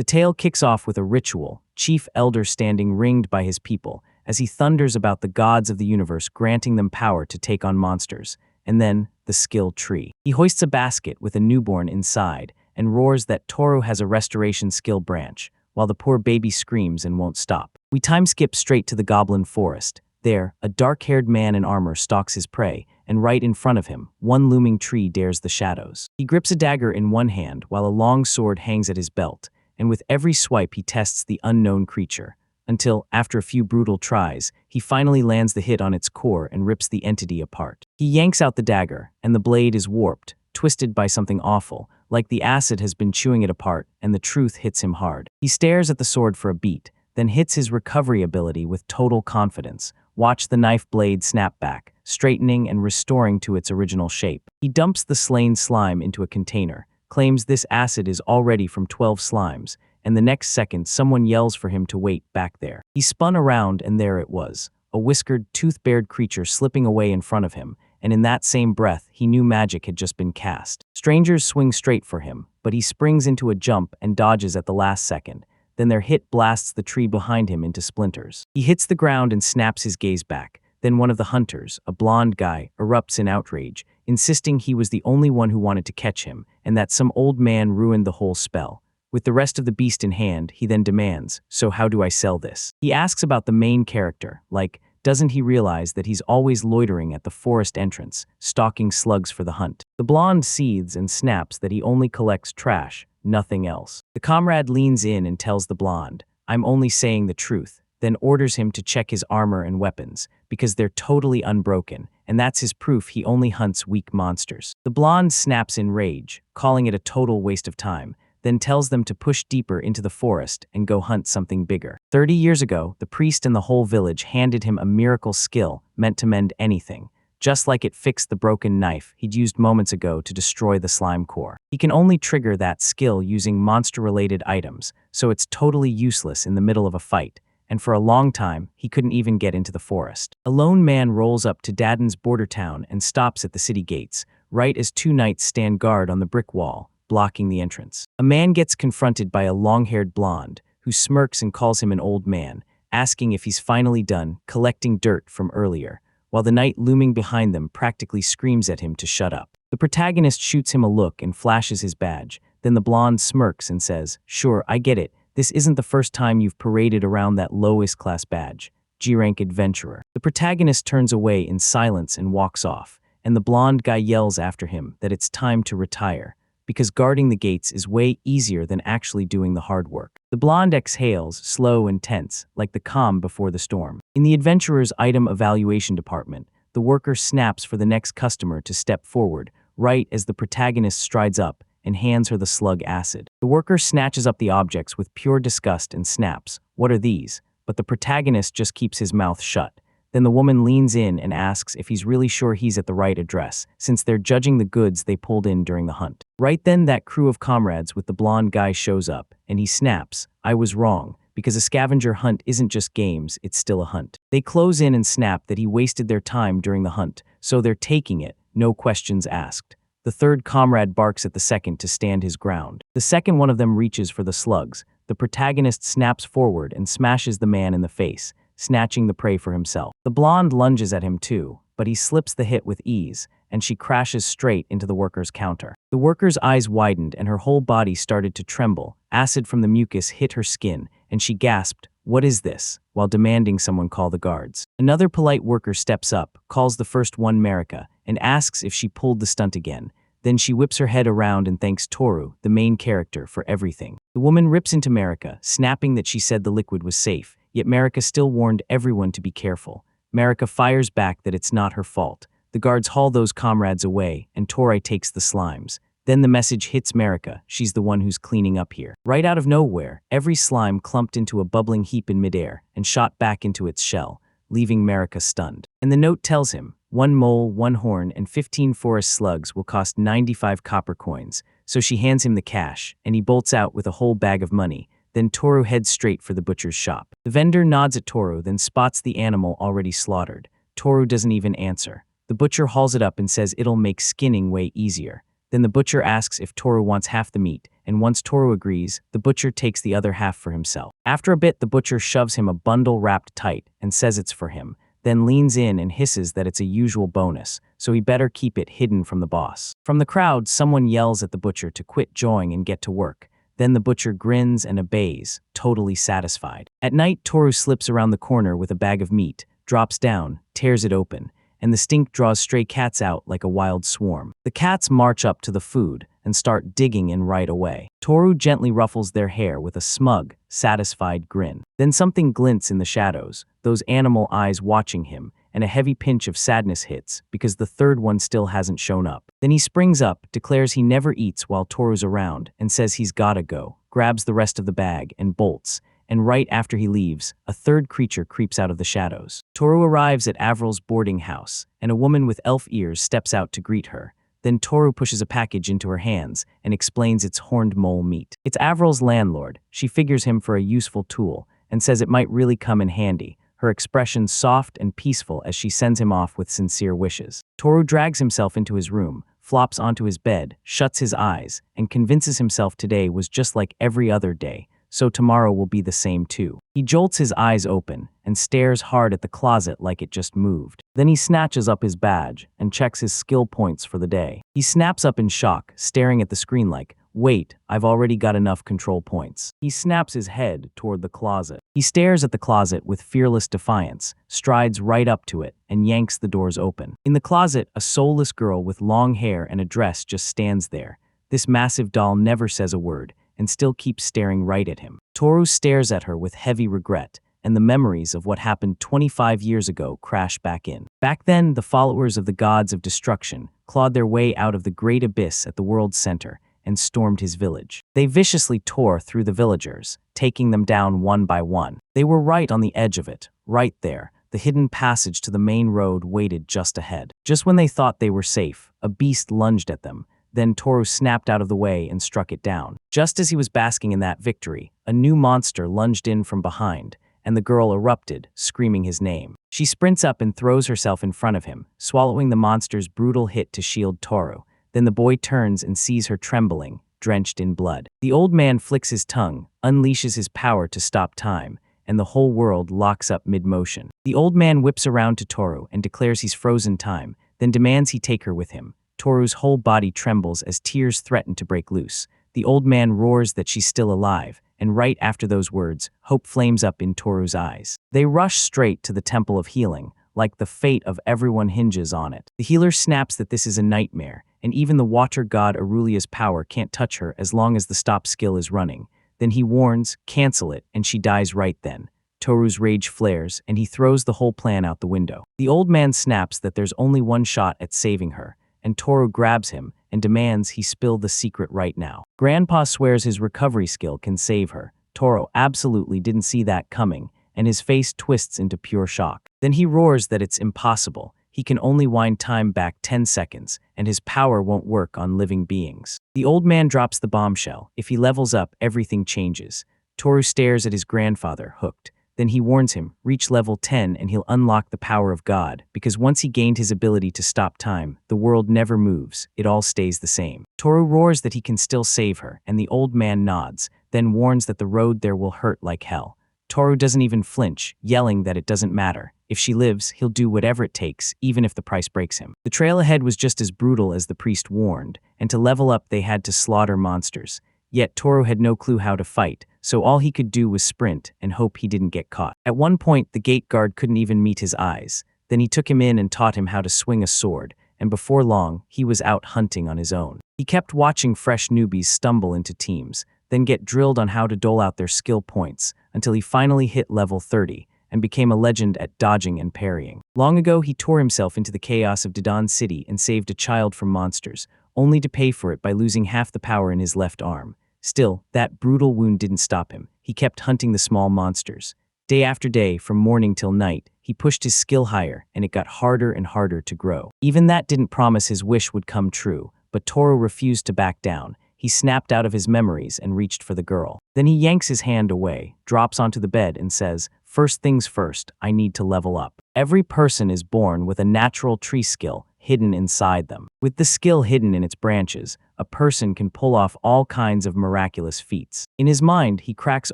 The tale kicks off with a ritual, chief elder standing ringed by his people, as he thunders about the gods of the universe granting them power to take on monsters, and then the skill tree. He hoists a basket with a newborn inside, and roars that Toru has a restoration skill branch, while the poor baby screams and won't stop. We time skip straight to the goblin forest. There, a dark-haired man in armor stalks his prey, and right in front of him, one looming tree dares the shadows. He grips a dagger in one hand while a long sword hangs at his belt, and with every swipe he tests the unknown creature, until, after a few brutal tries, he finally lands the hit on its core and rips the entity apart. He yanks out the dagger, and the blade is warped, twisted by something awful, like the acid has been chewing it apart, and the truth hits him hard. He stares at the sword for a beat, then hits his recovery ability with total confidence. Watch the knife blade snap back, straightening and restoring to its original shape. He dumps the slain slime into a container, claims this acid is already from 12 slimes, and the next second someone yells for him to wait back there. He spun around and there it was, a whiskered, tooth-bared creature slipping away in front of him, and in that same breath he knew magic had just been cast. Strangers swing straight for him, but he springs into a jump and dodges at the last second. Then their hit blasts the tree behind him into splinters. He hits the ground and snaps his gaze back. Then one of the hunters, a blonde guy, erupts in outrage, insisting he was the only one who wanted to catch him, and that some old man ruined the whole spell. With the rest of the beast in hand, he then demands, "So how do I sell this?" He asks about the main character, like, doesn't he realize that he's always loitering at the forest entrance, stalking slugs for the hunt? The blonde seethes and snaps that he only collects trash, nothing else. The comrade leans in and tells the blonde, "I'm only saying the truth," then orders him to check his armor and weapons, because they're totally unbroken, and that's his proof he only hunts weak monsters. The blonde snaps in rage, calling it a total waste of time, then tells them to push deeper into the forest and go hunt something bigger. 30 years ago, the priest and the whole village handed him a miracle skill meant to mend anything, just like it fixed the broken knife he'd used moments ago to destroy the slime core. He can only trigger that skill using monster-related items, so it's totally useless in the middle of a fight, and for a long time, he couldn't even get into the forest. A lone man rolls up to Daden's border town and stops at the city gates, right as two knights stand guard on the brick wall, blocking the entrance. A man gets confronted by a long-haired blonde, who smirks and calls him an old man, asking if he's finally done collecting dirt from earlier, while the knight looming behind them practically screams at him to shut up. The protagonist shoots him a look and flashes his badge, then the blonde smirks and says, "Sure, I get it. This isn't the first time you've paraded around that lowest class badge, G-rank adventurer." The protagonist turns away in silence and walks off, and the blonde guy yells after him that it's time to retire, because guarding the gates is way easier than actually doing the hard work. The blonde exhales, slow and tense, like the calm before the storm. In the adventurer's item evaluation department, the worker snaps for the next customer to step forward, right as the protagonist strides up and hands her the slug acid. The worker snatches up the objects with pure disgust and snaps, "What are these?" But the protagonist just keeps his mouth shut. Then the woman leans in and asks if he's really sure he's at the right address, since they're judging the goods they pulled in during the hunt. Right then, that crew of comrades with the blonde guy shows up, and he snaps, "I was wrong, because a scavenger hunt isn't just games, it's still a hunt." They close in and snap that he wasted their time during the hunt, so they're taking it, no questions asked. The third comrade barks at the second to stand his ground. The second one of them reaches for the slugs. The protagonist snaps forward and smashes the man in the face, snatching the prey for himself. The blonde lunges at him too, but he slips the hit with ease, and she crashes straight into the worker's counter. The worker's eyes widened and her whole body started to tremble. Acid from the mucus hit her skin, and she gasped, "What is this?" while demanding someone call the guards. Another polite worker steps up, calls the first one Marika, and asks if she pulled the stunt again. Then she whips her head around and thanks Toru, the main character, for everything. The woman rips into Marika, snapping that she said the liquid was safe, yet Marika still warned everyone to be careful. Marika fires back that it's not her fault. The guards haul those comrades away, and Toru takes the slimes. Then the message hits Marika, she's the one who's cleaning up here. Right out of nowhere, every slime clumped into a bubbling heap in midair and shot back into its shell, leaving Marika stunned. And the note tells him, 1 mole, 1 horn, and 15 forest slugs will cost 95 copper coins, so she hands him the cash, and he bolts out with a whole bag of money. Then Toru heads straight for the butcher's shop. The vendor nods at Toru, then spots the animal already slaughtered. Toru doesn't even answer. The butcher hauls it up and says it'll make skinning way easier. Then the butcher asks if Toru wants half the meat, and once Toru agrees, the butcher takes the other half for himself. After a bit, the butcher shoves him a bundle wrapped tight and says it's for him, then leans in and hisses that it's a usual bonus, so he better keep it hidden from the boss. From the crowd, someone yells at the butcher to quit jawing and get to work. Then the butcher grins and obeys, totally satisfied. At night, Toru slips around the corner with a bag of meat, drops down, tears it open, and the stink draws stray cats out like a wild swarm. The cats march up to the food and start digging in right away. Toru gently ruffles their hair with a smug, satisfied grin. Then something glints in the shadows, those animal eyes watching him, and a heavy pinch of sadness hits because the third one still hasn't shown up. Then he springs up, declares he never eats while Toru's around, and says he's gotta go, grabs the rest of the bag and bolts. And right after he leaves, a third creature creeps out of the shadows. Toru arrives at Avril's boarding house, and a woman with elf ears steps out to greet her. Then Toru pushes a package into her hands and explains it's horned mole meat. It's Avril's landlord. She figures him for a useful tool and says it might really come in handy, her expression soft and peaceful as she sends him off with sincere wishes. Toru drags himself into his room, flops onto his bed, shuts his eyes, and convinces himself today was just like every other day, so tomorrow will be the same too. He jolts his eyes open and stares hard at the closet like it just moved. Then he snatches up his badge and checks his skill points for the day. He snaps up in shock, staring at the screen like, wait, I've already got enough control points. He snaps his head toward the closet. He stares at the closet with fearless defiance, strides right up to it, and yanks the doors open. In the closet, a soulless girl with long hair and a dress just stands there. This massive doll never says a word, and still keeps staring right at him. Toru stares at her with heavy regret, and the memories of what happened 25 years ago crash back in. Back then, the followers of the gods of destruction clawed their way out of the great abyss at the world's center and stormed his village. They viciously tore through the villagers, taking them down one by one. They were right on the edge of it, right there. The hidden passage to the main road waited just ahead. Just when they thought they were safe, a beast lunged at them. Then Toru snapped out of the way and struck it down. Just as he was basking in that victory, a new monster lunged in from behind, and the girl erupted, screaming his name. She sprints up and throws herself in front of him, swallowing the monster's brutal hit to shield Toru. Then the boy turns and sees her trembling, drenched in blood. The old man flicks his tongue, unleashes his power to stop time, and the whole world locks up mid-motion. The old man whips around to Toru and declares he's frozen time, then demands he take her with him. Toru's whole body trembles as tears threaten to break loose. The old man roars that she's still alive, and right after those words, hope flames up in Toru's eyes. They rush straight to the Temple of Healing, like the fate of everyone hinges on it. The healer snaps that this is a nightmare, and even the water god Aurelia's power can't touch her as long as the stop skill is running. Then he warns, cancel it, and she dies right then. Toru's rage flares, and he throws the whole plan out the window. The old man snaps that there's only one shot at saving her, and Toru grabs him and demands he spill the secret right now. Grandpa swears his recovery skill can save her. Toru absolutely didn't see that coming, and his face twists into pure shock. Then he roars that it's impossible. He can only wind time back 10 seconds, and his power won't work on living beings. The old man drops the bombshell. If he levels up, everything changes. Toru stares at his grandfather, hooked. Then he warns him, reach level 10 and he'll unlock the power of God, because once he gained his ability to stop time, the world never moves, it all stays the same. Toru roars that he can still save her, and the old man nods, then warns that the road there will hurt like hell. Toru doesn't even flinch, yelling that it doesn't matter. If she lives, he'll do whatever it takes, even if the price breaks him. The trail ahead was just as brutal as the priest warned, and to level up they had to slaughter monsters. Yet Toru had no clue how to fight, so all he could do was sprint and hope he didn't get caught. At one point, the gate guard couldn't even meet his eyes. Then he took him in and taught him how to swing a sword, and before long, he was out hunting on his own. He kept watching fresh newbies stumble into teams, then get drilled on how to dole out their skill points, until he finally hit level 30, and became a legend at dodging and parrying. Long ago, he tore himself into the chaos of Didan City and saved a child from monsters, only to pay for it by losing half the power in his left arm. Still, that brutal wound didn't stop him. He kept hunting the small monsters. Day after day, from morning till night, he pushed his skill higher, and it got harder and harder to grow. Even that didn't promise his wish would come true, but Toru refused to back down. He snapped out of his memories and reached for the girl. Then he yanks his hand away, drops onto the bed, and says, "First things first, I need to level up." Every person is born with a natural tree skill, hidden inside them. With the skill hidden in its branches, a person can pull off all kinds of miraculous feats. In his mind, he cracks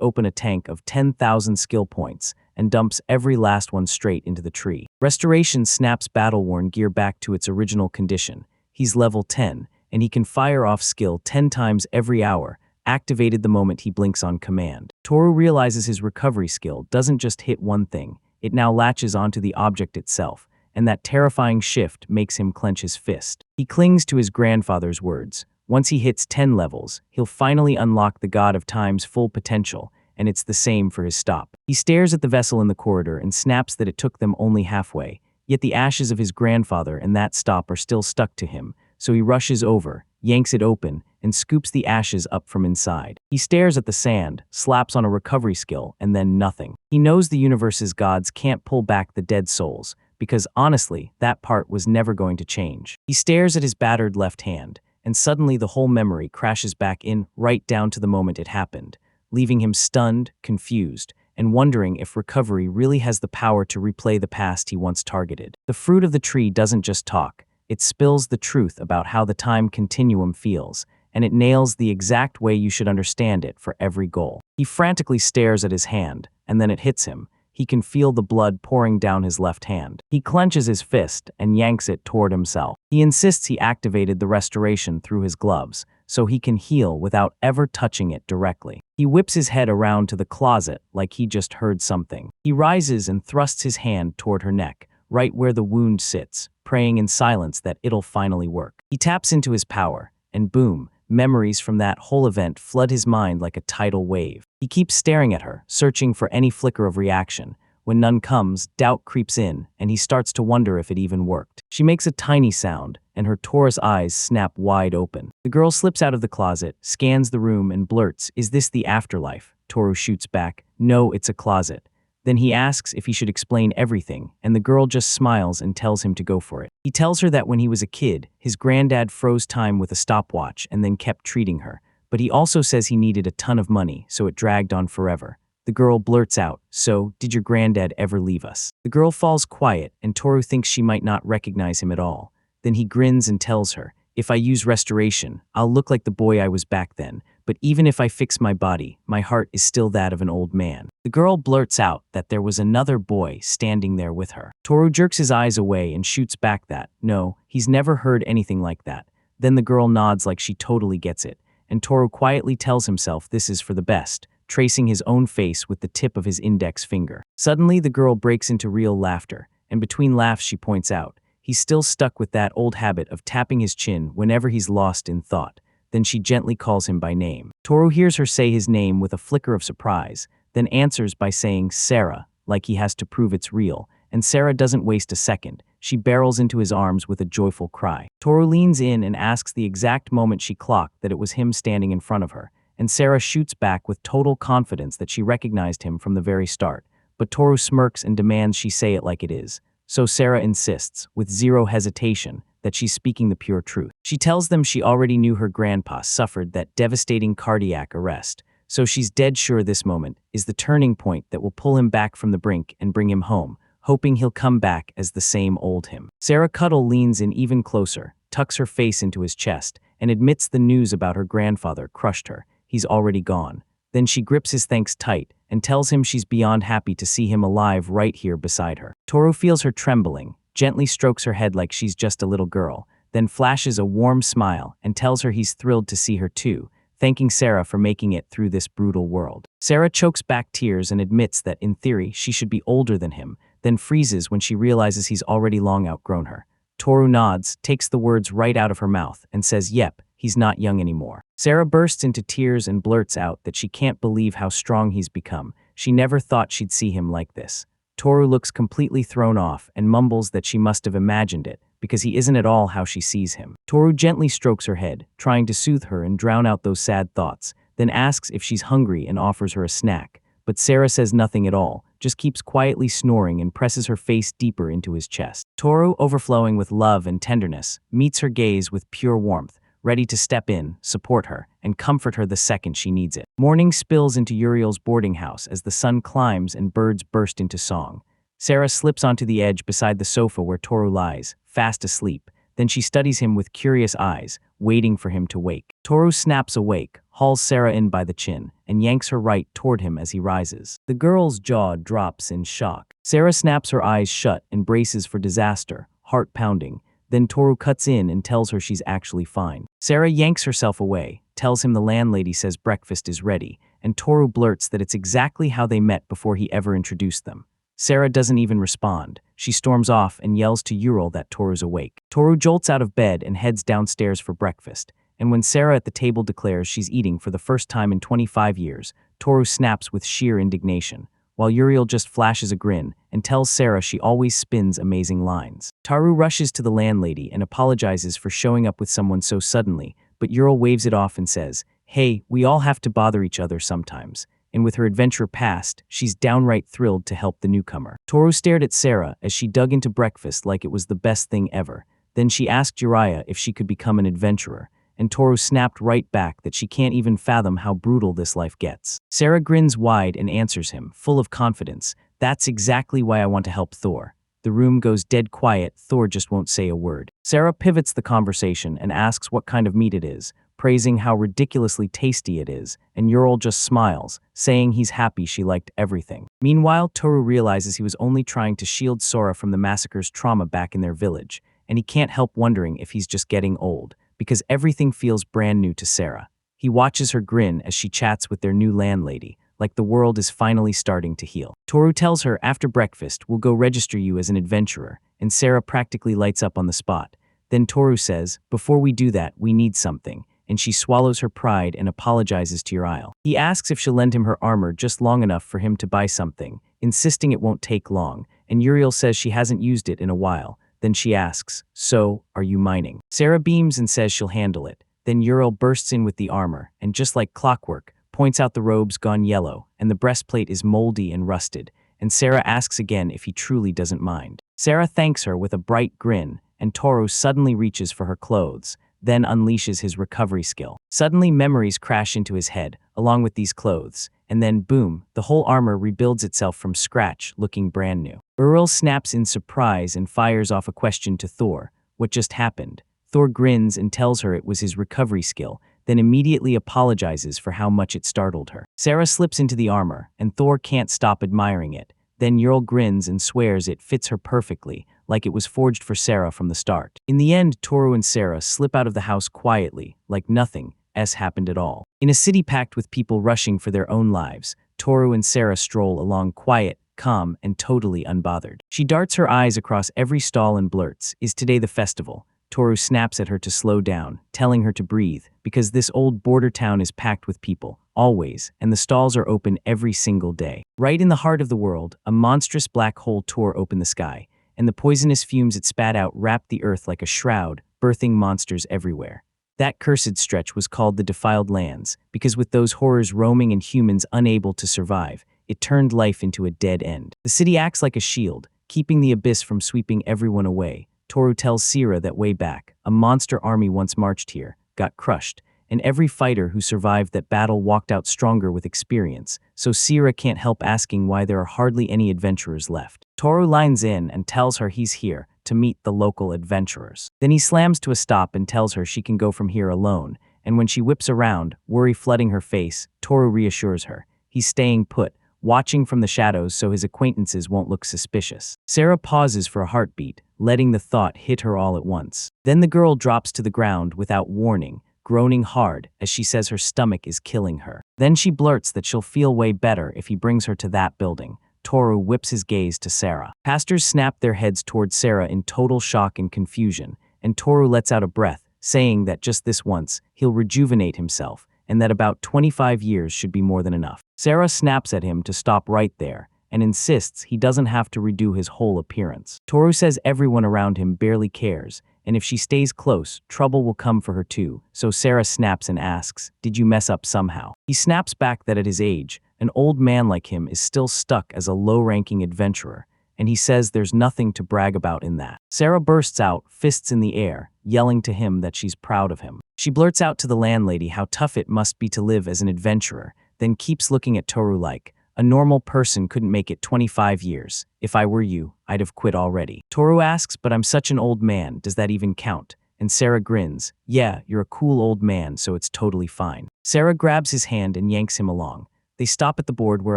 open a tank of 10,000 skill points and dumps every last one straight into the tree. Restoration snaps battle-worn gear back to its original condition. He's level 10, and he can fire off skill 10 times every hour, activated the moment he blinks on command. Toru realizes his recovery skill doesn't just hit one thing, it now latches onto the object itself, and that terrifying shift makes him clench his fist. He clings to his grandfather's words. Once he hits 10 levels, he'll finally unlock the God of Time's full potential, and it's the same for his stop. He stares at the vessel in the corridor and snaps that it took them only halfway, yet the ashes of his grandfather and that stop are still stuck to him, so he rushes over, yanks it open, and scoops the ashes up from inside. He stares at the sand, slaps on a recovery skill, and then nothing. He knows the universe's gods can't pull back the dead souls, because honestly, that part was never going to change. He stares at his battered left hand, and suddenly the whole memory crashes back in right down to the moment it happened, leaving him stunned, confused, and wondering if recovery really has the power to replay the past he once targeted. The fruit of the tree doesn't just talk, it spills the truth about how the time continuum feels, and it nails the exact way you should understand it for every goal. He frantically stares at his hand, and then it hits him. He can feel the blood pouring down his left hand. He clenches his fist and yanks it toward himself. He insists he activated the restoration through his gloves, so he can heal without ever touching it directly. He whips his head around to the closet like he just heard something. He rises and thrusts his hand toward her neck, right where the wound sits, praying in silence that it'll finally work. He taps into his power, and boom, memories from that whole event flood his mind like a tidal wave. He keeps staring at her, searching for any flicker of reaction. When none comes, doubt creeps in, and he starts to wonder if it even worked. She makes a tiny sound, and her Taurus eyes snap wide open. The girl slips out of the closet, scans the room, and blurts, "Is this the afterlife?" Toru shoots back, "No, it's a closet." Then he asks if he should explain everything, and the girl just smiles and tells him to go for it. He tells her that when he was a kid, his granddad froze time with a stopwatch and then kept treating her, but he also says he needed a ton of money, so it dragged on forever. The girl blurts out, "So, did your granddad ever leave us?" The girl falls quiet, and Toru thinks she might not recognize him at all. Then he grins and tells her, "If I use restoration, I'll look like the boy I was back then, but even if I fix my body, my heart is still that of an old man." The girl blurts out that there was another boy standing there with her. Toru jerks his eyes away and shoots back that, no, he's never heard anything like that. Then the girl nods like she totally gets it, and Toru quietly tells himself this is for the best, tracing his own face with the tip of his index finger. Suddenly, the girl breaks into real laughter, and between laughs she points out, he's still stuck with that old habit of tapping his chin whenever he's lost in thought. Then she gently calls him by name. Toru hears her say his name with a flicker of surprise, then answers by saying Sarah, like he has to prove it's real, and Sarah doesn't waste a second. She barrels into his arms with a joyful cry. Toru leans in and asks the exact moment she clocked that it was him standing in front of her, and Sarah shoots back with total confidence that she recognized him from the very start, but Toru smirks and demands she say it like it is. So Sarah insists, with zero hesitation, that she's speaking the pure truth. She tells them she already knew her grandpa suffered that devastating cardiac arrest, so she's dead sure this moment is the turning point that will pull him back from the brink and bring him home, hoping he'll come back as the same old him. Sarah Cuddle leans in even closer, tucks her face into his chest, and admits the news about her grandfather crushed her. He's already gone. Then she grips his thanks tight and tells him she's beyond happy to see him alive right here beside her. Toru feels her trembling, gently strokes her head like she's just a little girl, then flashes a warm smile and tells her he's thrilled to see her too, thanking Sarah for making it through this brutal world. Sarah chokes back tears and admits that, in theory, she should be older than him, then freezes when she realizes he's already long outgrown her. Toru nods, takes the words right out of her mouth, and says, "Yep, he's not young anymore." Sarah bursts into tears and blurts out that she can't believe how strong he's become. She never thought she'd see him like this. Toru looks completely thrown off and mumbles that she must have imagined it, because he isn't at all how she sees him. Toru gently strokes her head, trying to soothe her and drown out those sad thoughts, then asks if she's hungry and offers her a snack. But Sarah says nothing at all, just keeps quietly snoring and presses her face deeper into his chest. Toru, overflowing with love and tenderness, meets her gaze with pure warmth, ready to step in, support her, and comfort her the second she needs it. Morning spills into Uriel's boarding house as the sun climbs and birds burst into song. Sarah slips onto the edge beside the sofa where Toru lies, fast asleep, Then she studies him with curious eyes, waiting for him to wake. Toru snaps awake, hauls Sarah in by the chin, and yanks her right toward him as he rises. The girl's jaw drops in shock. Sarah snaps her eyes shut and braces for disaster, heart pounding. Then Toru cuts in and tells her she's actually fine. Sarah yanks herself away, tells him the landlady says breakfast is ready, and Toru blurts that it's exactly how they met before he ever introduced them. Sarah doesn't even respond. She storms off and yells to Ural that Toru's awake. Toru jolts out of bed and heads downstairs for breakfast, and when Sarah at the table declares she's eating for the first time in 25 years, Toru snaps with sheer indignation, while Uriel just flashes a grin and tells Sarah she always spins amazing lines. Toru rushes to the landlady and apologizes for showing up with someone so suddenly, but Uriel waves it off and says, "Hey, we all have to bother each other sometimes." And with her adventure past, she's downright thrilled to help the newcomer. Toru stared at Sarah as she dug into breakfast like it was the best thing ever. Then she asked Uriah if she could become an adventurer, and Toru snapped right back that she can't even fathom how brutal this life gets. Sarah grins wide and answers him, full of confidence, "That's exactly why I want to help Thor." The room goes dead quiet. Thor just won't say a word. Sarah pivots the conversation and asks what kind of meat it is, praising how ridiculously tasty it is, and Ural just smiles, saying he's happy she liked everything. Meanwhile, Toru realizes he was only trying to shield Sora from the massacre's trauma back in their village, and he can't help wondering if he's just getting old, because everything feels brand new to Sarah. He watches her grin as she chats with their new landlady, like the world is finally starting to heal. Toru tells her after breakfast, "We'll go register you as an adventurer," and Sarah practically lights up on the spot. Then Toru says, "Before we do that, we need something," and she swallows her pride and apologizes to Uriel. He asks if she'll lend him her armor just long enough for him to buy something, insisting it won't take long, and Uriel says she hasn't used it in a while. Then she asks, "So, are you mining?" Sarah beams and says she'll handle it. Then Uriel bursts in with the armor, and just like clockwork, points out the robes gone yellow, and the breastplate is moldy and rusted, and Sarah asks again if he truly doesn't mind. Sarah thanks her with a bright grin, and Toru suddenly reaches for her clothes, then unleashes his recovery skill. Suddenly memories crash into his head, along with these clothes, and then boom, the whole armor rebuilds itself from scratch, looking brand new. Uriel snaps in surprise and fires off a question to Thor. What just happened? Thor grins and tells her it was his recovery skill, then immediately apologizes for how much it startled her. Sarah slips into the armor, and Thor can't stop admiring it. Then Uriel grins and swears it fits her perfectly, like it was forged for Sarah from the start. In the end, Toru and Sarah slip out of the house quietly, like nothing happened at all. In a city packed with people rushing for their own lives, Toru and Sarah stroll along quiet, calm, and totally unbothered. She darts her eyes across every stall and blurts, "Is today the festival?" Toru snaps at her to slow down, telling her to breathe, because this old border town is packed with people, always, and the stalls are open every single day. Right in the heart of the world, a monstrous black hole tore open the sky, and the poisonous fumes it spat out wrapped the earth like a shroud, birthing monsters everywhere. That cursed stretch was called the Defiled Lands, because with those horrors roaming and humans unable to survive, it turned life into a dead end. The city acts like a shield, keeping the abyss from sweeping everyone away. Toru tells Sira that way back, a monster army once marched here, got crushed, and every fighter who survived that battle walked out stronger with experience, so Sira can't help asking why there are hardly any adventurers left. Toru lines in and tells her he's here to meet the local adventurers. Then he slams to a stop and tells her she can go from here alone, and when she whips around, worry flooding her face, Toru reassures her. He's staying put, watching from the shadows so his acquaintances won't look suspicious. Sarah pauses for a heartbeat, letting the thought hit her all at once. Then the girl drops to the ground without warning, groaning hard as she says her stomach is killing her. Then she blurts that she'll feel way better if he brings her to that building. Toru whips his gaze to Sarah. Pastors snap their heads toward Sarah in total shock and confusion, and Toru lets out a breath, saying that just this once, he'll rejuvenate himself, and that about 25 years should be more than enough. Sarah snaps at him to stop right there, and insists he doesn't have to redo his whole appearance. Toru says everyone around him barely cares, and if she stays close, trouble will come for her too, so Sarah snaps and asks, "Did you mess up somehow?" He snaps back that at his age, an old man like him is still stuck as a low-ranking adventurer, and he says there's nothing to brag about in that. Sarah bursts out, fists in the air, yelling to him that she's proud of him. She blurts out to the landlady how tough it must be to live as an adventurer, then keeps looking at Toru like, A normal person couldn't make it 25 years. If I were you, I'd have quit already. Toru asks, but I'm such an old man, does that even count? And Sarah grins, yeah, you're a cool old man, so it's totally fine. Sarah grabs his hand and yanks him along. They stop at the board where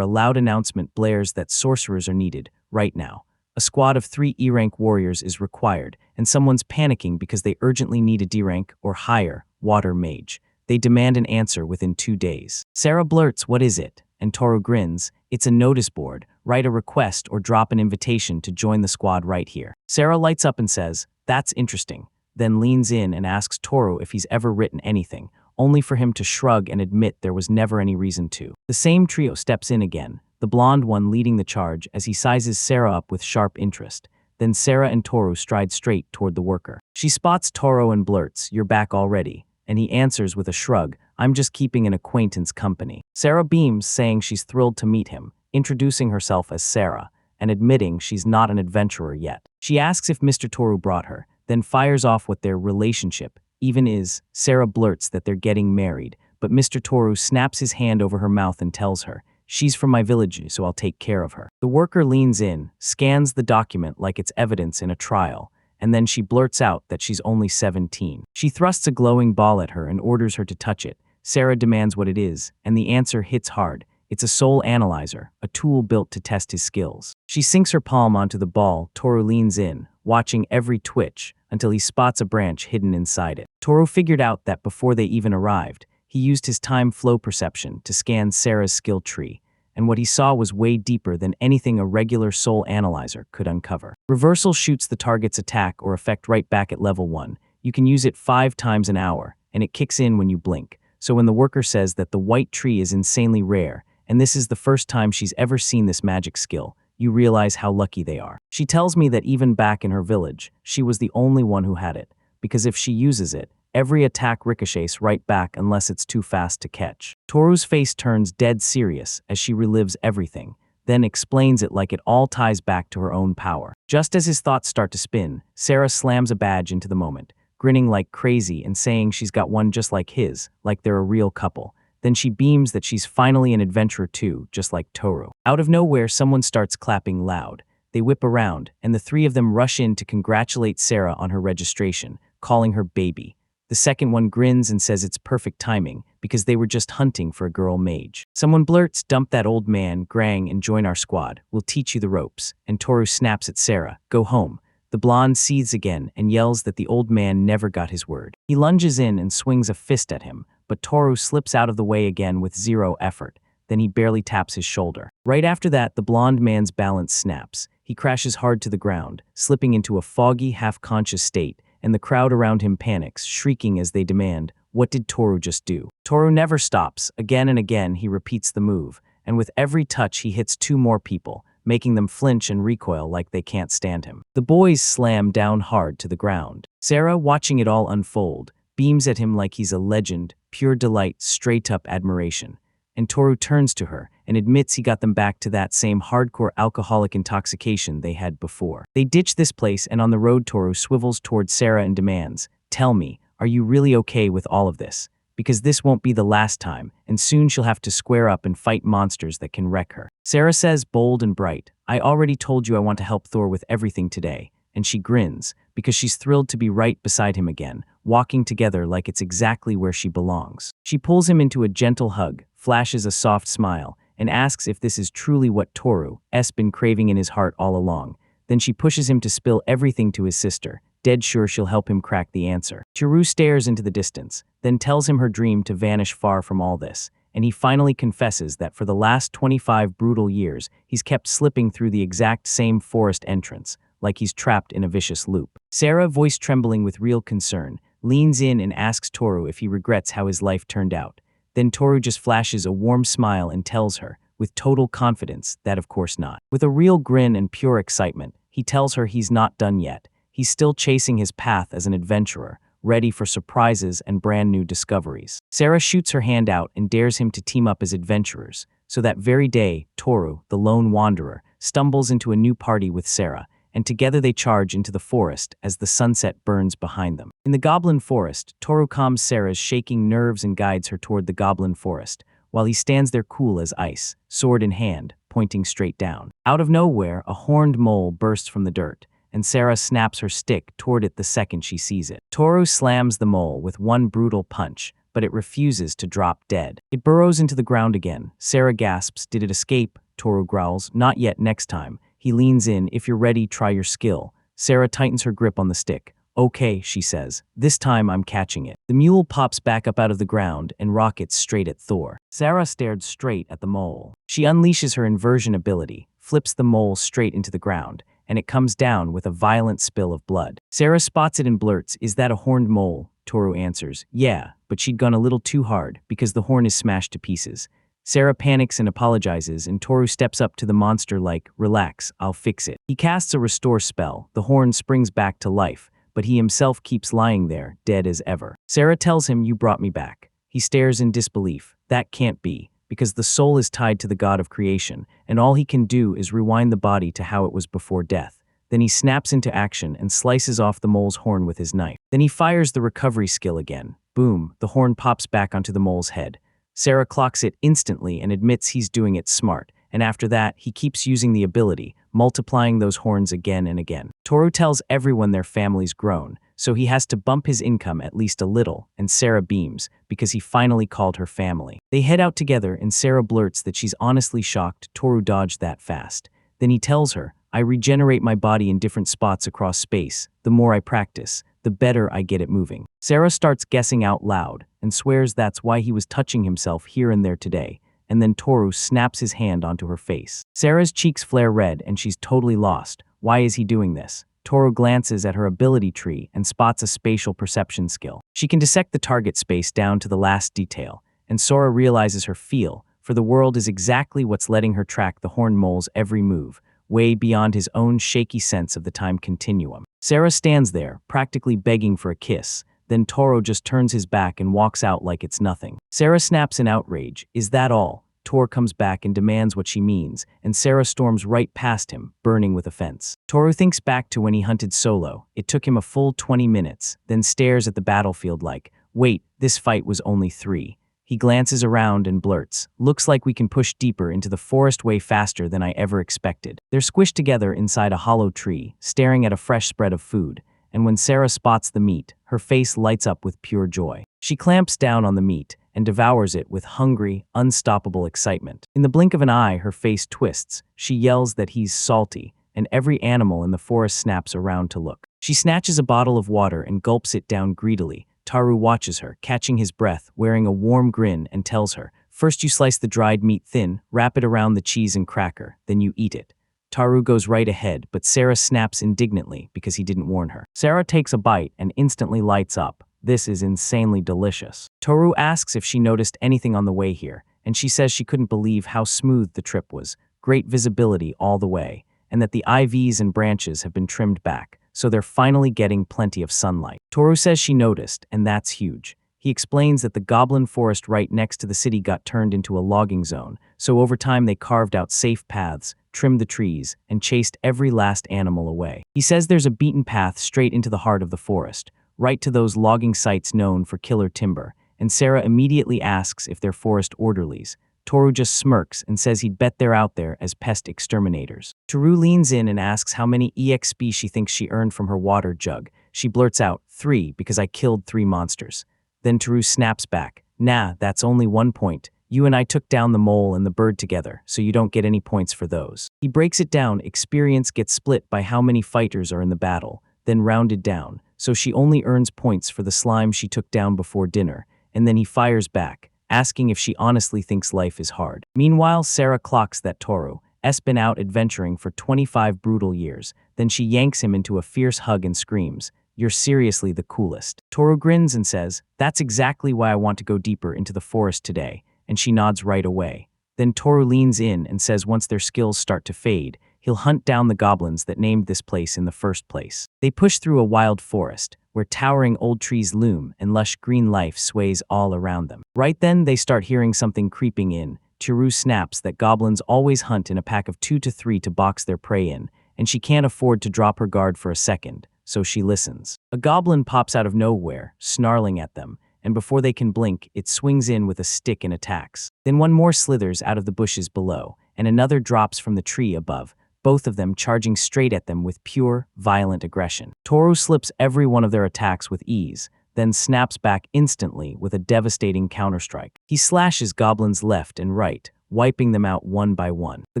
a loud announcement blares that sorcerers are needed, right now. A squad of 3 E-rank warriors is required, and someone's panicking because they urgently need a D-rank or higher water mage. They demand an answer within 2 days. Sarah blurts, what is it? And Toru grins, it's a notice board. Write a request or drop an invitation to join the squad right here. Sarah lights up and says, that's interesting, then leans in and asks Toru if he's ever written anything, only for him to shrug and admit there was never any reason to. The same trio steps in again, the blonde one leading the charge as he sizes Sarah up with sharp interest. Then Sarah and Toru stride straight toward the worker. She spots Toru and blurts, you're back already. And he answers with a shrug, I'm just keeping an acquaintance company. Sarah beams, saying she's thrilled to meet him, introducing herself as Sarah, and admitting she's not an adventurer yet. She asks if Mr. Toru brought her, then fires off what their relationship even is. Sarah blurts that they're getting married, but Mr. Toru snaps his hand over her mouth and tells her, she's from my village, so I'll take care of her. The worker leans in, scans the document like it's evidence in a trial, and then she blurts out that she's only 17. She thrusts a glowing ball at her and orders her to touch it. Sarah demands what it is, and the answer hits hard. It's a soul analyzer, a tool built to test his skills. She sinks her palm onto the ball. Toru leans in, watching every twitch, until he spots a branch hidden inside it. Toru figured out that before they even arrived, he used his time flow perception to scan Sarah's skill tree, and what he saw was way deeper than anything a regular soul analyzer could uncover. Reversal shoots the target's attack or effect right back at level 1. You can use it 5 times an hour, and it kicks in when you blink. So when the worker says that the white tree is insanely rare, and this is the first time she's ever seen this magic skill, you realize how lucky they are. She tells me that even back in her village, she was the only one who had it, because if she uses it, every attack ricochets right back unless it's too fast to catch. Toru's face turns dead serious as she relives everything, then explains it like it all ties back to her own power. Just as his thoughts start to spin, Sarah slams a badge into the moment, grinning like crazy and saying she's got one just like his, like they're a real couple. Then she beams that she's finally an adventurer too, just like Toru. Out of nowhere, someone starts clapping loud. They whip around, and the 3 of them rush in to congratulate Sarah on her registration, calling her baby. The second one grins and says it's perfect timing, because they were just hunting for a girl mage. Someone blurts, dump that old man, Grang, and join our squad. We'll teach you the ropes. And Toru snaps at Sarah, go home. The blonde seethes again and yells that the old man never got his word. He lunges in and swings a fist at him, but Toru slips out of the way again with 0 effort. Then he barely taps his shoulder. Right after that, the blonde man's balance snaps. He crashes hard to the ground, slipping into a foggy, half-conscious state, and the crowd around him panics, shrieking as they demand, what did Toru just do? Toru never stops. Again and again, he repeats the move, and with every touch, he hits 2 more people, making them flinch and recoil like they can't stand him. The boys slam down hard to the ground. Sarah, watching it all unfold, beams at him like he's a legend, pure delight, straight-up admiration. And Toru turns to her and admits he got them back to that same hardcore alcoholic intoxication they had before. They ditch this place, and on the road Toru swivels toward Sarah and demands, tell me, are you really okay with all of this? Because this won't be the last time, and soon she'll have to square up and fight monsters that can wreck her. Sarah says, bold and bright, I already told you I want to help Thor with everything today. And she grins, because she's thrilled to be right beside him again, walking together like it's exactly where she belongs. She pulls him into a gentle hug, flashes a soft smile, and asks if this is truly what Toru's been craving in his heart all along. Then she pushes him to spill everything to his sister, dead sure she'll help him crack the answer. Toru stares into the distance, then tells him her dream to vanish far from all this, and he finally confesses that for the last 25 brutal years, he's kept slipping through the exact same forest entrance, like he's trapped in a vicious loop. Sarah, voice trembling with real concern, leans in and asks Toru if he regrets how his life turned out. Then Toru just flashes a warm smile and tells her, with total confidence, that of course not. With a real grin and pure excitement, he tells her he's not done yet. He's still chasing his path as an adventurer, ready for surprises and brand new discoveries. Sarah shoots her hand out and dares him to team up as adventurers. So that very day, Toru, the lone wanderer, stumbles into a new party with Sarah, and together they charge into the forest as the sunset burns behind them. In the goblin forest, Toru calms Sarah's shaking nerves and guides her toward the goblin forest, while he stands there cool as ice, sword in hand, pointing straight down. Out of nowhere, a horned mole bursts from the dirt, and Sarah snaps her stick toward it the second she sees it. Toru slams the mole with one brutal punch, but it refuses to drop dead. It burrows into the ground again. Sarah gasps, "Did it escape?" Toru growls, "Not yet, next time." He leans in, "If you're ready, try your skill." Sarah tightens her grip on the stick. "Okay," she says, "this time I'm catching it." The mule pops back up out of the ground and rockets straight at Thor. Sarah stared straight at the mole. She unleashes her inversion ability, flips the mole straight into the ground, and it comes down with a violent spill of blood. Sarah spots it and blurts, "Is that a horned mole?" Toru answers, "Yeah, but she'd gone a little too hard because the horn is smashed to pieces." Sarah panics and apologizes, and Toru steps up to the monster like, "Relax, I'll fix it." He casts a restore spell. The horn springs back to life, but he himself keeps lying there, dead as ever. Sarah tells him, "You brought me back." He stares in disbelief. That can't be, because the soul is tied to the god of creation, and all he can do is rewind the body to how it was before death. Then he snaps into action and slices off the mole's horn with his knife. Then he fires the recovery skill again. Boom, the horn pops back onto the mole's head. Sarah clocks it instantly and admits he's doing it smart, and after that, he keeps using the ability, multiplying those horns again and again. Toru tells everyone their family's grown, so he has to bump his income at least a little, and Sarah beams, because he finally called her family. They head out together, and Sarah blurts that she's honestly shocked Toru dodged that fast. Then he tells her, "I regenerate my body in different spots across space. The more I practice, the better I get it moving." Sarah starts guessing out loud, and swears that's why he was touching himself here and there today, and then Toru snaps his hand onto her face. Sarah's cheeks flare red and she's totally lost. Why is he doing this? Toru glances at her ability tree and spots a spatial perception skill. She can dissect the target space down to the last detail, and Sora realizes her feel, for the world is exactly what's letting her track the horned mole's every move, way beyond his own shaky sense of the time continuum. Sarah stands there, practically begging for a kiss. Then Toru just turns his back and walks out like it's nothing. Sarah snaps in outrage. "Is that all?" Toru comes back and demands what she means, and Sarah storms right past him, burning with offense. Toru thinks back to when he hunted solo. It took him a full 20 minutes, then stares at the battlefield like, "Wait, this fight was only 3. He glances around and blurts, "Looks like we can push deeper into the forest way faster than I ever expected." They're squished together inside a hollow tree, staring at a fresh spread of food, and when Sarah spots the meat, her face lights up with pure joy. She clamps down on the meat and devours it with hungry, unstoppable excitement. In the blink of an eye, her face twists. She yells that he's salty, and every animal in the forest snaps around to look. She snatches a bottle of water and gulps it down greedily. Toru watches her, catching his breath, wearing a warm grin, and tells her, "First you slice the dried meat thin, wrap it around the cheese and cracker, then you eat it." Toru goes right ahead, but Sarah snaps indignantly because he didn't warn her. Sarah takes a bite and instantly lights up. This is insanely delicious. Toru asks if she noticed anything on the way here, and she says she couldn't believe how smooth the trip was. Great visibility all the way, and that the IVs and branches have been trimmed back, so they're finally getting plenty of sunlight. Toru says she noticed, and that's huge. He explains that the goblin forest right next to the city got turned into a logging zone, so over time they carved out safe paths, trimmed the trees, and chased every last animal away. He says there's a beaten path straight into the heart of the forest, right to those logging sites known for killer timber, and Sarah immediately asks if they're forest orderlies. Toru just smirks and says he'd bet they're out there as pest exterminators. Toru leans in and asks how many EXP she thinks she earned from her water jug. She blurts out, 3, because I killed 3 monsters. Then Toru snaps back, "Nah, that's only 1 point. You and I took down the mole and the bird together, so you don't get any points for those." He breaks it down. Experience gets split by how many fighters are in the battle, then rounded down, so she only earns points for the slime she took down before dinner, and then he fires back, asking if she honestly thinks life is hard. Meanwhile, Sarah clocks that Toru's been out adventuring for 25 brutal years, then she yanks him into a fierce hug and screams, "You're seriously the coolest." Toru grins and says, "That's exactly why I want to go deeper into the forest today," and she nods right away. Then Toru leans in and says once their skills start to fade, he'll hunt down the goblins that named this place in the first place. They push through a wild forest, where towering old trees loom and lush green life sways all around them. Right then, they start hearing something creeping in. Toru snaps that goblins always hunt in a pack of 2 to 3 to box their prey in, and she can't afford to drop her guard for a second, so she listens. A goblin pops out of nowhere, snarling at them, and before they can blink, it swings in with a stick and attacks. Then one more slithers out of the bushes below, and another drops from the tree above, both of them charging straight at them with pure, violent aggression. Toru slips every one of their attacks with ease, then snaps back instantly with a devastating counterstrike. He slashes goblins left and right, wiping them out one by one. The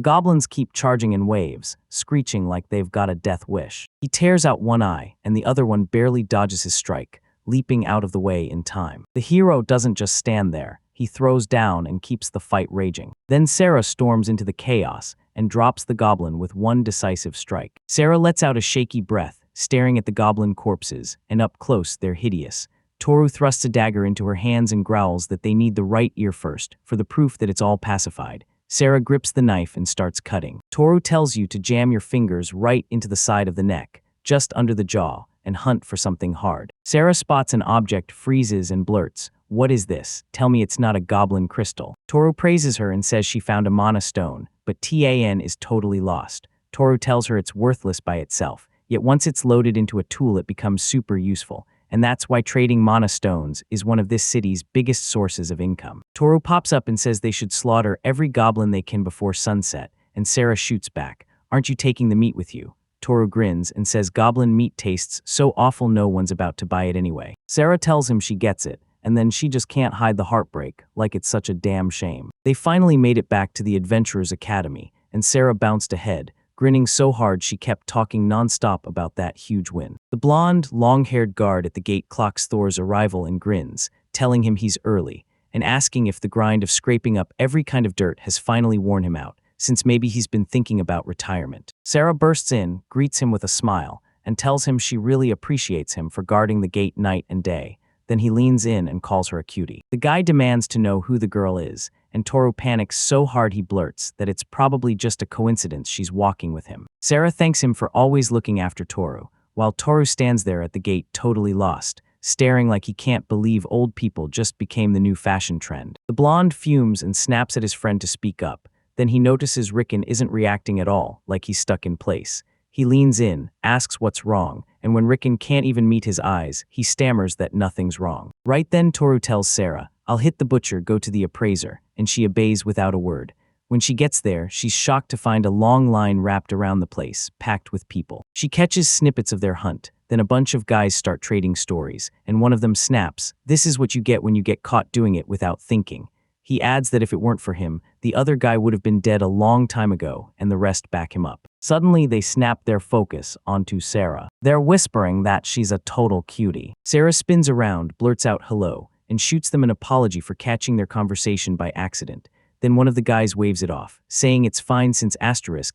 goblins keep charging in waves, screeching like they've got a death wish. He tears out one eye, and the other one barely dodges his strike, leaping out of the way in time. The hero doesn't just stand there. He throws down and keeps the fight raging. Then Sarah storms into the chaos and drops the goblin with one decisive strike. Sarah lets out a shaky breath, staring at the goblin corpses, and up close they're hideous. Toru thrusts a dagger into her hands and growls that they need the right ear first, for the proof that it's all pacified. Sarah grips the knife and starts cutting. Toru tells you to jam your fingers right into the side of the neck, just under the jaw, and hunt for something hard. Sarah spots an object, freezes, and blurts, "What is this? Tell me it's not a goblin crystal." Toru praises her and says she found a mana stone, but TAN is totally lost. Toru tells her it's worthless by itself, yet once it's loaded into a tool it becomes super useful, and that's why trading mana stones is one of this city's biggest sources of income. Toru pops up and says they should slaughter every goblin they can before sunset, and Sarah shoots back, "Aren't you taking the meat with you?" Toru grins and says goblin meat tastes so awful no one's about to buy it anyway. Sarah tells him she gets it, and then she just can't hide the heartbreak, like it's such a damn shame. They finally made it back to the Adventurers Academy, and Sarah bounced ahead, grinning so hard she kept talking nonstop about that huge win. The blonde, long-haired guard at the gate clocks Thor's arrival and grins, telling him he's early, and asking if the grind of scraping up every kind of dirt has finally worn him out, since maybe he's been thinking about retirement. Sarah bursts in, greets him with a smile, and tells him she really appreciates him for guarding the gate night and day. Then he leans in and calls her a cutie. The guy demands to know who the girl is, and Toru panics so hard he blurts that it's probably just a coincidence she's walking with him. Sarah thanks him for always looking after Toru, while Toru stands there at the gate totally lost, staring like he can't believe old people just became the new fashion trend. The blonde fumes and snaps at his friend to speak up. Then he notices Rickon isn't reacting at all, like he's stuck in place. He leans in, asks what's wrong, and when Rickon can't even meet his eyes, he stammers that nothing's wrong. Right then Toru tells Sarah, "I'll hit the butcher, go to the appraiser," and she obeys without a word. When she gets there, she's shocked to find a long line wrapped around the place, packed with people. She catches snippets of their hunt, then a bunch of guys start trading stories, and one of them snaps, "This is what you get when you get caught doing it without thinking." He adds that if it weren't for him, the other guy would have been dead a long time ago, and the rest back him up. Suddenly, they snap their focus onto Sarah. They're whispering that she's a total cutie. Sarah spins around, blurts out hello, and shoots them an apology for catching their conversation by accident. Then one of the guys waves it off, saying it's fine since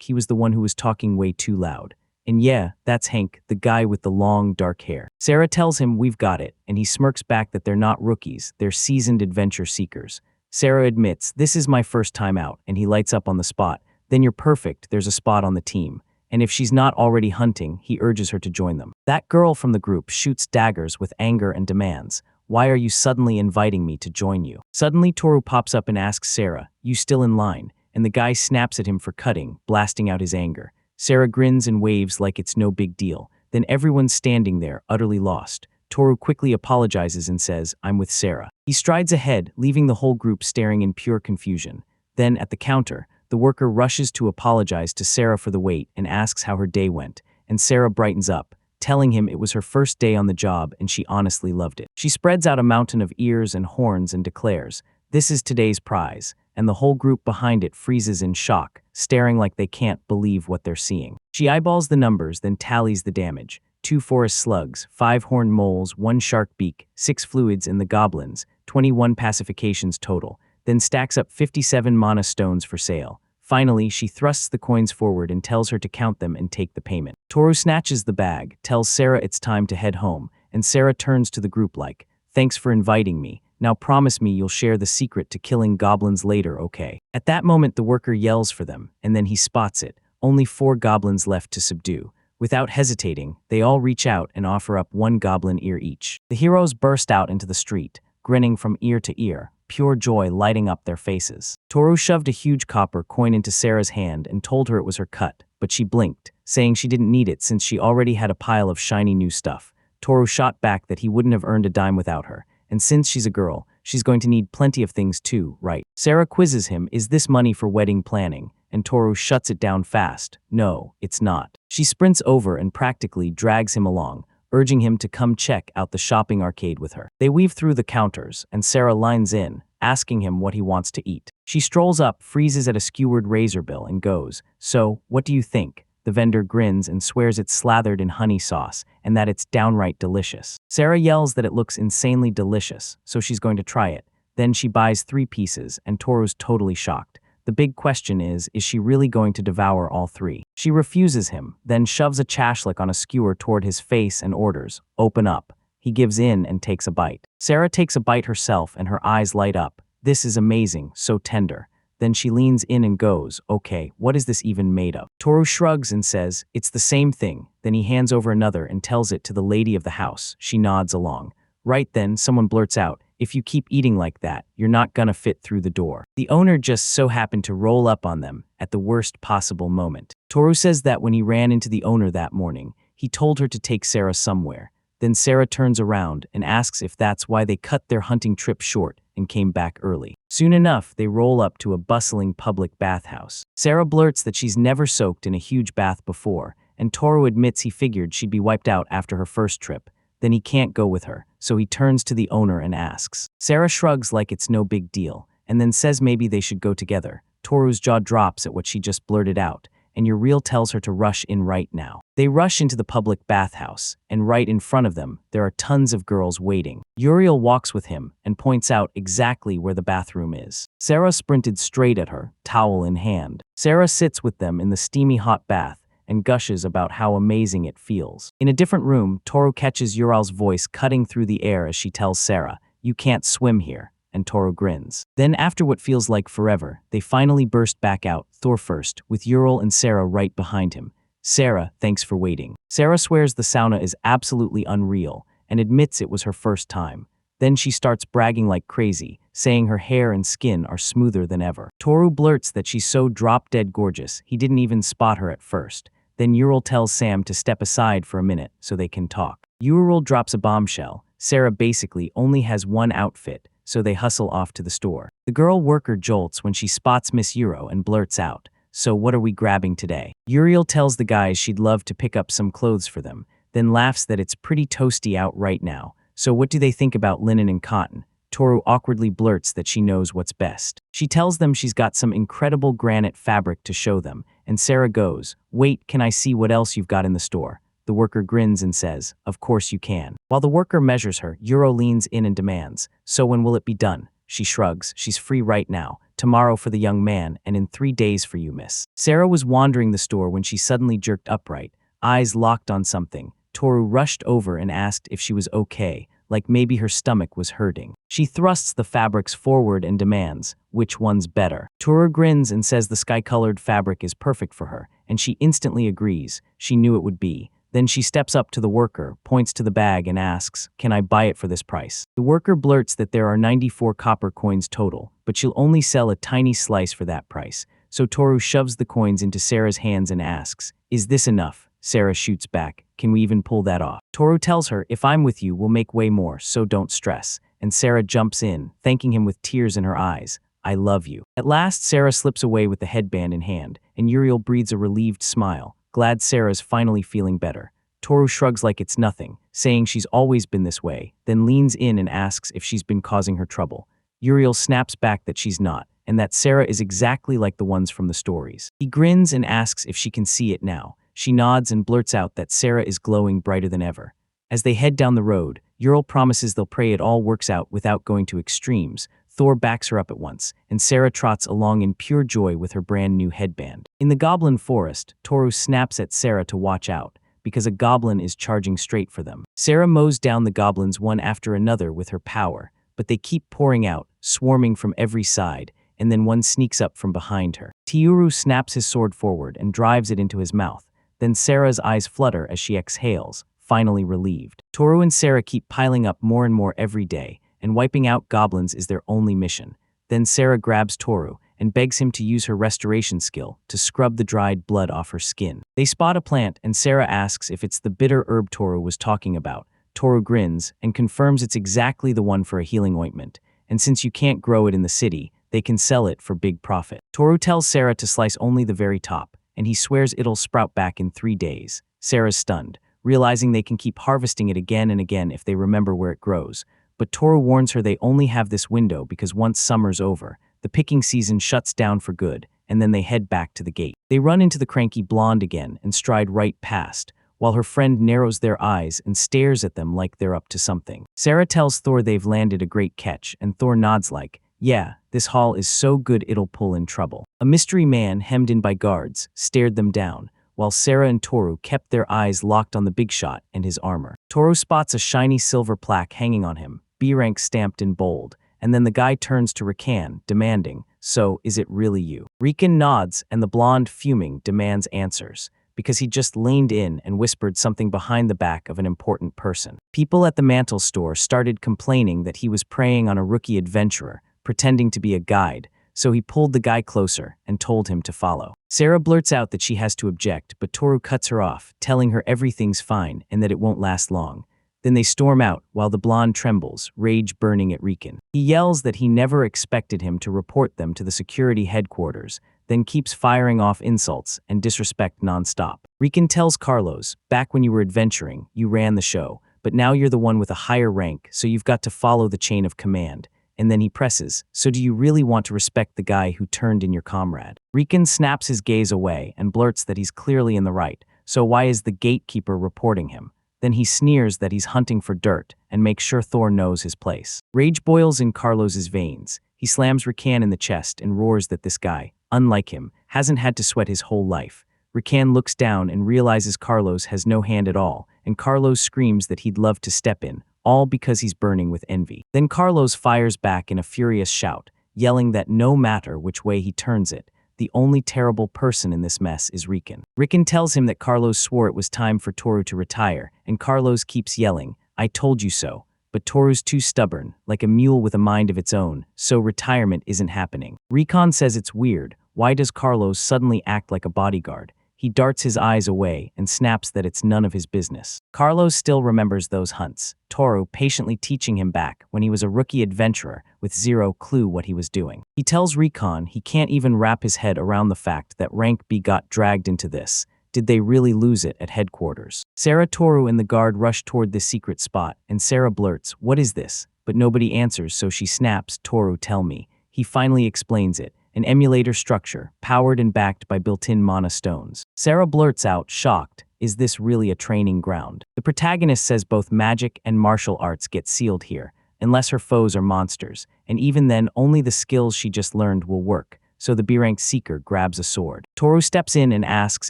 he was the one who was talking way too loud. And yeah, that's Hank, the guy with the long, dark hair. Sarah tells him we've got it, and he smirks back that they're not rookies, they're seasoned adventure seekers. Sarah admits, "This is my first time out," and he lights up on the spot. "Then you're perfect, there's a spot on the team." And if she's not already hunting, he urges her to join them. That girl from the group shoots daggers with anger and demands, "Why are you suddenly inviting me to join you?" Suddenly Toru pops up and asks Sarah, "You still in line?" And the guy snaps at him for cutting, blasting out his anger. Sarah grins and waves like it's no big deal. Then everyone's standing there, utterly lost. Toru quickly apologizes and says, "I'm with Sarah." He strides ahead, leaving the whole group staring in pure confusion. Then, at the counter, the worker rushes to apologize to Sarah for the wait and asks how her day went, and Sarah brightens up, telling him it was her first day on the job and she honestly loved it. She spreads out a mountain of ears and horns and declares, "This is today's prize," and the whole group behind it freezes in shock, staring like they can't believe what they're seeing. She eyeballs the numbers, then tallies the damage. 2 forest slugs, 5 horned moles, 1 shark beak, 6 fluids in the goblins, 21 pacifications total, then stacks up 57 mana stones for sale. Finally, she thrusts the coins forward and tells her to count them and take the payment. Toru snatches the bag, tells Sarah it's time to head home, and Sarah turns to the group like, "Thanks for inviting me. Now promise me you'll share the secret to killing goblins later, okay?" At that moment, the worker yells for them, and then he spots it. Only 4 goblins left to subdue. Without hesitating, they all reach out and offer up 1 goblin ear each. The heroes burst out into the street, grinning from ear to ear, pure joy lighting up their faces. Toru shoved a huge copper coin into Sarah's hand and told her it was her cut, but she blinked, saying she didn't need it since she already had a pile of shiny new stuff. Toru shot back that he wouldn't have earned a dime without her, and since she's a girl, she's going to need plenty of things too, right? Sarah quizzes him, is this money for wedding planning? And Toru shuts it down fast. No, it's not. She sprints over and practically drags him along, urging him to come check out the shopping arcade with her. They weave through the counters, and Sarah lines in, asking him what he wants to eat. She strolls up, freezes at a skewered razor bill, and goes, "So, what do you think?" The vendor grins and swears it's slathered in honey sauce and that it's downright delicious. Sarah yells that it looks insanely delicious, so she's going to try it. Then she buys 3 pieces, and Toru's totally shocked. The big question is she really going to devour all 3? She refuses him, then shoves a chashlik on a skewer toward his face and orders, "Open up." He gives in and takes a bite. Sarah takes a bite herself and her eyes light up. This is amazing, so tender. Then she leans in and goes, "Okay, what is this even made of?" Toru shrugs and says, "It's the same thing." Then he hands over another and tells it to the lady of the house. She nods along. Right then, someone blurts out, "If you keep eating like that, you're not gonna fit through the door." The owner just so happened to roll up on them at the worst possible moment. Toru says that when he ran into the owner that morning, he told her to take Sarah somewhere. Then Sarah turns around and asks if that's why they cut their hunting trip short and came back early. Soon enough, they roll up to a bustling public bathhouse. Sarah blurts that she's never soaked in a huge bath before, and Toru admits he figured she'd be wiped out after her first trip. Then he can't go with her, so he turns to the owner and asks. Sarah shrugs like it's no big deal, and then says maybe they should go together. Toru's jaw drops at what she just blurted out, and Uriel tells her to rush in right now. They rush into the public bathhouse, and right in front of them, there are tons of girls waiting. Uriel walks with him and points out exactly where the bathroom is. Sarah sprinted straight at her, towel in hand. Sarah sits with them in the steamy hot bath and gushes about how amazing it feels. In a different room, Toru catches Uriel's voice cutting through the air as she tells Sarah, "You can't swim here." And Toru grins. Then after what feels like forever, they finally burst back out, Thor first, with Uriel and Sarah right behind him. "Sarah, thanks for waiting." Sarah swears the sauna is absolutely unreal and admits it was her first time. Then she starts bragging like crazy, saying her hair and skin are smoother than ever. Toru blurts that she's so drop-dead gorgeous, he didn't even spot her at first. Then Uriel tells Sam to step aside for a minute so they can talk. Uriel drops a bombshell. Sarah basically only has one outfit, so they hustle off to the store. The girl worker jolts when she spots Miss Euro and blurts out, "So what are we grabbing today?" Uriel tells the guys she'd love to pick up some clothes for them, then laughs that it's pretty toasty out right now. So what do they think about linen and cotton? Toru awkwardly blurts that she knows what's best. She tells them she's got some incredible granite fabric to show them, and Sarah goes, "Wait, can I see what else you've got in the store?" The worker grins and says, "Of course you can." While the worker measures her, Euro leans in and demands, "So when will it be done?" She shrugs. She's free right now. Tomorrow for the young man, and in 3 days for you, miss. Sarah was wandering the store when she suddenly jerked upright, eyes locked on something. Toru rushed over and asked if she was okay, like maybe her stomach was hurting. She thrusts the fabrics forward and demands, "Which one's better?" Toru grins and says the sky-colored fabric is perfect for her, and she instantly agrees. She knew it would be. Then she steps up to the worker, points to the bag and asks, "Can I buy it for this price?" The worker blurts that there are 94 copper coins total, but she'll only sell a tiny slice for that price. So Toru shoves the coins into Sarah's hands and asks, "Is this enough?" Sarah shoots back, "Can we even pull that off?" Toru tells her, "If I'm with you, we'll make way more, so don't stress." And Sarah jumps in, thanking him with tears in her eyes. "I love you." At last, Sarah slips away with the headband in hand, and Uriel breathes a relieved smile, glad Sarah's finally feeling better. Toru shrugs like it's nothing, saying she's always been this way, then leans in and asks if she's been causing her trouble. Uriel snaps back that she's not, and that Sarah is exactly like the ones from the stories. He grins and asks if she can see it now. She nods and blurts out that Sarah is glowing brighter than ever. As they head down the road, Uriel promises they'll pray it all works out without going to extremes. Thor backs her up at once, and Sarah trots along in pure joy with her brand new headband. In the goblin forest, Toru snaps at Sarah to watch out, because a goblin is charging straight for them. Sarah mows down the goblins one after another with her power, but they keep pouring out, swarming from every side, and then one sneaks up from behind her. Tiuru snaps his sword forward and drives it into his mouth. Then Sarah's eyes flutter as she exhales, finally relieved. Toru and Sarah keep piling up more and more every day, and wiping out goblins is their only mission. Then Sarah grabs Toru and begs him to use her restoration skill to scrub the dried blood off her skin. They spot a plant, and Sarah asks if it's the bitter herb Toru was talking about. Toru grins and confirms it's exactly the one for a healing ointment, and since you can't grow it in the city, they can sell it for big profit. Toru tells Sarah to slice only the very top, and he swears it'll sprout back in 3 days. Sarah's stunned, realizing they can keep harvesting it again and again if they remember where it grows. But Toru warns her they only have this window because once summer's over, the picking season shuts down for good, and then they head back to the gate. They run into the cranky blonde again and stride right past, while her friend narrows their eyes and stares at them like they're up to something. Sarah tells Thor they've landed a great catch, and Thor nods like, yeah, this haul is so good it'll pull in trouble. A mystery man hemmed in by guards stared them down, while Sarah and Toru kept their eyes locked on the big shot and his armor. Toru spots a shiny silver plaque hanging on him, B rank stamped in bold, and then the guy turns to Rikan, demanding, so is it really you? Rikan nods, and the blonde, fuming, demands answers, because he just leaned in and whispered something behind the back of an important person. People at the mantle store started complaining that he was preying on a rookie adventurer, pretending to be a guide, so he pulled the guy closer and told him to follow. Sarah blurts out that she has to object, but Toru cuts her off, telling her everything's fine and that it won't last long. Then they storm out while the blonde trembles, rage burning at Rikan. He yells that he never expected him to report them to the security headquarters, then keeps firing off insults and disrespect nonstop. Rikan tells Carlos, back when you were adventuring, you ran the show, but now you're the one with a higher rank, so you've got to follow the chain of command. And then he presses, so do you really want to respect the guy who turned in your comrade? Rikan snaps his gaze away and blurts that he's clearly in the right, so why is the gatekeeper reporting him? Then he sneers that he's hunting for dirt and makes sure Thor knows his place. Rage boils in Carlos's veins. He slams Rikan in the chest and roars that this guy, unlike him, hasn't had to sweat his whole life. Rikan looks down and realizes Carlos has no hand at all, and Carlos screams that he'd love to step in, all because he's burning with envy. Then Carlos fires back in a furious shout, yelling that no matter which way he turns it, the only terrible person in this mess is Rikan. Rikan tells him that Carlos swore it was time for Toru to retire, and Carlos keeps yelling, I told you so. But Toru's too stubborn, like a mule with a mind of its own, so retirement isn't happening. Rikan says it's weird. Why does Carlos suddenly act like a bodyguard? He darts his eyes away and snaps that it's none of his business. Carlos still remembers those hunts, Toru patiently teaching him back when he was a rookie adventurer with zero clue what he was doing. He tells Rikan he can't even wrap his head around the fact that Rank B got dragged into this. Did they really lose it at headquarters? Sarah, Toru, and the guard rush toward this secret spot, and Sarah blurts, what is this? But nobody answers, so she snaps, Toru, tell me. He finally explains it. An emulator structure, powered and backed by built-in mana stones. Sarah blurts out, shocked, is this really a training ground? The protagonist says both magic and martial arts get sealed here, unless her foes are monsters, and even then only the skills she just learned will work, so the B-rank seeker grabs a sword. Toru steps in and asks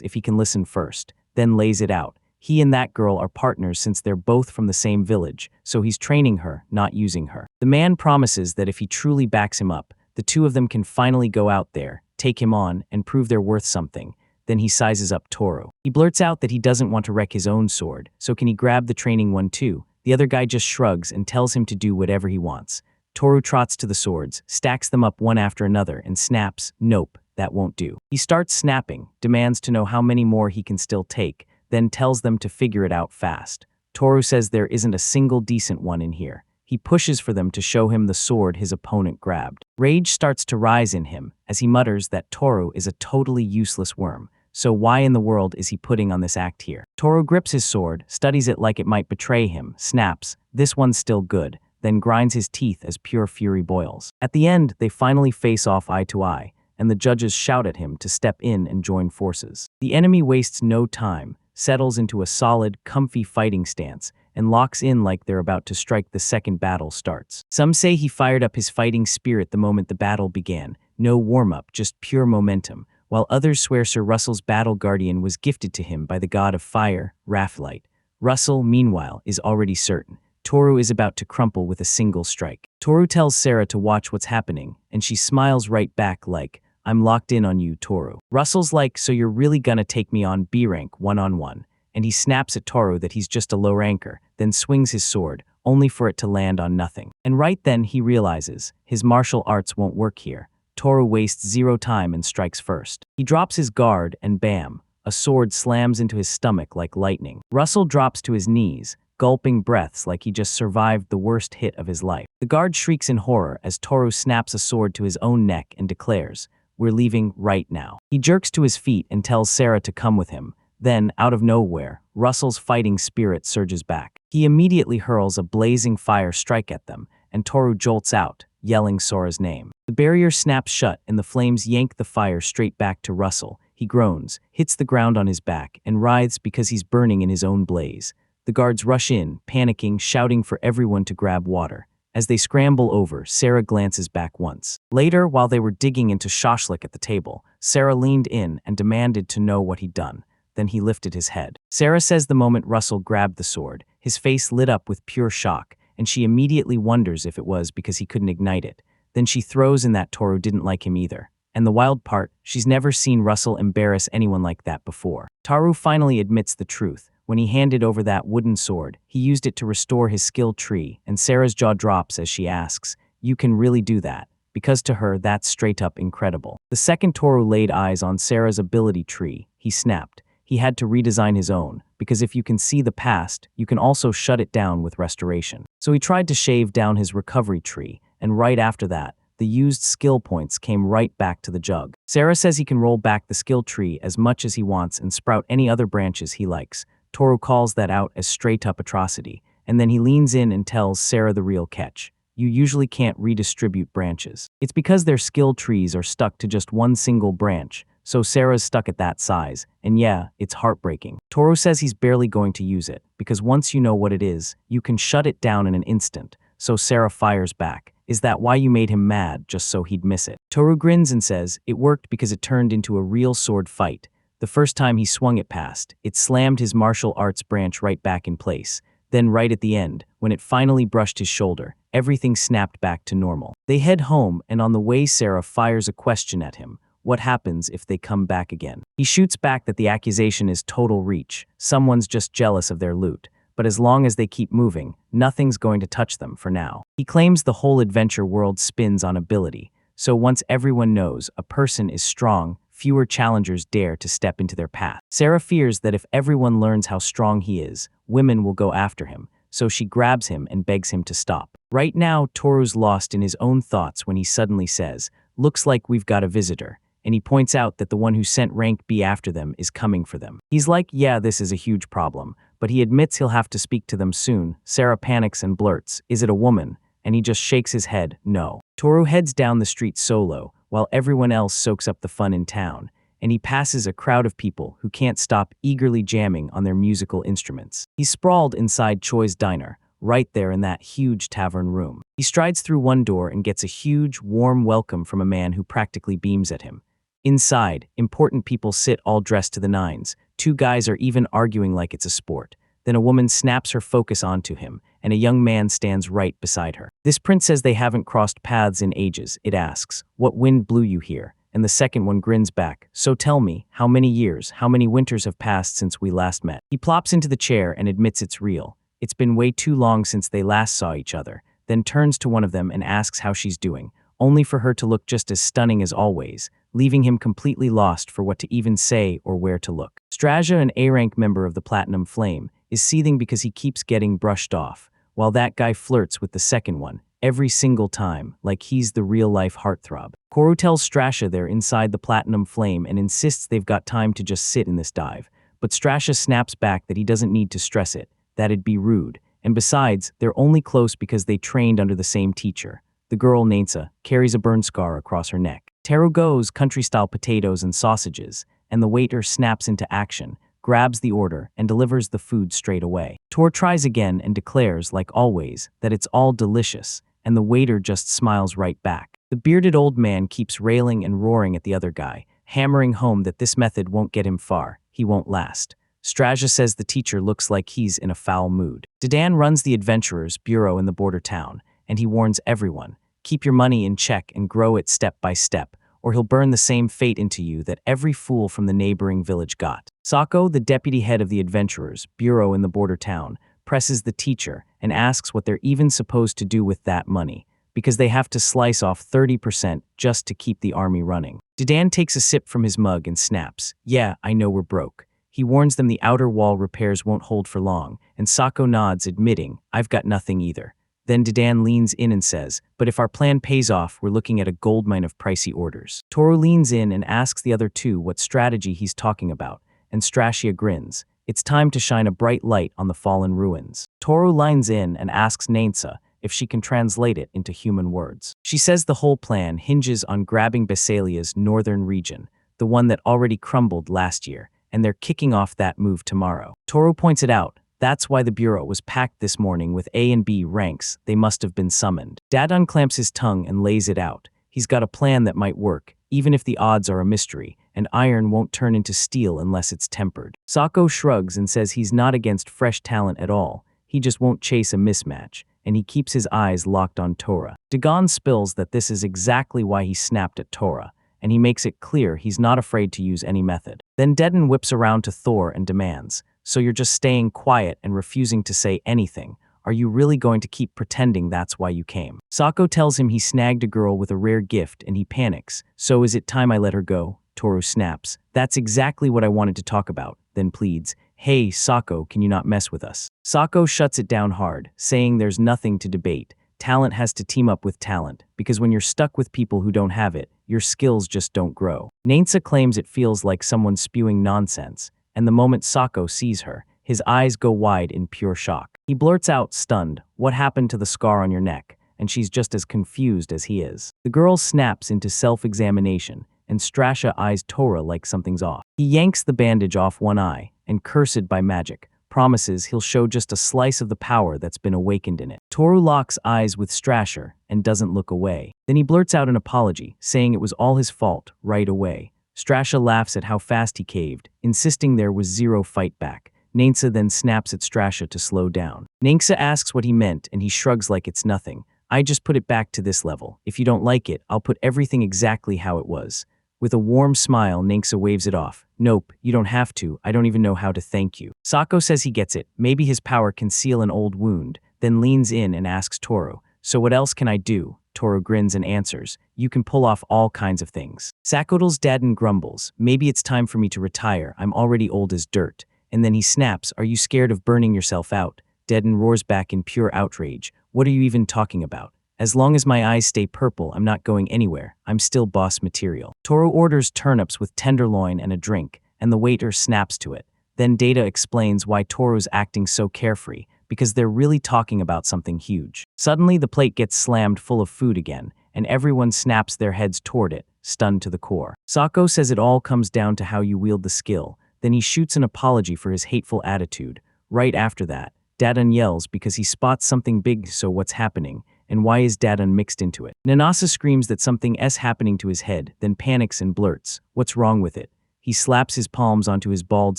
if he can listen first, then lays it out. He and that girl are partners since they're both from the same village, so he's training her, not using her. The man promises that if he truly backs him up, the two of them can finally go out there, take him on, and prove they're worth something. Then he sizes up Toru. He blurts out that he doesn't want to wreck his own sword, so can he grab the training one too? The other guy just shrugs and tells him to do whatever he wants. Toru trots to the swords, stacks them up one after another, and snaps, nope, that won't do. He starts snapping, demands to know how many more he can still take, then tells them to figure it out fast. Toru says there isn't a single decent one in here. He pushes for them to show him the sword his opponent grabbed. Rage starts to rise in him as he mutters that Toru is a totally useless worm, so why in the world is he putting on this act here? Toru grips his sword, studies it like it might betray him, snaps, this one's still good, then grinds his teeth as pure fury boils. At the end, they finally face off eye to eye, and the judges shout at him to step in and join forces. The enemy wastes no time, settles into a solid, comfy fighting stance, and locks in like they're about to strike the second battle starts. Some say he fired up his fighting spirit the moment the battle began, no warm-up, just pure momentum, while others swear Sir Russell's battle guardian was gifted to him by the god of fire, Raphlite. Russell, meanwhile, is already certain. Toru is about to crumple with a single strike. Toru tells Sarah to watch what's happening, and she smiles right back like, I'm locked in on you, Toru. Russell's like, so you're really gonna take me on B-rank one-on-one. And he snaps at Toru that he's just a low ranker, then swings his sword, only for it to land on nothing. And right then he realizes, his martial arts won't work here. Toru wastes zero time and strikes first. He drops his guard and bam, a sword slams into his stomach like lightning. Russell drops to his knees, gulping breaths like he just survived the worst hit of his life. The guard shrieks in horror as Toru snaps a sword to his own neck and declares, "We're leaving right now." He jerks to his feet and tells Sarah to come with him. Then, out of nowhere, Russell's fighting spirit surges back. He immediately hurls a blazing fire strike at them, and Toru jolts out, yelling Sora's name. The barrier snaps shut and the flames yank the fire straight back to Russell. He groans, hits the ground on his back, and writhes because he's burning in his own blaze. The guards rush in, panicking, shouting for everyone to grab water. As they scramble over, Sarah glances back once. Later, while they were digging into shashlik at the table, Sarah leaned in and demanded to know what he'd done. Then he lifted his head. Sarah says the moment Russell grabbed the sword, his face lit up with pure shock, and she immediately wonders if it was because he couldn't ignite it. Then she throws in that Toru didn't like him either. And the wild part, she's never seen Russell embarrass anyone like that before. Toru finally admits the truth. When he handed over that wooden sword, he used it to restore his skill tree, and Sarah's jaw drops as she asks, "You can really do that?" Because to her, that's straight up incredible. The second Toru laid eyes on Sarah's ability tree, he snapped. He had to redesign his own, because if you can see the past, you can also shut it down with restoration. So he tried to shave down his recovery tree, and right after that, the used skill points came right back to the jug. Sarah says he can roll back the skill tree as much as he wants and sprout any other branches he likes. Toru calls that out as straight-up atrocity, and then he leans in and tells Sarah the real catch. You usually can't redistribute branches. It's because their skill trees are stuck to just one single branch, so Sarah's stuck at that size, and yeah, it's heartbreaking. Toru says he's barely going to use it, because once you know what it is, you can shut it down in an instant, so Sarah fires back. Is that why you made him mad, just so he'd miss it? Toru grins and says, it worked because it turned into a real sword fight. The first time he swung it past, it slammed his martial arts branch right back in place. Then right at the end, when it finally brushed his shoulder, everything snapped back to normal. They head home, and on the way Sarah fires a question at him. What happens if they come back again? He shoots back that the accusation is total reach. Someone's just jealous of their loot. But as long as they keep moving, nothing's going to touch them for now. He claims the whole adventure world spins on ability. So once everyone knows a person is strong, fewer challengers dare to step into their path. Sarah fears that if everyone learns how strong he is, women will go after him. So she grabs him and begs him to stop. Right now, Toru's lost in his own thoughts when he suddenly says, "Looks like we've got a visitor." And he points out that the one who sent Rank B after them is coming for them. He's like, yeah, this is a huge problem, but he admits he'll have to speak to them soon. Sarah panics and blurts, is it a woman? And he just shakes his head, no. Toru heads down the street solo, while everyone else soaks up the fun in town, and he passes a crowd of people who can't stop eagerly jamming on their musical instruments. He's sprawled inside Choi's diner, right there in that huge tavern room. He strides through one door and gets a huge, warm welcome from a man who practically beams at him. Inside, important people sit all dressed to the nines. Two guys are even arguing like it's a sport. Then a woman snaps her focus onto him, and a young man stands right beside her. This prince says they haven't crossed paths in ages. It asks, what wind blew you here? And the second one grins back, so tell me, how many years, how many winters have passed since we last met? He plops into the chair and admits it's real. It's been way too long since they last saw each other, then turns to one of them and asks how she's doing, only for her to look just as stunning as always, leaving him completely lost for what to even say or where to look. Straja, an A-rank member of the Platinum Flame, is seething because he keeps getting brushed off, while that guy flirts with the second one, every single time, like he's the real-life heartthrob. Koru tells Strasha they're inside the Platinum Flame and insists they've got time to just sit in this dive, but Strasha snaps back that he doesn't need to stress it, that'd be rude, and besides, they're only close because they trained under the same teacher. The girl, Nainsa, carries a burn scar across her neck. Teru goes country-style potatoes and sausages, and the waiter snaps into action, grabs the order, and delivers the food straight away. Tor tries again and declares, like always, that it's all delicious, and the waiter just smiles right back. The bearded old man keeps railing and roaring at the other guy, hammering home that this method won't get him far, he won't last. Straja says the teacher looks like he's in a foul mood. Dedan runs the adventurers' bureau in the border town, and he warns everyone, keep your money in check and grow it step by step, or he'll burn the same fate into you that every fool from the neighboring village got. Sako, the deputy head of the adventurers' bureau in the border town, presses the teacher and asks what they're even supposed to do with that money, because they have to slice off 30% just to keep the army running. Dedan takes a sip from his mug and snaps, yeah, I know we're broke. He warns them the outer wall repairs won't hold for long, and Sako nods, admitting, "I've got nothing either." Then Dedan leans in and says, "But if our plan pays off, we're looking at a goldmine of pricey orders." Toru leans in and asks the other two what strategy he's talking about, and Strachia grins. It's time to shine a bright light on the fallen ruins. Toru lines in and asks Nainsa if she can translate it into human words. She says the whole plan hinges on grabbing Basalia's northern region, the one that already crumbled last year, and they're kicking off that move tomorrow. Toru points it out. That's why the bureau was packed this morning with A and B ranks. They must have been summoned. Dad unclamps his tongue and lays it out. He's got a plan that might work, even if the odds are a mystery, and iron won't turn into steel unless it's tempered. Sako shrugs and says he's not against fresh talent at all. He just won't chase a mismatch, and he keeps his eyes locked on Tora. Dagon spills that this is exactly why he snapped at Tora, and he makes it clear he's not afraid to use any method. Then Dedan whips around to Thor and demands, "So you're just staying quiet and refusing to say anything? Are you really going to keep pretending that's why you came?" Sako tells him he snagged a girl with a rare gift and he panics. "So is it time I let her go?" Toru snaps. "That's exactly what I wanted to talk about," then pleads, "Hey, Sako, can you not mess with us?" Sako shuts it down hard, saying there's nothing to debate. Talent has to team up with talent, because when you're stuck with people who don't have it, your skills just don't grow. Nainsa claims it feels like someone spewing nonsense, and the moment Sako sees her, his eyes go wide in pure shock. He blurts out, stunned, "What happened to the scar on your neck?" And she's just as confused as he is. The girl snaps into self-examination, and Strachia eyes Tora like something's off. He yanks the bandage off one eye, and cursed by magic, promises he'll show just a slice of the power that's been awakened in it. Toru locks eyes with Strachia and doesn't look away. Then he blurts out an apology, saying it was all his fault right away. Strachia laughs at how fast he caved, insisting there was zero fight back. Nainsa then snaps at Strachia to slow down. Nainsa asks what he meant, and he shrugs like it's nothing. "I just put it back to this level. If you don't like it, I'll put everything exactly how it was." With a warm smile, Nainsa waves it off. "Nope, you don't have to. I don't even know how to thank you." Sako says he gets it. Maybe his power can seal an old wound, then leans in and asks Toru, "So what else can I do?" Toru grins and answers, "You can pull off all kinds of things." Sakotl's Dadan grumbles, "Maybe it's time for me to retire. I'm already old as dirt." And then he snaps, "Are you scared of burning yourself out?" Dedan roars back in pure outrage, "What are you even talking about? As long as my eyes stay purple, I'm not going anywhere. I'm still boss material." Toru orders turnips with tenderloin and a drink, and the waiter snaps to it. Then Data explains why Toru's acting so carefree, because they're really talking about something huge. Suddenly, the plate gets slammed full of food again, and everyone snaps their heads toward it, stunned to the core. Sako says it all comes down to how you wield the skill. Then he shoots an apology for his hateful attitude. Right after that, Dadan yells because he spots something big. "So what's happening? And why is Dadan mixed into it?" Nanasa screams that something's happening to his head, then panics and blurts, "What's wrong with it?" He slaps his palms onto his bald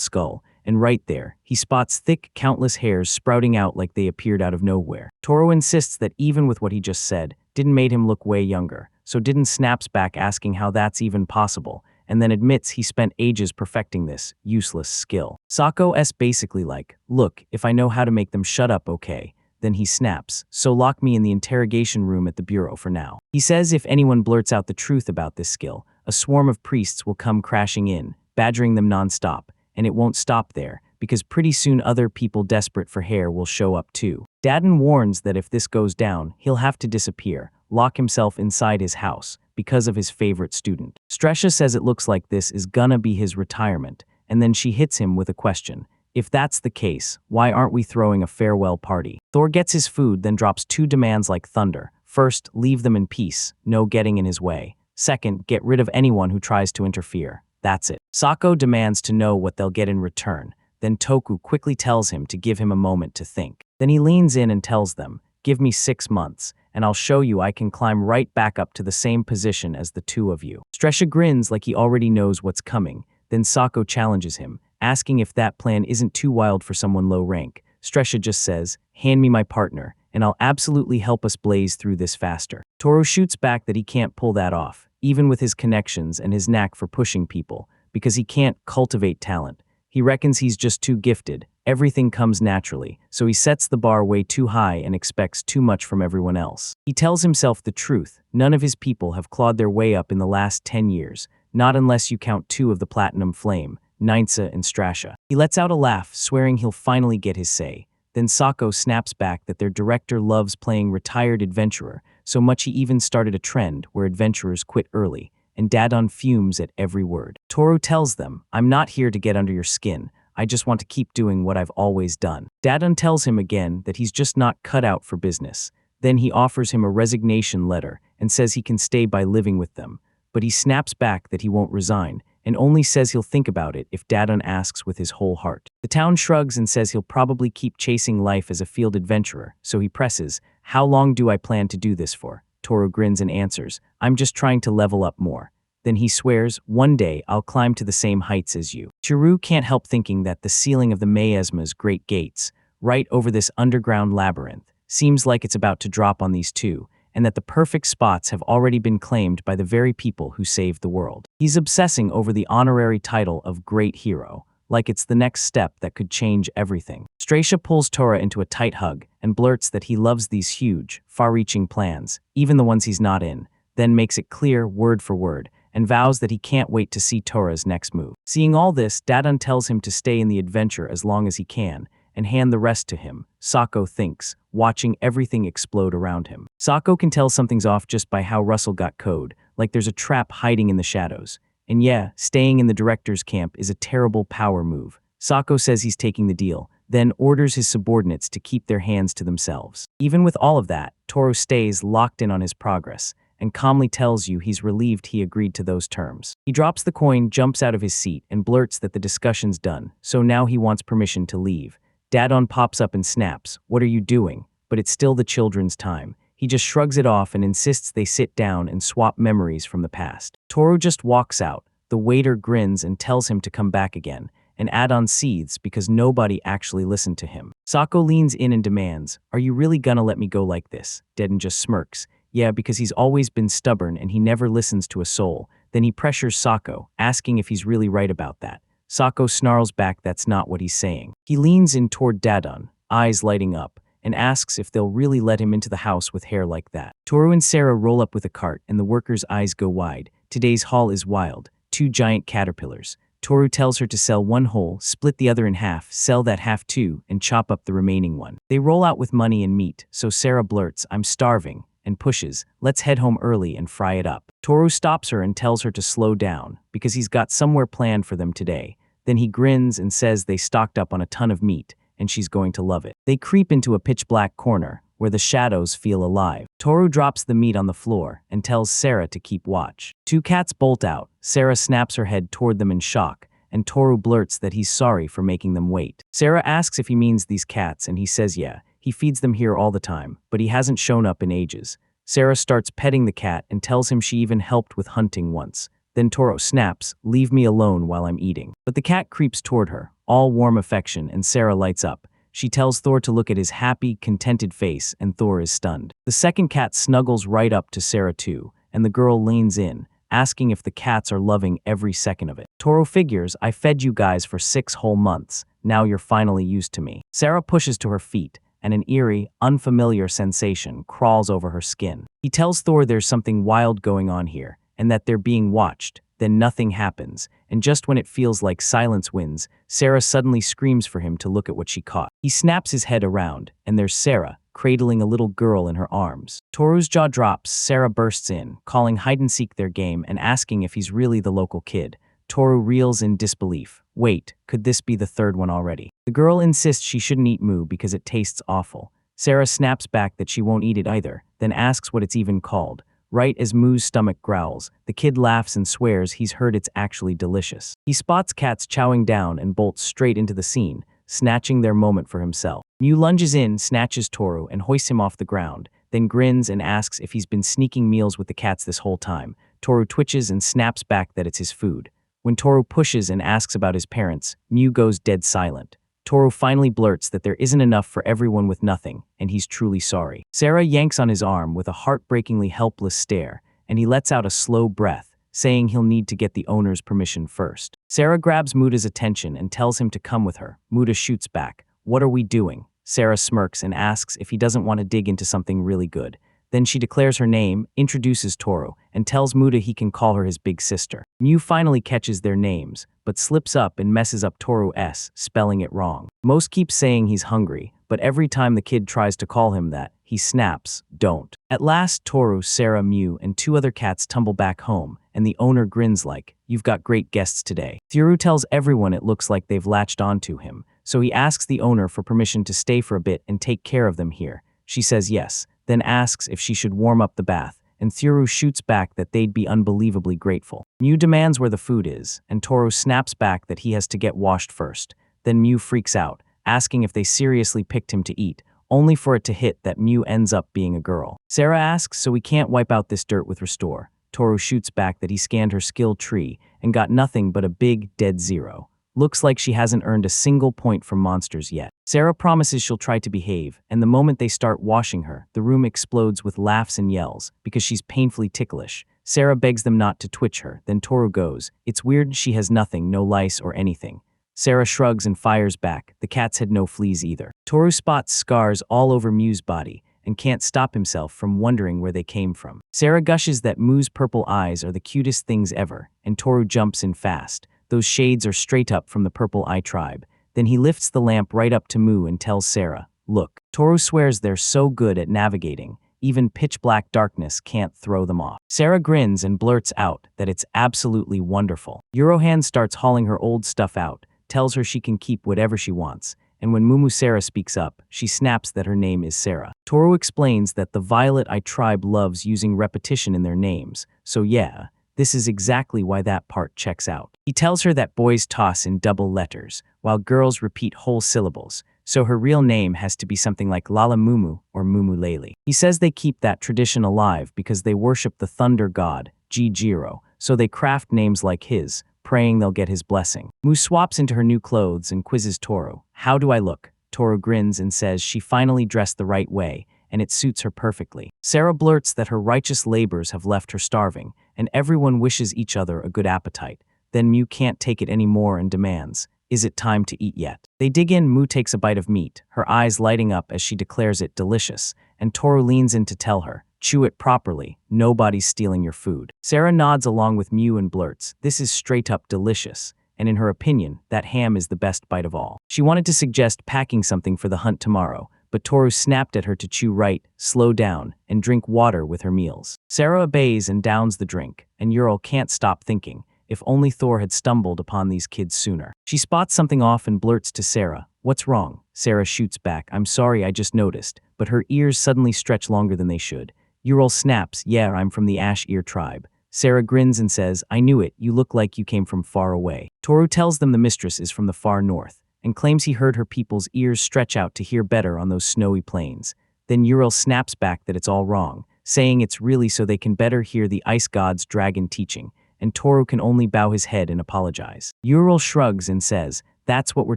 skull, and right there, he spots thick, countless hairs sprouting out like they appeared out of nowhere. Toru insists that even with what he just said, didn't made him look way younger, so Dadan snaps back asking how that's even possible, and then admits he spent ages perfecting this useless skill. Sako's basically like, "Look, if I know how to make them shut up, okay." Then he snaps, "So lock me in the interrogation room at the bureau for now." He says if anyone blurts out the truth about this skill, a swarm of priests will come crashing in, badgering them nonstop, and it won't stop there, because pretty soon other people desperate for hair will show up too. Dadan warns that if this goes down, he'll have to disappear, lock himself inside his house, because of his favorite student. Strachia says it looks like this is gonna be his retirement, and then she hits him with a question. If that's the case, why aren't we throwing a farewell party? Thor gets his food, then drops two demands like thunder. First, leave them in peace, no getting in his way. Second, get rid of anyone who tries to interfere. That's it. Sako demands to know what they'll get in return. Then Toku quickly tells him to give him a moment to think. Then he leans in and tells them, "Give me 6 months, and I'll show you I can climb right back up to the same position as the two of you." Strachia grins like he already knows what's coming. Then Sako challenges him, asking if that plan isn't too wild for someone low rank. Strachia just says, "Hand me my partner, and I'll absolutely help us blaze through this faster." Toru shoots back that he can't pull that off, even with his connections and his knack for pushing people, because he can't cultivate talent. He reckons he's just too gifted, everything comes naturally, so he sets the bar way too high and expects too much from everyone else. He tells himself the truth, none of his people have clawed their way up in the last 10 years, not unless you count 2 of the Platinum Flame. Ninsa and Strasha. He lets out a laugh, swearing he'll finally get his say. Then Sako snaps back that their director loves playing retired adventurer, so much he even started a trend where adventurers quit early, and Dadon fumes at every word. Toru tells them, "I'm not here to get under your skin. I just want to keep doing what I've always done." Dadon tells him again that he's just not cut out for business. Then he offers him a resignation letter and says he can stay by living with them. But he snaps back that he won't resign, and only says he'll think about it if Dadon asks with his whole heart. The town shrugs and says he'll probably keep chasing life as a field adventurer, so he presses, "How long do I plan to do this for?" Toru grins and answers, "I'm just trying to level up more." Then he swears, "One day I'll climb to the same heights as you." Chiru can't help thinking that the ceiling of the miasma's great gates, right over this underground labyrinth, seems like it's about to drop on these two, and that the perfect spots have already been claimed by the very people who saved the world. He's obsessing over the honorary title of Great Hero, like it's the next step that could change everything. Strasha pulls Tora into a tight hug and blurts that he loves these huge, far-reaching plans, even the ones he's not in, then makes it clear word for word, and vows that he can't wait to see Tora's next move. Seeing all this, Dadon tells him to stay in the adventure as long as he can, and hand the rest to him, Sako thinks, watching everything explode around him. Sako can tell something's off just by how Russell got code, like there's a trap hiding in the shadows. And yeah, staying in the director's camp is a terrible power move. Sako says he's taking the deal, then orders his subordinates to keep their hands to themselves. Even with all of that, Toru stays locked in on his progress, and calmly tells you he's relieved he agreed to those terms. He drops the coin, jumps out of his seat, and blurts that the discussion's done, so now he wants permission to leave. Dadon pops up and snaps, "What are you doing?" But it's still the children's time. He just shrugs it off and insists they sit down and swap memories from the past. Toru just walks out. The waiter grins and tells him to come back again, and Adon seethes because nobody actually listened to him. Sako leans in and demands, "Are you really gonna let me go like this?" Dedon just smirks. "Yeah, because he's always been stubborn and he never listens to a soul." Then he pressures Sako, asking if he's really right about that. Sako snarls back that's not what he's saying. He leans in toward Dadon, eyes lighting up, and asks if they'll really let him into the house with hair like that. Toru and Sarah roll up with a cart and the workers' eyes go wide. Today's haul is wild. 2 giant caterpillars. Toru tells her to sell one whole, split the other in half, sell that half too, and chop up the remaining one. They roll out with money and meat, so Sarah blurts, "I'm starving," and pushes, "Let's head home early and fry it up." Toru stops her and tells her to slow down, because he's got somewhere planned for them today. Then he grins and says they stocked up on a ton of meat, and she's going to love it. They creep into a pitch-black corner, where the shadows feel alive. Toru drops the meat on the floor and tells Sarah to keep watch. 2 cats bolt out. Sarah snaps her head toward them in shock, and Toru blurts that he's sorry for making them wait. Sarah asks if he means these cats, and he says yeah, he feeds them here all the time, but he hasn't shown up in ages. Sarah starts petting the cat and tells him she even helped with hunting once. Then Toru snaps, "Leave me alone while I'm eating." But the cat creeps toward her, all warm affection, and Sarah lights up. She tells Thor to look at his happy, contented face, and Thor is stunned. The second cat snuggles right up to Sarah too, and the girl leans in, asking if the cats are loving every second of it. Toru figures, "I fed you guys for 6 whole months. Now you're finally used to me." Sarah pushes to her feet, and an eerie, unfamiliar sensation crawls over her skin. He tells Thor there's something wild going on here, and that they're being watched. Then nothing happens, and just when it feels like silence wins, Sarah suddenly screams for him to look at what she caught. He snaps his head around, and there's Sarah, cradling a little girl in her arms. Toru's jaw drops. Sarah bursts in, calling hide-and-seek their game and asking if he's really the local kid. Toru reels in disbelief. Wait, could this be the third one already? The girl insists she shouldn't eat moo because it tastes awful. Sarah snaps back that she won't eat it either, then asks what it's even called. Right as Moo's stomach growls, the kid laughs and swears he's heard it's actually delicious. He spots cats chowing down and bolts straight into the scene, snatching their moment for himself. Mew lunges in, snatches Toru, and hoists him off the ground, then grins and asks if he's been sneaking meals with the cats this whole time. Toru twitches and snaps back that it's his food. When Toru pushes and asks about his parents, Mew goes dead silent. Toru finally blurts that there isn't enough for everyone with nothing, and he's truly sorry. Sarah yanks on his arm with a heartbreakingly helpless stare, and he lets out a slow breath, saying he'll need to get the owner's permission first. Sarah grabs Muda's attention and tells him to come with her. Muda shoots back. "What are we doing?" Sarah smirks and asks if he doesn't want to dig into something really good. Then she declares her name, introduces Toru, and tells Muda he can call her his big sister. Mew finally catches their names, but slips up and messes up Toru's, spelling it wrong. Most keep saying he's hungry, but every time the kid tries to call him that, he snaps, "Don't." At last, Toru, Sarah, Mew, and two other cats tumble back home, and the owner grins like, "You've got great guests today." Thuru tells everyone it looks like they've latched onto him, so he asks the owner for permission to stay for a bit and take care of them here. She says yes, then asks if she should warm up the bath, and Thuru shoots back that they'd be unbelievably grateful. Mew demands where the food is, and Toru snaps back that he has to get washed first. Then Mew freaks out, asking if they seriously picked him to eat, only for it to hit that Mew ends up being a girl. Sarah asks so we can't wipe out this dirt with Restore. Toru shoots back that he scanned her skill tree and got nothing but a big, dead 0. Looks like she hasn't earned a single point from monsters yet. Sarah promises she'll try to behave, and the moment they start washing her, the room explodes with laughs and yells because she's painfully ticklish. Sarah begs them not to twitch her, then Toru goes, "It's weird she has nothing, no lice or anything." Sarah shrugs and fires back. The cats had no fleas either. Toru spots scars all over Mew's body and can't stop himself from wondering where they came from. Sarah gushes that Mew's purple eyes are the cutest things ever, and Toru jumps in fast. Those shades are straight up from the Purple Eye tribe. Then he lifts the lamp right up to Mew and tells Sarah, "Look." Toru swears they're so good at navigating, even pitch-black darkness can't throw them off. Sarah grins and blurts out that it's absolutely wonderful. Eurohan starts hauling her old stuff out, tells her she can keep whatever she wants, and when Mumu Sarah speaks up, she snaps that her name is Sarah. Toru explains that the Violet Eye tribe loves using repetition in their names, so yeah, this is exactly why that part checks out. He tells her that boys toss in double letters, while girls repeat whole syllables, so her real name has to be something like Lala Mumu or Mumu Lele. He says they keep that tradition alive because they worship the thunder god, Jijiro, so they craft names like his, praying they'll get his blessing. Mu swaps into her new clothes and quizzes Toru. "How do I look?" Toru grins and says she finally dressed the right way, and it suits her perfectly. Sarah blurts that her righteous labors have left her starving, and everyone wishes each other a good appetite. Then Mew can't take it anymore and demands, "Is it time to eat yet?" They dig in. Mew takes a bite of meat, her eyes lighting up as she declares it delicious, and Toru leans in to tell her, "Chew it properly, nobody's stealing your food." Sarah nods along with Mew and blurts, "This is straight up delicious," and in her opinion, that ham is the best bite of all. She wanted to suggest packing something for the hunt tomorrow, but Toru snapped at her to chew right, slow down, and drink water with her meals. Sarah obeys and downs the drink, and Ural can't stop thinking, if only Thor had stumbled upon these kids sooner. She spots something off and blurts to Sarah, "What's wrong?" Sarah shoots back, "I'm sorry, I just noticed," but her ears suddenly stretch longer than they should. Ural snaps, "Yeah, I'm from the Ash Ear tribe." Sarah grins and says, "I knew it, you look like you came from far away." Toru tells them the mistress is from the far north, and claims he heard her people's ears stretch out to hear better on those snowy plains. Then Ural snaps back that it's all wrong, saying it's really so they can better hear the ice god's dragon teaching, and Toru can only bow his head and apologize. Ural shrugs and says, "That's what we're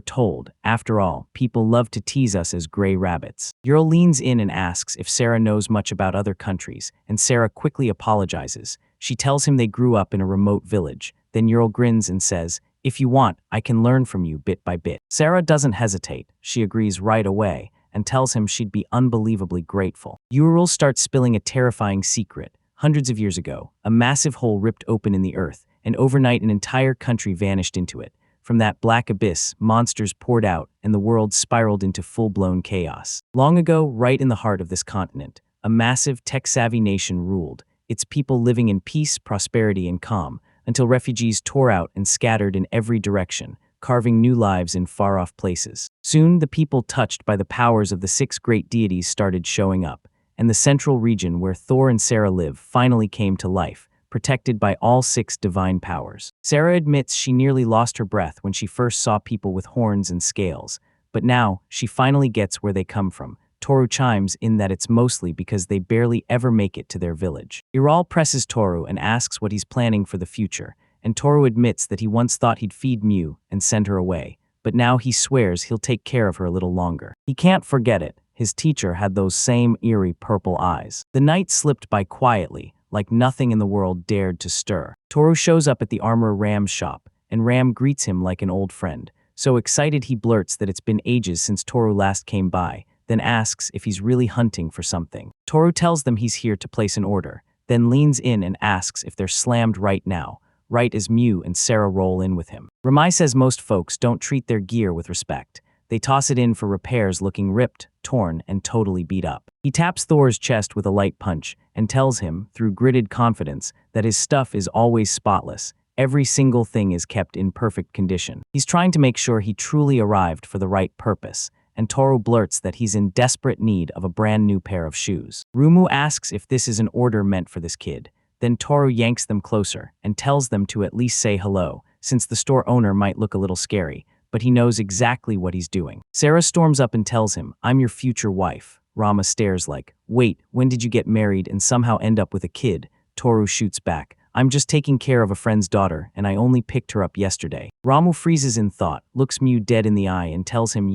told. After all, people love to tease us as gray rabbits." Ural leans in and asks if Sarah knows much about other countries, and Sarah quickly apologizes. She tells him they grew up in a remote village. Then Ural grins and says, "If you want, I can learn from you bit by bit." Sarah doesn't hesitate. She agrees right away and tells him she'd be unbelievably grateful. Ural starts spilling a terrifying secret. Hundreds of years ago, a massive hole ripped open in the earth, and overnight an entire country vanished into it. From that black abyss, monsters poured out, and the world spiraled into full-blown chaos. Long ago, right in the heart of this continent, a massive, tech-savvy nation ruled, its people living in peace, prosperity, and calm, until refugees tore out and scattered in every direction, carving new lives in far-off places. Soon, the people touched by the powers of the 6 great deities started showing up, and the central region where Thor and Sarah live finally came to life, protected by all 6 divine powers. Sarah admits she nearly lost her breath when she first saw people with horns and scales, but now she finally gets where they come from. Toru chimes in that it's mostly because they barely ever make it to their village. Iral presses Toru and asks what he's planning for the future, and Toru admits that he once thought he'd feed Mew and send her away, but now he swears he'll take care of her a little longer. He can't forget it. His teacher had those same eerie purple eyes. The night slipped by quietly, like nothing in the world dared to stir. Toru shows up at the armorer Ram's shop, and Ram greets him like an old friend. So excited he blurts that it's been ages since Toru last came by, then asks if he's really hunting for something. Toru tells them he's here to place an order, then leans in and asks if they're slammed right now. right as Mew and Sarah roll in with him. Ramai says most folks don't treat their gear with respect. They toss it in for repairs looking ripped, torn, and totally beat up. He taps Thor's chest with a light punch and tells him, through gritted confidence, that his stuff is always spotless. Every single thing is kept in perfect condition. He's trying to make sure he truly arrived for the right purpose, and Toru blurts that he's in desperate need of a brand new pair of shoes. Rumu asks if this is an order meant for this kid. Then Toru yanks them closer and tells them to at least say hello, since the store owner might look a little scary, but he knows exactly what he's doing. Sarah storms up and tells him, "I'm your future wife." Rama stares like, "Wait, when did you get married and somehow end up with a kid?" Toru shoots back, "I'm just taking care of a friend's daughter, and I only picked her up yesterday." Ramu freezes in thought, looks Mew dead in the eye and tells him,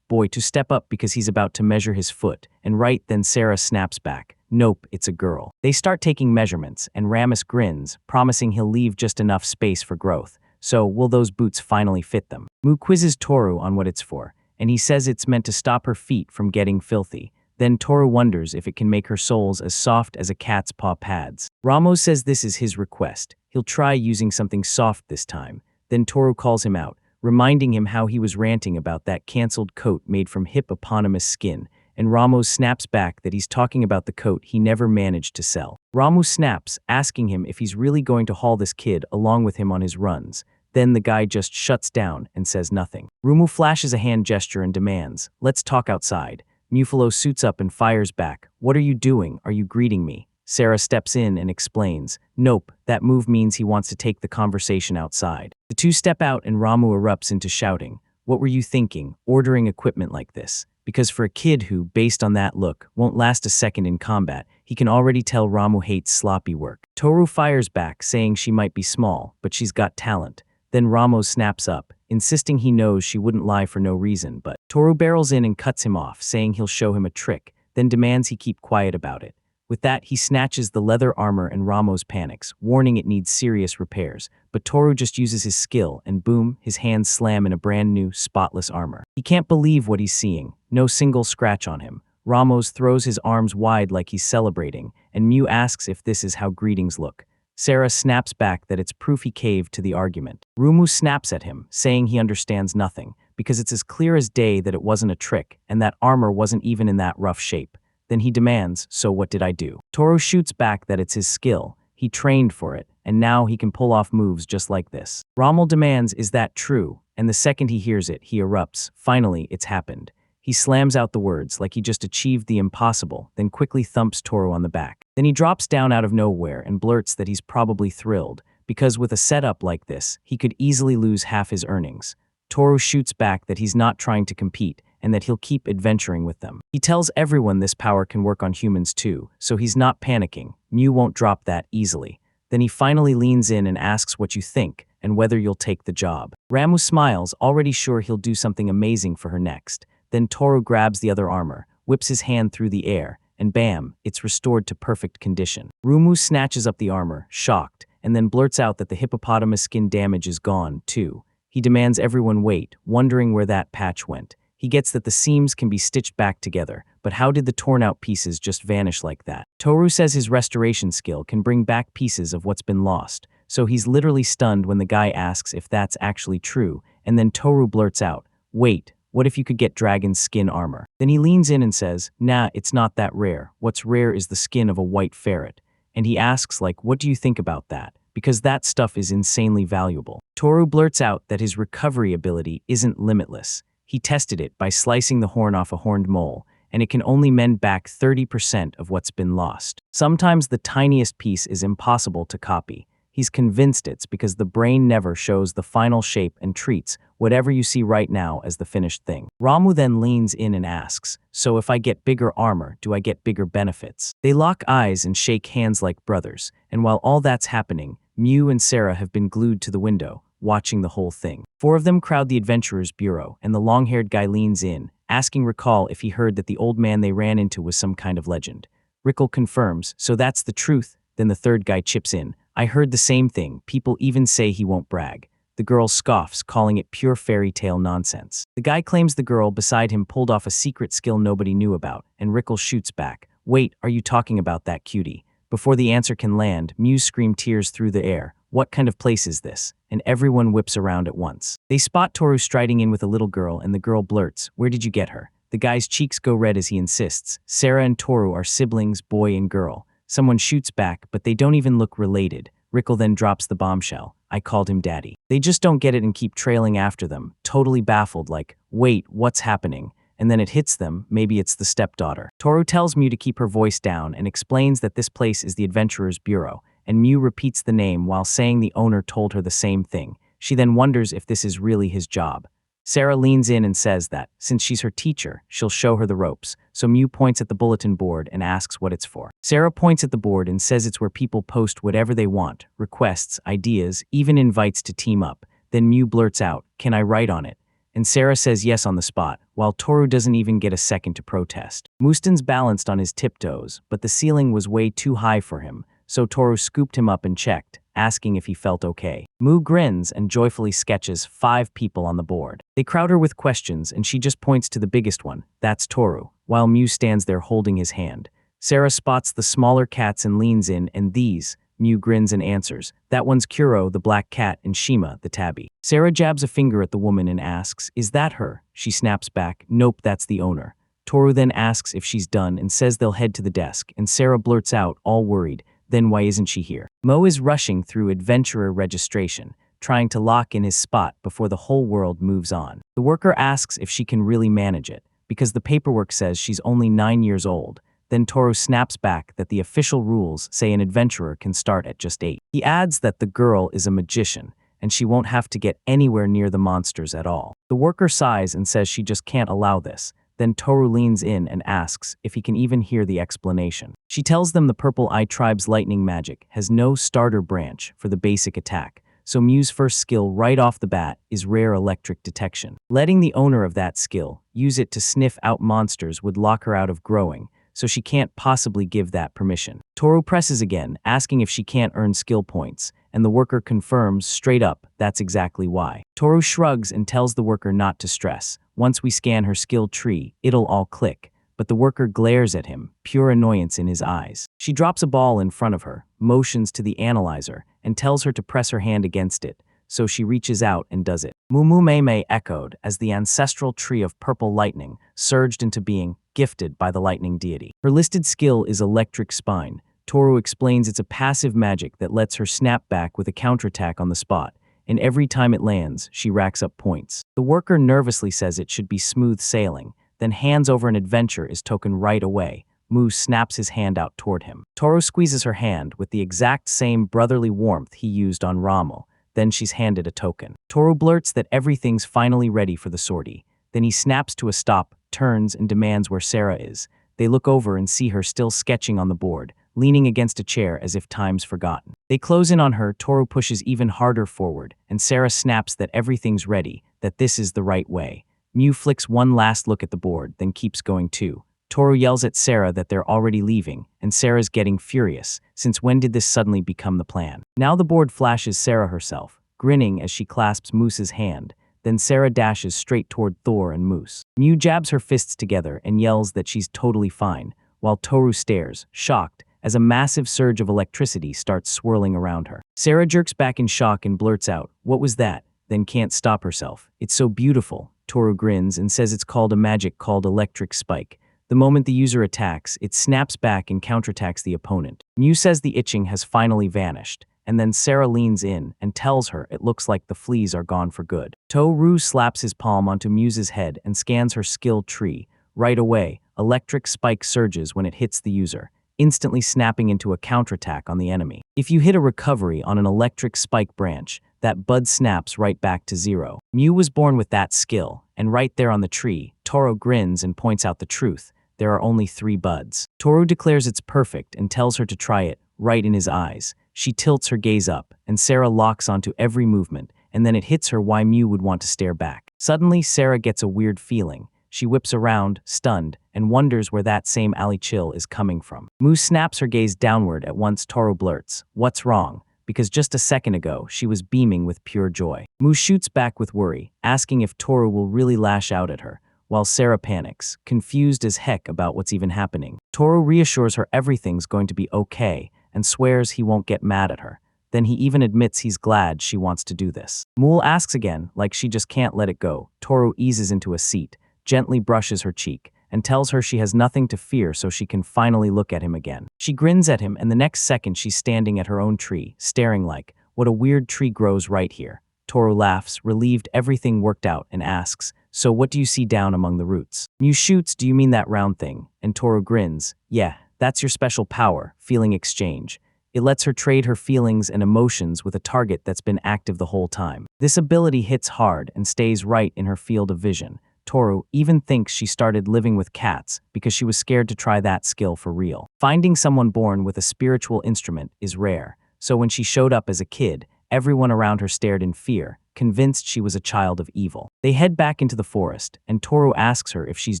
boy, to step up because he's about to measure his foot, and right then Sarah snaps back, "Nope, it's a girl." They start taking measurements, and Ramus grins, promising he'll leave just enough space for growth. So, will those boots finally fit them? Mew quizzes Toru on what it's for, and he says it's meant to stop her feet from getting filthy. Then Toru wonders if it can make her soles as soft as a cat's paw pads. Ramos says this is his request. He'll try using something soft this time. Then Toru calls him out, reminding him how he was ranting about that cancelled coat made from hippopotamus skin, and Ramos snaps back that he's talking about the coat he never managed to sell. Ramu snaps, asking him if he's really going to haul this kid along with him on his runs. Then the guy just shuts down and says nothing. Rumu flashes a hand gesture and demands, "Let's talk outside." Mufalo suits up and fires back, "What are you doing? Are you greeting me?" Sarah steps in and explains, "Nope, that move means he wants to take the conversation outside." The two step out and Ramu erupts into shouting, "What were you thinking, ordering equipment like this?" Because for a kid who, based on that look, won't last a second in combat, he can already tell Ramu hates sloppy work. Toru fires back, saying she might be small, but she's got talent. Then Ramos snaps up, insisting he knows she wouldn't lie for no reason, but Toru barrels in and cuts him off, saying he'll show him a trick, then demands he keep quiet about it. With that, he snatches the leather armor and Ramos panics, warning it needs serious repairs, but Toru just uses his skill and boom, his hands slam in a brand new, spotless armor. He can't believe what he's seeing, no single scratch on him. Ramos throws his arms wide like he's celebrating, and Mew asks if this is how greetings look. Sarah snaps back that it's proof he caved to the argument. Rumu snaps at him, saying he understands nothing, because it's as clear as day that it wasn't a trick, and that armor wasn't even in that rough shape. Then he demands, "So what did I do?" Toru shoots back that it's his skill. He trained for it, and now he can pull off moves just like this. Rommel demands, "Is that true?" And the second he hears it, he erupts. Finally, it's happened. He slams out the words like he just achieved the impossible, then quickly thumps Toru on the back. Then he drops down out of nowhere and blurts that he's probably thrilled, because with a setup like this, he could easily lose half his earnings. Toru shoots back that he's not trying to compete, and that he'll keep adventuring with them. He tells everyone this power can work on humans too, so he's not panicking. Mew won't drop that easily. Then he finally leans in and asks what you think, and whether you'll take the job. Ramu smiles, already sure he'll do something amazing for her next. Then Toru grabs the other armor, whips his hand through the air, and bam, it's restored to perfect condition. Rumu snatches up the armor, shocked, and then blurts out that the hippopotamus skin damage is gone, too. He demands everyone wait, wondering where that patch went. He gets that the seams can be stitched back together, but how did the torn-out pieces just vanish like that? Toru says his restoration skill can bring back pieces of what's been lost, so he's literally stunned when the guy asks if that's actually true, and then Toru blurts out, "Wait, what if you could get dragon's skin armor?" Then he leans in and says, "Nah, it's not that rare. What's rare is the skin of a white ferret." And he asks, like, "What do you think about that? Because that stuff is insanely valuable." Toru blurts out that his recovery ability isn't limitless. He tested it by slicing the horn off a horned mole, and it can only mend back 30% of what's been lost. Sometimes the tiniest piece is impossible to copy. He's convinced it's because the brain never shows the final shape and treats whatever you see right now as the finished thing. Ramu then leans in and asks, "So if I get bigger armor, do I get bigger benefits?" They lock eyes and shake hands like brothers, and while all that's happening, Mew and Sarah have been glued to the window, watching the whole thing. Four of them crowd the Adventurers' Bureau, and the long-haired guy leans in, asking Rickal if he heard that the old man they ran into was some kind of legend. Rickal confirms, "So that's the truth." Then the third guy chips in, "I heard the same thing. People even say he won't brag." The girl scoffs, calling it pure fairy tale nonsense. The guy claims the girl beside him pulled off a secret skill nobody knew about, and Rickal shoots back, "Wait, are you talking about that cutie?" Before the answer can land, Mews scream tears through the air. What kind of place is this? And everyone whips around at once. They spot Toru striding in with a little girl, and the girl blurts, "Where did you get her?" The guy's cheeks go red as he insists. Sarah and Toru are siblings, boy and girl. Someone shoots back, but they don't even look related. Rickle then drops the bombshell. I called him daddy. They just don't get it and keep trailing after them, totally baffled, like, wait, what's happening? And then it hits them, maybe it's the stepdaughter. Toru tells Mew to keep her voice down and explains that this place is the Adventurer's Bureau, and Mew repeats the name while saying the owner told her the same thing. She then wonders if this is really his job. Sarah leans in and says that, since she's her teacher, she'll show her the ropes, so Mew points at the bulletin board and asks what it's for. Sarah points at the board and says it's where people post whatever they want, requests, ideas, even invites to team up. Then Mew blurts out, "Can I write on it?" And Sarah says yes on the spot, while Toru doesn't even get a second to protest. Muston's balanced on his tiptoes, but the ceiling was way too high for him, so Toru scooped him up and checked, asking if he felt okay. Mu grins and joyfully sketches 5 people on the board. They crowd her with questions, and she just points to the biggest one, that's Toru, while Mew stands there holding his hand. Sarah spots the smaller cats and leans in, and these, Mew grins and answers, that one's Kuro, the black cat, and Shima, the tabby. Sarah jabs a finger at the woman and asks, is that her? She snaps back, nope, that's the owner. Toru then asks if she's done and says they'll head to the desk, and Sarah blurts out, all worried, then why isn't she here? Mo is rushing through adventurer registration, trying to lock in his spot before the whole world moves on. The worker asks if she can really manage it, because the paperwork says she's only 9 years old. Then Toru snaps back that the official rules say an adventurer can start at just 8. He adds that the girl is a magician, and she won't have to get anywhere near the monsters at all. The worker sighs and says she just can't allow this. Then Toru leans in and asks if he can even hear the explanation. She tells them the Purple Eye Tribe's lightning magic has no starter branch for the basic attack, so Mew's first skill right off the bat is rare electric detection. Letting the owner of that skill use it to sniff out monsters would lock her out of growing, so she can't possibly give that permission. Toru presses again, asking if she can't earn skill points, and the worker confirms straight up that's exactly why. Toru shrugs and tells the worker not to stress. Once we scan her skill tree, it'll all click. But the worker glares at him, pure annoyance in his eyes. She drops a ball in front of her, motions to the analyzer, and tells her to press her hand against it, so she reaches out and does it. Mumumeme echoed as the ancestral tree of purple lightning surged into being, gifted by the lightning deity. Her listed skill is Electric Spine. Toru explains it's a passive magic that lets her snap back with a counterattack on the spot, and every time it lands, she racks up points. The worker nervously says it should be smooth sailing, then hands over an adventure is token right away. Mu snaps his hand out toward him. Toru squeezes her hand with the exact same brotherly warmth he used on Rommel. Then she's handed a token. Toru blurts that everything's finally ready for the sortie. Then he snaps to a stop, turns, and demands where Sarah is. They look over and see her still sketching on the board, leaning against a chair as if time's forgotten. They close in on her. Toru pushes even harder forward, and Sarah snaps that everything's ready, that this is the right way. Mew flicks one last look at the board, then keeps going too. Toru yells at Sarah that they're already leaving, and Sarah's getting furious, since when did this suddenly become the plan? Now the board flashes Sarah herself, grinning as she clasps Moose's hand. Then Sarah dashes straight toward Thor and Moose. Mew jabs her fists together and yells that she's totally fine, while Toru stares, shocked, as a massive surge of electricity starts swirling around her. Sarah jerks back in shock and blurts out, "What was that?" Then can't stop herself. "It's so beautiful." Toru grins and says it's called a magic called Electric Spike. The moment the user attacks, it snaps back and counterattacks the opponent. Mew says the itching has finally vanished, and then Sarah leans in and tells her it looks like the fleas are gone for good. Toru slaps his palm onto Mew's head and scans her skill tree. Right away, Electric Spike surges when it hits the user, instantly snapping into a counterattack on the enemy. If you hit a recovery on an Electric Spike branch, that bud snaps right back to 0. Mew was born with that skill, and right there on the tree, Toru grins and points out the truth. There are only 3 buds. Toru declares it's perfect and tells her to try it, right in his eyes. She tilts her gaze up, and Sarah locks onto every movement, and then it hits her why Mew would want to stare back. Suddenly, Sarah gets a weird feeling. She whips around, stunned, and wonders where that same alley chill is coming from. Mew snaps her gaze downward at once. Toru blurts, "What's wrong?" Because just a second ago, she was beaming with pure joy. Mu shoots back with worry, asking if Toru will really lash out at her, while Sarah panics, confused as heck about what's even happening. Toru reassures her everything's going to be okay, and swears he won't get mad at her. Then he even admits he's glad she wants to do this. Mool asks again, like she just can't let it go. Toru eases into a seat, gently brushes her cheek, and tells her she has nothing to fear so she can finally look at him again. She grins at him, and the next second she's standing at her own tree, staring like, what a weird tree grows right here. Toru laughs, relieved everything worked out, and asks, so what do you see down among the roots? Mew shoots, do you mean that round thing? And Toru grins, yeah, that's your special power, feeling exchange. It lets her trade her feelings and emotions with a target that's been active the whole time. This ability hits hard and stays right in her field of vision. Toru even thinks she started living with cats because she was scared to try that skill for real. Finding someone born with a spiritual instrument is rare, so when she showed up as a kid, everyone around her stared in fear, convinced she was a child of evil. They head back into the forest, and Toru asks her if she's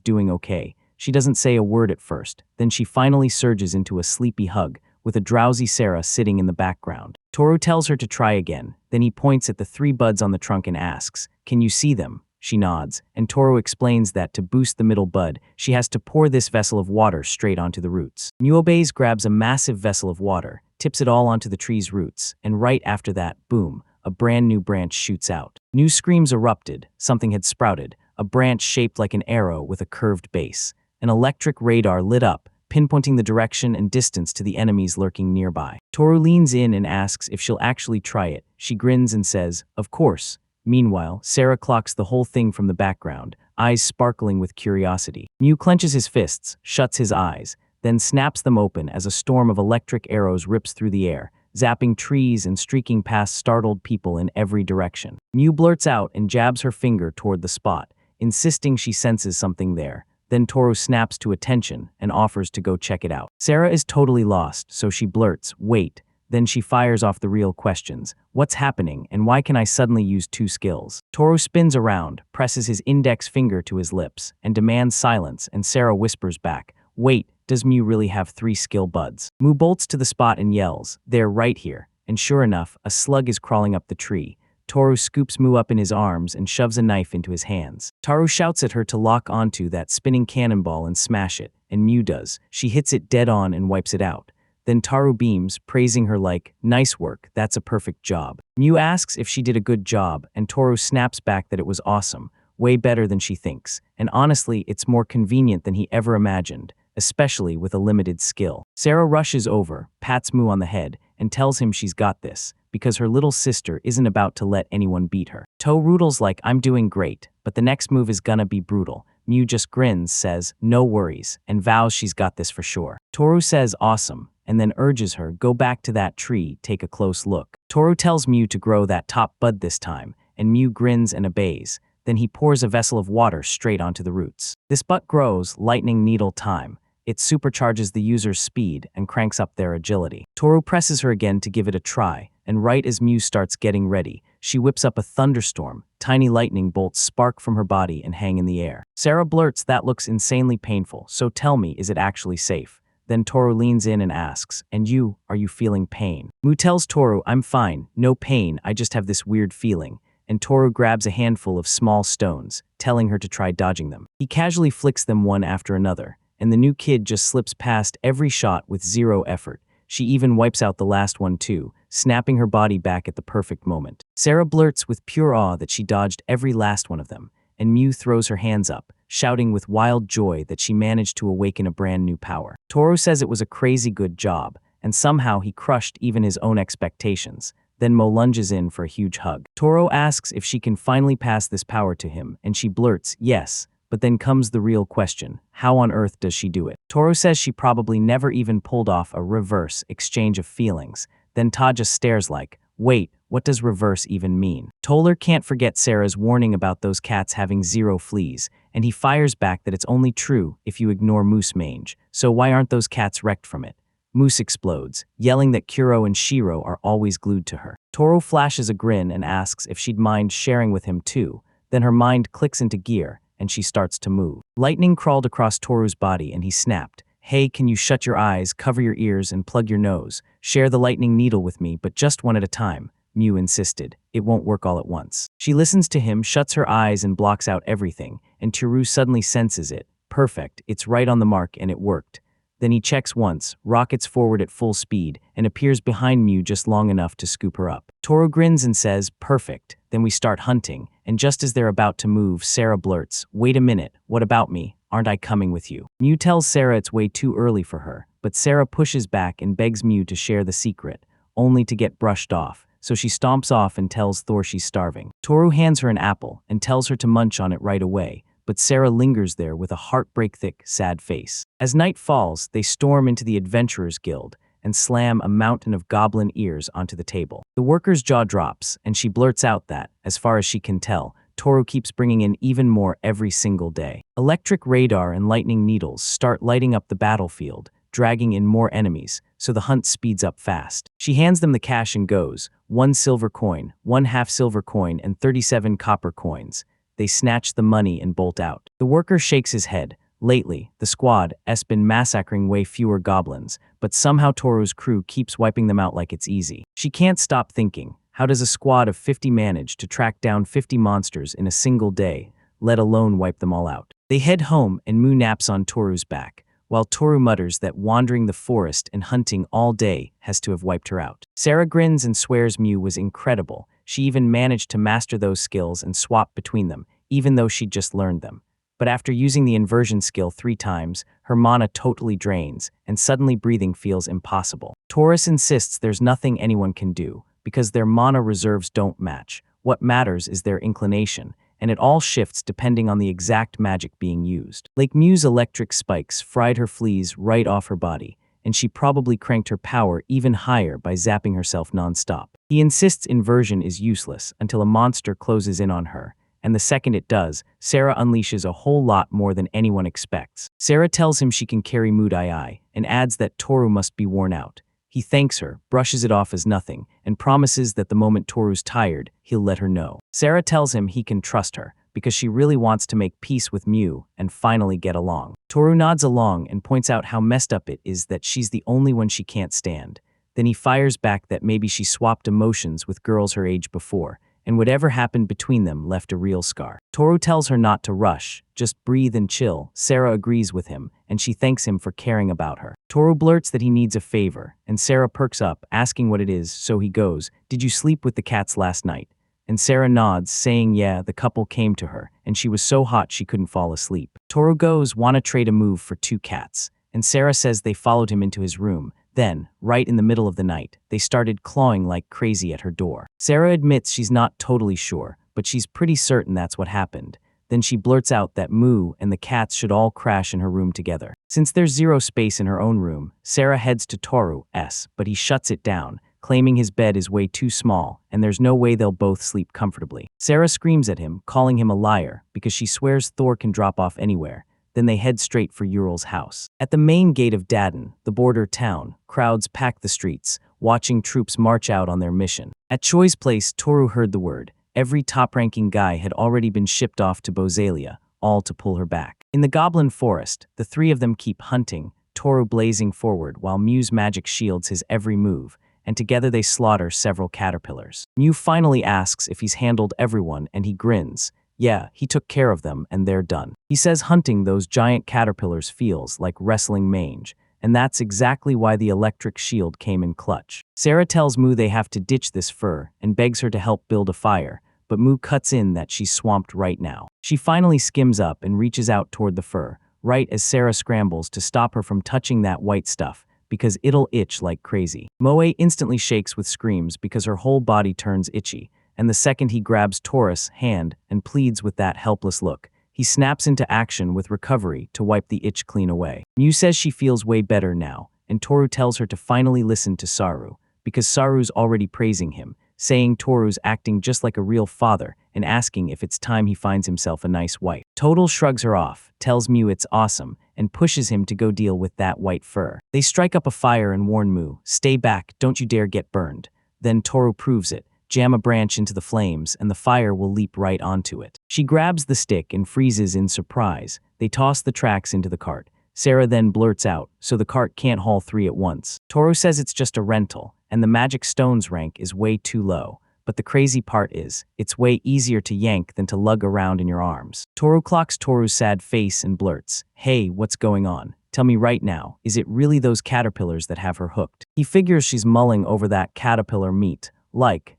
doing okay. She doesn't say a word at first, then she finally surges into a sleepy hug, with a drowsy Sarah sitting in the background. Toru tells her to try again, then he points at the 3 buds on the trunk and asks, can you see them? She nods, and Toru explains that to boost the middle bud, she has to pour this vessel of water straight onto the roots. Mew obeys, grabs a massive vessel of water, tips it all onto the tree's roots, and right after that, boom, a brand new branch shoots out. New screams erupted, something had sprouted, a branch shaped like an arrow with a curved base. An electric radar lit up, pinpointing the direction and distance to the enemies lurking nearby. Toru leans in and asks if she'll actually try it. She grins and says, of course. Meanwhile, Sarah clocks the whole thing from the background, eyes sparkling with curiosity. Mew clenches his fists, shuts his eyes, then snaps them open as a storm of electric arrows rips through the air, zapping trees and streaking past startled people in every direction. Mew blurts out and jabs her finger toward the spot, insisting she senses something there. Then Toru snaps to attention and offers to go check it out. Sarah is totally lost, so she blurts, wait. Then she fires off the real questions. What's happening, and why can I suddenly use 2 skills? Toru spins around, presses his index finger to his lips, and demands silence, and Sarah whispers back, wait, does Mew really have 3 skill buds? Mew bolts to the spot and yells, they're right here. And sure enough, a slug is crawling up the tree. Toru scoops Mew up in his arms and shoves a knife into his hands. Toru shouts at her to lock onto that spinning cannonball and smash it, and Mew does. She hits it dead on and wipes it out. Then Toru beams, praising her like, nice work, that's a perfect job. Mew asks if she did a good job, and Toru snaps back that it was awesome, way better than she thinks, and honestly, it's more convenient than he ever imagined, especially with a limited skill. Sarah rushes over, pats Mew on the head, and tells him she's got this, because her little sister isn't about to let anyone beat her. Toru's like, I'm doing great, but the next move is gonna be brutal. Mew just grins, says, no worries, and vows she's got this for sure. Toru says, awesome, and then urges her, go back to that tree, take a close look. Toru tells Mew to grow that top bud this time, and Mew grins and obeys. Then he pours a vessel of water straight onto the roots. This bud grows, lightning needle time. It supercharges the user's speed and cranks up their agility. Toru presses her again to give it a try, and right as Mew starts getting ready, she whips up a thunderstorm. Tiny lightning bolts spark from her body and hang in the air. Sarah blurts, that looks insanely painful, so tell me, is it actually safe? Then Toru leans in and asks, and you, are you feeling pain? Mew tells Toru, I'm fine, no pain, I just have this weird feeling. And Toru grabs a handful of small stones, telling her to try dodging them. He casually flicks them one after another, and the new kid just slips past every shot with 0 effort. She even wipes out the last one too, snapping her body back at the perfect moment. Sarah blurts with pure awe that she dodged every last one of them, and Mew throws her hands up, shouting with wild joy that she managed to awaken a brand new power. Toru says it was a crazy good job, and somehow he crushed even his own expectations. Then Mo lunges in for a huge hug. Toru asks if she can finally pass this power to him, and she blurts, yes. But then comes the real question, how on earth does she do it? Toru says she probably never even pulled off a reverse exchange of feelings. Then Ta just stares like, wait, what does reverse even mean? Toller can't forget Sarah's warning about those cats having 0 fleas, and he fires back that it's only true if you ignore moose mange, so why aren't those cats wrecked from it? Moose explodes, yelling that Kuro and Shiro are always glued to her. Toru flashes a grin and asks if she'd mind sharing with him too. Then her mind clicks into gear, and she starts to move. Lightning crawled across Toru's body and he snapped, hey, can you shut your eyes, cover your ears, and plug your nose? Share the lightning needle with me, but just one at a time. Mew insisted. It won't work all at once. She listens to him, shuts her eyes, and blocks out everything, and Toru suddenly senses it. Perfect, it's right on the mark, and it worked. Then he checks once, rockets forward at full speed, and appears behind Mew just long enough to scoop her up. Toru grins and says, "Perfect." Then we start hunting, and just as they're about to move, Sarah blurts, "Wait a minute, what about me? Aren't I coming with you?" Mew tells Sarah it's way too early for her, but Sarah pushes back and begs Mew to share the secret, only to get brushed off, so she stomps off and tells Thor she's starving. Toru hands her an apple and tells her to munch on it right away, but Sarah lingers there with a heartbreak-thick, sad face. As night falls, they storm into the Adventurers Guild and slam a mountain of goblin ears onto the table. The worker's jaw drops, and she blurts out that, as far as she can tell, Toru keeps bringing in even more every single day. Electric radar and lightning needles start lighting up the battlefield, dragging in more enemies, so the hunt speeds up fast. She hands them the cash and goes, 1 silver coin, 1 half silver coin, and 37 copper coins. They snatch the money and bolt out. The worker shakes his head. Lately, the squad has been massacring way fewer goblins, but somehow Toru's crew keeps wiping them out like it's easy. She can't stop thinking, how does a squad of 50 manage to track down 50 monsters in a single day, let alone wipe them all out? They head home and Mu naps on Toru's back, while Toru mutters that wandering the forest and hunting all day has to have wiped her out. Sarah grins and swears Mew was incredible. She even managed to master those skills and swap between them, even though she'd just learned them. But after using the inversion skill 3 times, her mana totally drains, and suddenly breathing feels impossible. Taurus insists there's nothing anyone can do, because their mana reserves don't match. What matters is their inclination, and it all shifts depending on the exact magic being used. Like Mew's electric spikes fried her fleas right off her body, and she probably cranked her power even higher by zapping herself non-stop. He insists inversion is useless until a monster closes in on her, and the second it does, Sarah unleashes a whole lot more than anyone expects. Sarah tells him she can carry Mood Eye and adds that Toru must be worn out. He thanks her, brushes it off as nothing, and promises that the moment Toru's tired, he'll let her know. Sarah tells him he can trust her, because she really wants to make peace with Mew and finally get along. Toru nods along and points out how messed up it is that she's the only one she can't stand. Then he fires back that maybe she swapped emotions with girls her age before, and whatever happened between them left a real scar. Toru tells her not to rush, just breathe and chill. Sarah agrees with him, and she thanks him for caring about her. Toru blurts that he needs a favor, and Sarah perks up, asking what it is, so he goes, "Did you sleep with the cats last night?" And Sarah nods, saying yeah, the couple came to her, and she was so hot she couldn't fall asleep. Toru goes, "Wanna trade a move for 2 cats?" And Sarah says they followed him into his room. Then, right in the middle of the night, they started clawing like crazy at her door. Sarah admits she's not totally sure, but she's pretty certain that's what happened. Then she blurts out that Moo and the cats should all crash in her room together. Since there's zero space in her own room, Sarah heads to Toru's, but he shuts it down, claiming his bed is way too small and there's no way they'll both sleep comfortably. Sarah screams at him, calling him a liar, because she swears Thor can drop off anywhere. Then they head straight for Ural's house. At the main gate of Dadin, the border town, crowds pack the streets, watching troops march out on their mission. At Choi's place, Toru heard the word. Every top-ranking guy had already been shipped off to Bozalia, all to pull her back. In the Goblin Forest, the 3 of them keep hunting, Toru blazing forward while Mew's magic shields his every move, and together they slaughter several caterpillars. Mew finally asks if he's handled everyone, and he grins. Yeah, he took care of them, and they're done. He says hunting those giant caterpillars feels like wrestling mange, and that's exactly why the electric shield came in clutch. Sarah tells Moo they have to ditch this fur and begs her to help build a fire, but Moo cuts in that she's swamped right now. She finally skims up and reaches out toward the fur, right as Sarah scrambles to stop her from touching that white stuff, because it'll itch like crazy. Moe instantly shakes with screams because her whole body turns itchy, and the second he grabs Taurus' hand and pleads with that helpless look, he snaps into action with recovery to wipe the itch clean away. Mew says she feels way better now, and Toru tells her to finally listen to Saru, because Saru's already praising him, saying Toru's acting just like a real father and asking if it's time he finds himself a nice wife. Total shrugs her off, tells Mew it's awesome, and pushes him to go deal with that white fur. They strike up a fire and warn Mew, "Stay back, don't you dare get burned." Then Toru proves it. Jam a branch into the flames and the fire will leap right onto it. She grabs the stick and freezes in surprise. They toss the tracks into the cart. Sarah then blurts out, so the cart can't haul 3 at once. Toru says it's just a rental, and the magic stones rank is way too low. But the crazy part is, it's way easier to yank than to lug around in your arms. Toru clocks Toru's sad face and blurts, "Hey, what's going on? tell me right now, is it really those caterpillars that have her hooked? He figures she's mulling over that caterpillar meat.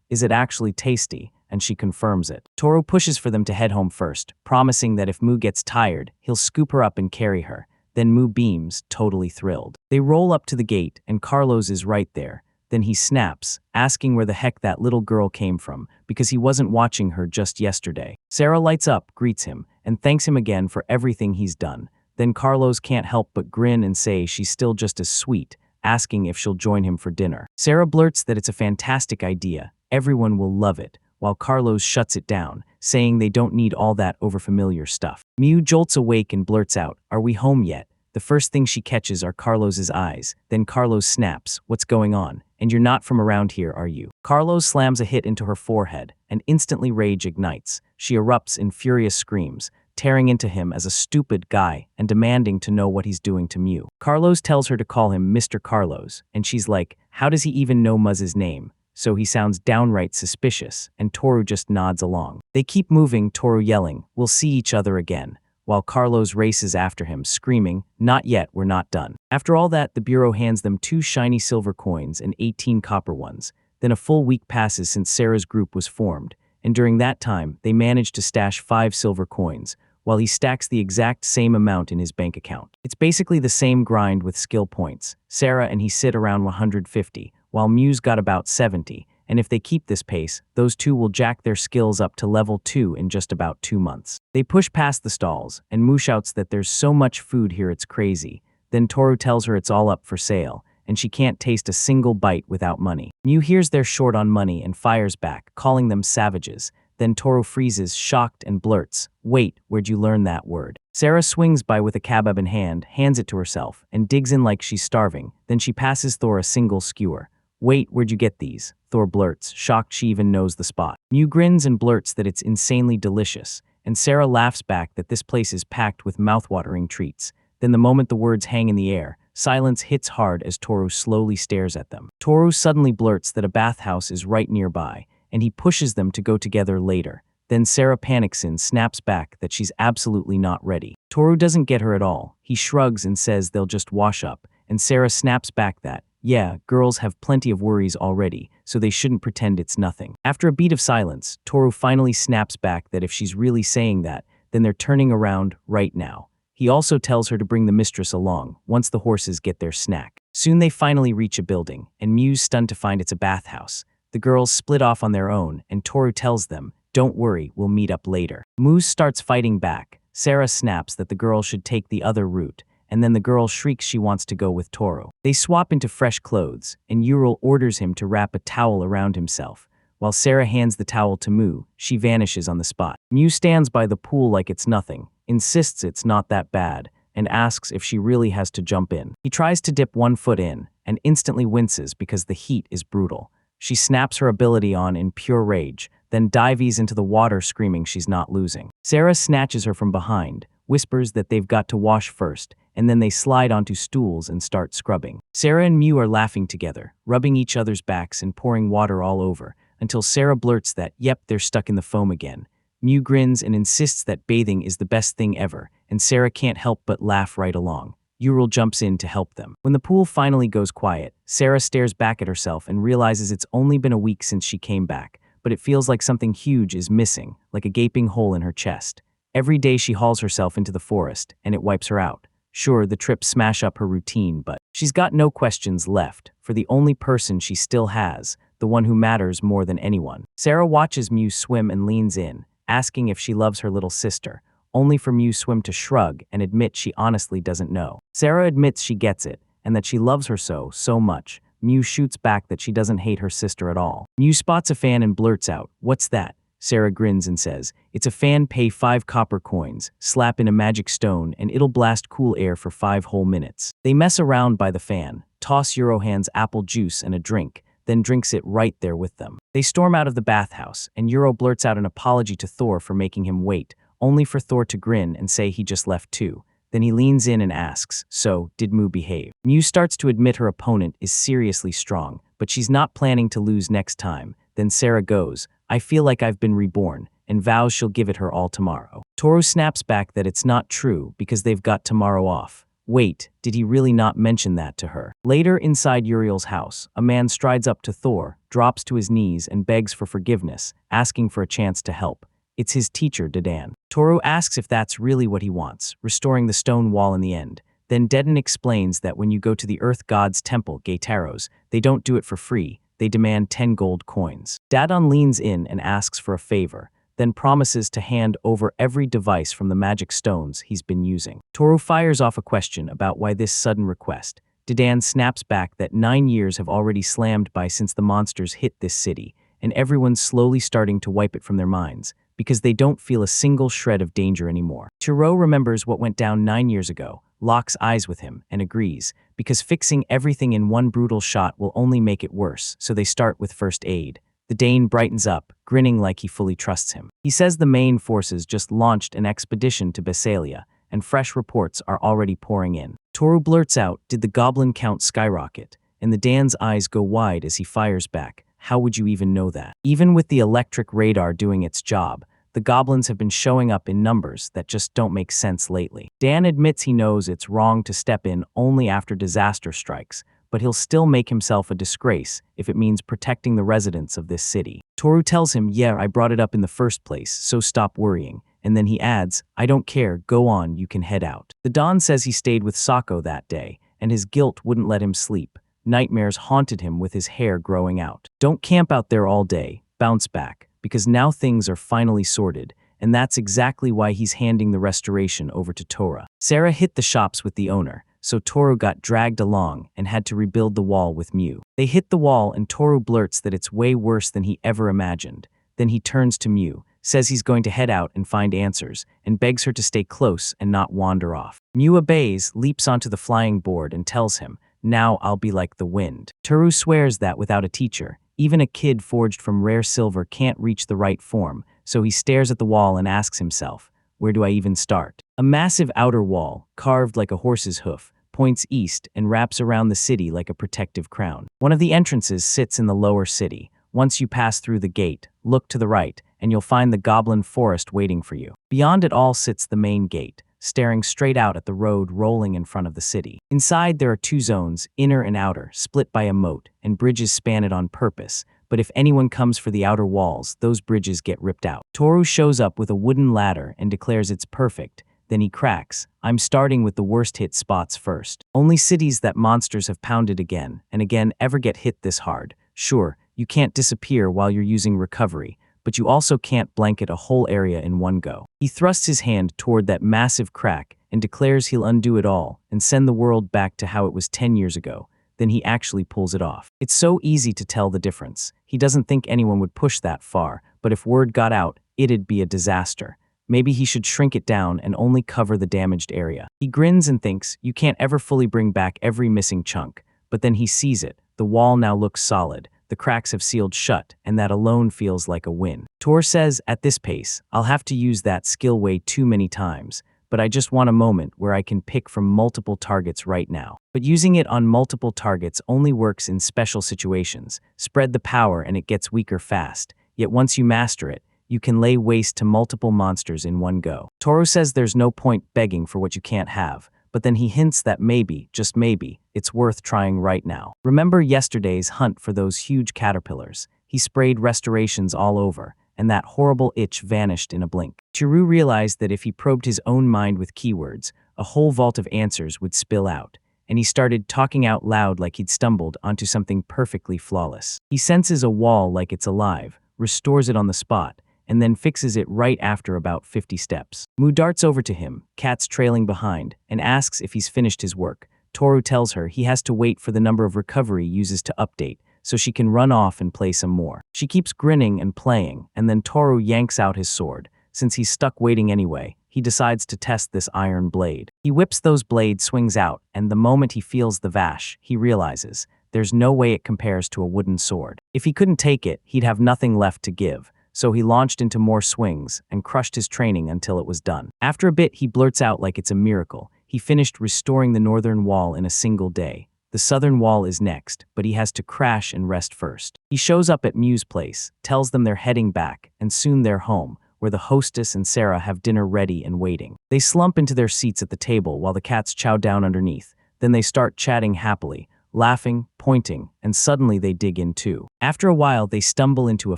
Is it actually tasty? And she confirms it. Toru pushes for them to head home first, promising that if Mu gets tired, he'll scoop her up and carry her. Then Mu beams, totally thrilled. They roll up to the gate, and Carlos is right there. Then he snaps, asking where the heck that little girl came from, because he wasn't watching her just yesterday. Sarah lights up, greets him, and thanks him again for everything he's done. Then Carlos can't help but grin and say she's still just as sweet, asking if she'll join him for dinner. Sarah blurts that it's a fantastic idea, everyone will love it, while Carlos shuts it down, saying they don't need all that overfamiliar stuff. Miu jolts awake and blurts out, "Are we home yet?" The first thing she catches are Carlos's eyes. Then Carlos snaps, "What's going on? And you're not from around here, are you?" Carlos slams a hit into her forehead, and instantly rage ignites. She erupts in furious screams, tearing into him as a stupid guy and demanding to know what he's doing to Miu. Carlos tells her to call him Mr. Carlos, and she's like, how does he even know Muz's name? So he sounds downright suspicious, and Toru just nods along. They keep moving, Toru yelling, "We'll see each other again," while Carlos races after him, screaming, "Not yet, we're not done." After all that, the Bureau hands them 2 shiny silver coins and 18 copper ones. Then a full week passes since Sarah's group was formed, and during that time, they manage to stash 5 silver coins, while he stacks the exact same amount in his bank account. It's basically the same grind with skill points. Sarah and he sit around 150, while Miu's got about 70, and if they keep this pace, those two will jack their skills up to level 2 in just about 2 months. They push past the stalls, and Mu shouts that there's so much food here it's crazy. Then Toru tells her it's all up for sale, and she can't taste a single bite without money. Mu hears they're short on money and fires back, calling them savages. Then Toru freezes, shocked, and blurts, "Wait, where'd you learn that word?" Sarah swings by with a kebab in hand, hands it to herself, and digs in like she's starving. Then she passes Thor a single skewer. "Wait, where'd you get these?" Thor blurts, shocked she even knows the spot. Mu grins and blurts that it's insanely delicious, and Sarah laughs back that this place is packed with mouthwatering treats. Then the moment the words hang in the air, silence hits hard as Toru slowly stares at them. Toru suddenly blurts that a bathhouse is right nearby, and he pushes them to go together later. Then Sarah panics and snaps back that she's absolutely not ready. Toru doesn't get her at all. He shrugs and says they'll just wash up, and Sarah snaps back that, yeah, girls have plenty of worries already, so they shouldn't pretend it's nothing. After a beat of silence, Toru finally snaps back that if she's really saying that, then they're turning around right now. He also tells her to bring the mistress along, once the horses get their snack. Soon they finally reach a building, and Miu's stunned to find it's a bathhouse. The girls split off on their own, and Toru tells them, "Don't worry, we'll meet up later." Mu starts fighting back. Sarah snaps that the girl should take the other route, and then the girl shrieks she wants to go with Toru. They swap into fresh clothes, and Ural orders him to wrap a towel around himself. While Sarah hands the towel to Mu, she vanishes on the spot. Mu stands by the pool like it's nothing, insists it's not that bad, and asks if she really has to jump in. He tries to dip one foot in, and instantly winces because the heat is brutal. She snaps her ability on in pure rage, then dives into the water screaming she's not losing. Sarah snatches her from behind, whispers that they've got to wash first, and then they slide onto stools and start scrubbing. Sarah and Miu are laughing together, rubbing each other's backs and pouring water all over, until Sarah blurts that, yep, they're stuck in the foam again. Miu grins and insists that bathing is the best thing ever, and Sarah can't help but laugh right along. Ural jumps in to help them. When the pool finally goes quiet, Sarah stares back at herself and realizes it's only been a week since she came back, but it feels like something huge is missing, like a gaping hole in her chest. Every day she hauls herself into the forest, and it wipes her out. Sure, the trips smash up her routine, but she's got no questions left for the only person she still has, the one who matters more than anyone. Sarah watches Miu swim and leans in, asking if she loves her little sister, only for Miu swim to shrug and admit she honestly doesn't know. Sarah admits she gets it, and that she loves her so much. Miu shoots back that she doesn't hate her sister at all. Miu spots a fan and blurts out, "What's that?" Sarah grins and says, "It's a fan, pay 5 copper coins, slap in a magic stone, and it'll blast cool air for 5 whole minutes." They mess around by the fan, toss Eurohands apple juice and a drink, then drinks it right there with them. They storm out of the bathhouse, and Euro blurts out an apology to Thor for making him wait, only for Thor to grin and say he just left too. Then he leans in and asks, "So, did Mu behave?" Mu starts to admit her opponent is seriously strong, but she's not planning to lose next time. Then Sarah goes, "I feel like I've been reborn," and vows she'll give it her all tomorrow. Toru snaps back that it's not true because they've got tomorrow off. Wait, did he really not mention that to her? Later, inside Uriel's house, a man strides up to Thor, drops to his knees and begs for forgiveness, asking for a chance to help. It's his teacher, Dedan. Toru asks if that's really what he wants, restoring the stone wall in the end. Then Dedan explains that when you go to the Earth God's temple, Gaetaros, they don't do it for free, they demand 10 gold coins. Dedan leans in and asks for a favor, then promises to hand over every device from the magic stones he's been using. Toru fires off a question about why this sudden request. Dedan snaps back that 9 years have already slammed by since the monsters hit this city, and everyone's slowly starting to wipe it from their minds, because they don't feel a single shred of danger anymore. Turo remembers what went down 9 years ago, locks eyes with him, and agrees, because fixing everything in one brutal shot will only make it worse, so they start with first aid. The Dane brightens up, grinning like he fully trusts him. He says the main forces just launched an expedition to Bessalia, and fresh reports are already pouring in. Toru blurts out, "Did the goblin count skyrocket?" And the Dan's eyes go wide as he fires back, "How would you even know that?" Even with the electric radar doing its job, the goblins have been showing up in numbers that just don't make sense lately. Dan admits he knows it's wrong to step in only after disaster strikes, but he'll still make himself a disgrace if it means protecting the residents of this city. Toru tells him, "Yeah, I brought it up in the first place, so stop worrying." And then he adds, "I don't care, go on, you can head out." The Don says he stayed with Sako that day, and his guilt wouldn't let him sleep. Nightmares haunted him with his hair growing out. "Don't camp out there all day, bounce back, because now things are finally sorted," and that's exactly why he's handing the restoration over to Tora. Sarah hit the shops with the owner, so Toru got dragged along and had to rebuild the wall with Mew. They hit the wall and Toru blurts that it's way worse than he ever imagined. Then he turns to Mew, says he's going to head out and find answers, and begs her to stay close and not wander off. Mew obeys, leaps onto the flying board and tells him, "Now I'll be like the wind." Toru swears that without a teacher, even a kid forged from rare silver can't reach the right form, so he stares at the wall and asks himself, "Where do I even start?" A massive outer wall, carved like a horse's hoof, points east and wraps around the city like a protective crown. One of the entrances sits in the lower city. Once you pass through the gate, look to the right, and you'll find the goblin forest waiting for you. Beyond it all sits the main gate, staring straight out at the road rolling in front of the city. Inside there are 2 zones, inner and outer, split by a moat, and bridges span it on purpose, but if anyone comes for the outer walls, those bridges get ripped out. Toru shows up with a wooden ladder and declares it's perfect. Then he cracks, "I'm starting with the worst hit spots first. Only cities that monsters have pounded again and again ever get hit this hard. Sure, you can't disappear while you're using recovery, but you also can't blanket a whole area in one go." He thrusts his hand toward that massive crack and declares he'll undo it all and send the world back to how it was 10 years ago. Then he actually pulls it off. It's so easy to tell the difference. He doesn't think anyone would push that far, but if word got out, it'd be a disaster. Maybe he should shrink it down and only cover the damaged area. He grins and thinks, you can't ever fully bring back every missing chunk. But then he sees it. The wall now looks solid. The cracks have sealed shut, and that alone feels like a win. Tor says, "At this pace, I'll have to use that skill way too many times, but I just want a moment where I can pick from multiple targets right now." But using it on multiple targets only works in special situations. Spread the power and it gets weaker fast. Yet once you master it, you can lay waste to multiple monsters in one go. Toro says there's no point begging for what you can't have, but then he hints that maybe, just maybe, it's worth trying right now. Remember yesterday's hunt for those huge caterpillars? He sprayed restorations all over, and that horrible itch vanished in a blink. Chiru realized that if he probed his own mind with keywords, a whole vault of answers would spill out, and he started talking out loud like he'd stumbled onto something perfectly flawless. He senses a wall like it's alive, restores it on the spot, and then fixes it right after about 50 steps. Mu darts over to him, cats trailing behind, and asks if he's finished his work. Toru tells her he has to wait for the number of recovery uses to update, so she can run off and play some more. She keeps grinning and playing, and then Toru yanks out his sword. Since he's stuck waiting anyway, he decides to test this iron blade. He whips those blades, swings out, and the moment he feels the vash, he realizes there's no way it compares to a wooden sword. If he couldn't take it, he'd have nothing left to give. So he launched into more swings and crushed his training until it was done. After a bit, he blurts out like it's a miracle. He finished restoring the northern wall in a single day. The southern wall is next, but he has to crash and rest first. He shows up at Mew's place, tells them they're heading back, and soon they're home, where the hostess and Sarah have dinner ready and waiting. They slump into their seats at the table while the cats chow down underneath. Then they start chatting happily, laughing, pointing, and suddenly they dig in too. After a while, they stumble into a